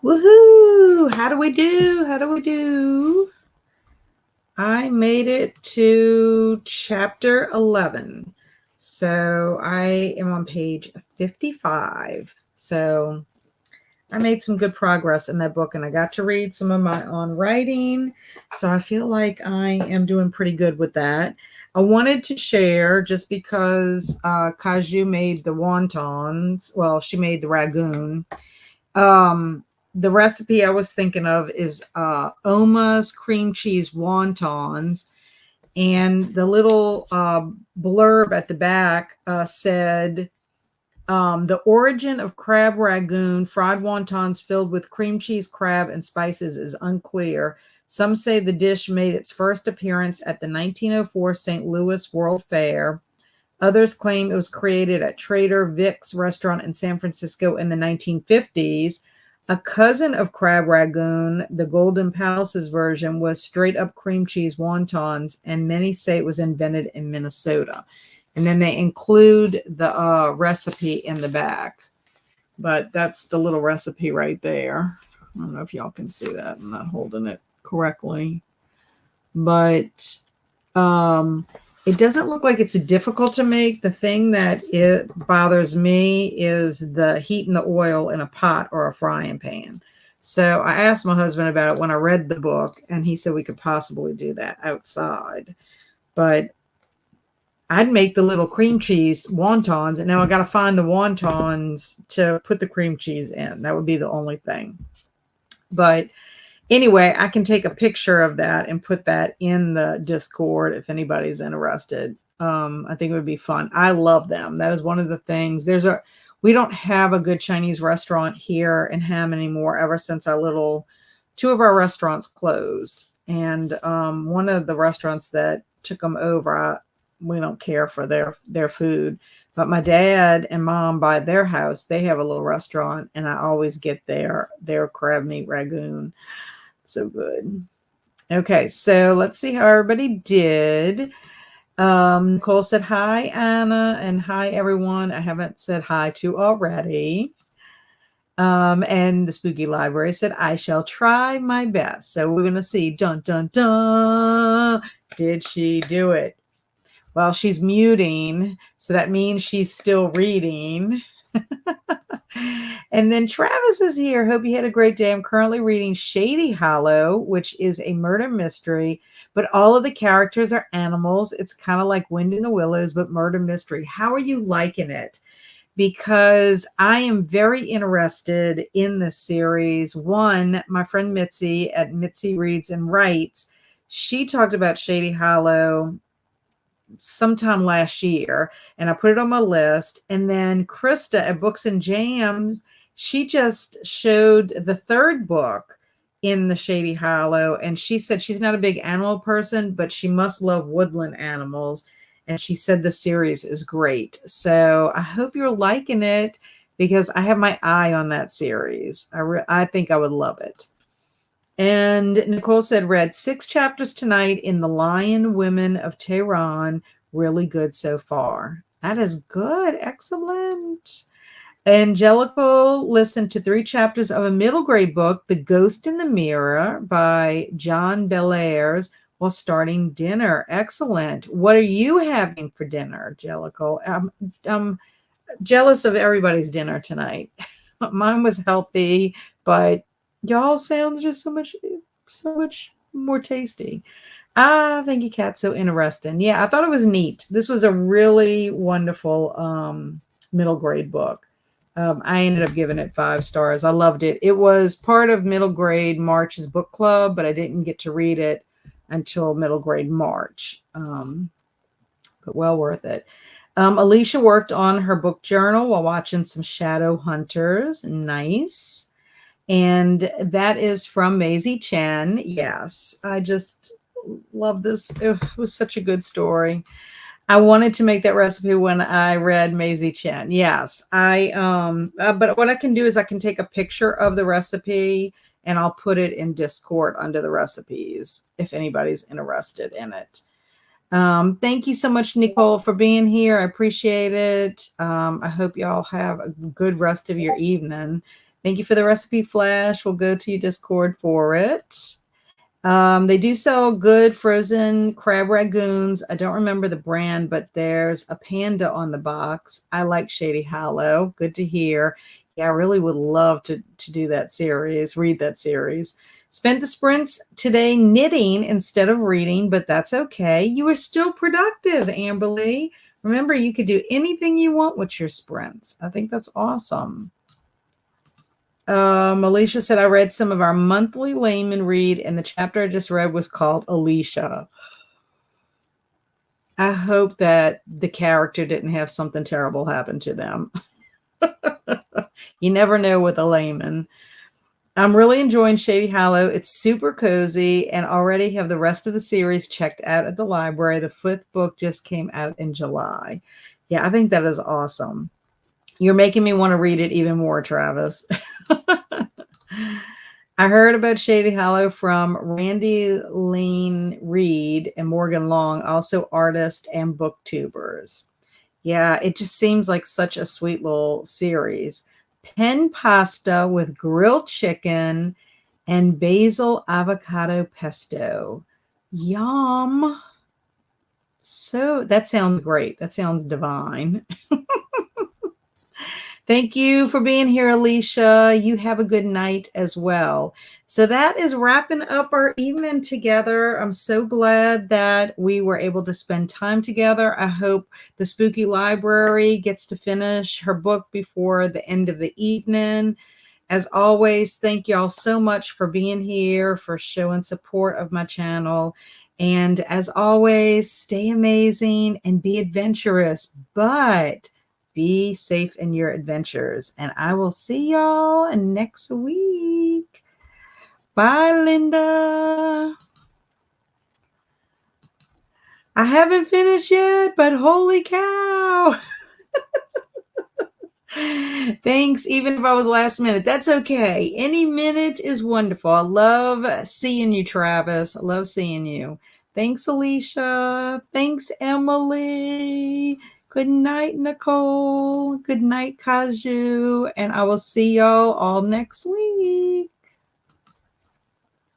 Woohoo! How do we do? How do we do? I made it to chapter 11. So I am on page 55. So I made some good progress in that book, and I got to read some of my own writing. So I feel like I am doing pretty good with that. I wanted to share just because Kaju made the wontons. Well, she made the ragoon. The recipe I was thinking of is Oma's cream cheese wontons. And the little blurb at the back said, the origin of crab ragoon, fried wontons filled with cream cheese, crab, and spices is unclear. Some say the dish made its first appearance at the 1904 St. Louis World Fair. Others claim it was created at Trader Vic's restaurant in San Francisco in the 1950s. A cousin of crab ragoon, the Golden Palace's version, was straight up cream cheese wontons, and many say it was invented in Minnesota. And then they include the recipe in the back. But that's the little recipe right there. I don't know if y'all can see that. I'm not holding it correctly. But it doesn't look like it's difficult to make. The thing that it bothers me is the heating the oil in a pot or a frying pan. So I asked my husband about it when I read the book, and he said we could possibly do that outside. But I'd make the little cream cheese wontons, and now I got to find the wontons to put the cream cheese in. That would be the only thing. But anyway, I can take a picture of that and put that in the Discord if anybody's interested. I think it would be fun. I love them. That is one of the things. We don't have a good Chinese restaurant here in Ham anymore ever since two of our restaurants closed. And one of the restaurants that took them over, we don't care for their food. But my dad and mom by their house, they have a little restaurant, and I always get their crab meat ragoon. So good. Okay, so let's see how everybody did. Nicole said hi, Anna, and hi, everyone I haven't said hi to already. And the Spooky Library said, I shall try my best. So we're going to see, dun, dun, dun. Did she do it? Well, she's muting, so that means she's still reading. And then Travis is here. Hope you had a great day. I'm currently reading Shady Hollow, which is a murder mystery, but all of the characters are animals. It's kind of like Wind in the Willows, but murder mystery. How are you liking it? Because I am very interested in this series. One, my friend Mitzi at Mitzi Reads and Writes, she talked about Shady Hollow sometime last year, and I put it on my list. And then Krista at Books and Jams, she just showed the third book in the Shady Hollow, and she said she's not a big animal person, but she must love woodland animals, and she said the series is great. So I hope you're liking it, because I have my eye on that series. I think I would love it. And Nicole said, read 6 chapters tonight in The Lion Women of Tehran. Really good so far. That is good. Excellent. Angelical listened to 3 chapters of a middle grade book, The Ghost in the Mirror by John Bellairs, while starting dinner. Excellent. What are you having for dinner, Angelical? I'm jealous of everybody's dinner tonight. Mine was healthy, but y'all sound just so much more tasty. Thank you, Kat. So interesting. Yeah, I thought it was neat. This was a really wonderful middle grade book. I ended up giving it 5 stars. I loved it. It was part of middle grade March's book club, but I didn't get to read it until middle grade March. But well worth it. Alicia worked on her book journal while watching some Shadow Hunters. Nice. And that is from Maisie Chen. Yes, I just love this. It was such a good story. I wanted to make that recipe when I read Maisie Chen. Yes, but what I can do is I can take a picture of the recipe and I'll put it in Discord under the recipes if anybody's interested in it. Thank you so much, Nicole, for being here. I appreciate it. I hope y'all have a good rest of your evening. Thank you for the recipe flash. We'll go to your Discord for it. They do sell good frozen crab ragoons. I don't remember the brand, but there's a panda on the box. I like Shady Hollow. Good to hear. Yeah, I really would love to do that series, read that series. Spent the sprints today knitting instead of reading, but that's okay. You were still productive, Amberly. Remember, you could do anything you want with your sprints. I think that's awesome. Alicia said, I read some of our monthly layman read, and the chapter I just read was called Alicia. I hope that the character didn't have something terrible happen to them. You never know with a layman. I'm really enjoying Shady Hollow. It's super cozy and already have the rest of the series checked out at the library. The fifth book just came out in July. Yeah, I think that is awesome. You're making me want to read it even more, Travis. I heard about Shady Hollow from Randy Lean Reed and Morgan Long, also artists and booktubers. Yeah, it just seems like such a sweet little series. Pen pasta with grilled chicken and basil avocado pesto. Yum. So that sounds great. That sounds divine. Thank you for being here, Alicia. You have a good night as well. So that is wrapping up our evening together. I'm so glad that we were able to spend time together. I hope the Spooky Library gets to finish her book before the end of the evening. As always, thank y'all so much for being here, for showing support of my channel. And as always, stay amazing and be adventurous, but be safe in your adventures. And I will see y'all next week. Bye, Linda. I haven't finished yet, but holy cow. Thanks, even if I was last minute. That's okay. Any minute is wonderful. I love seeing you, Travis. I love seeing you. Thanks, Alicia. Thanks, Emily. Good night, Nicole. Good night, Kaju. And I will see y'all all next week.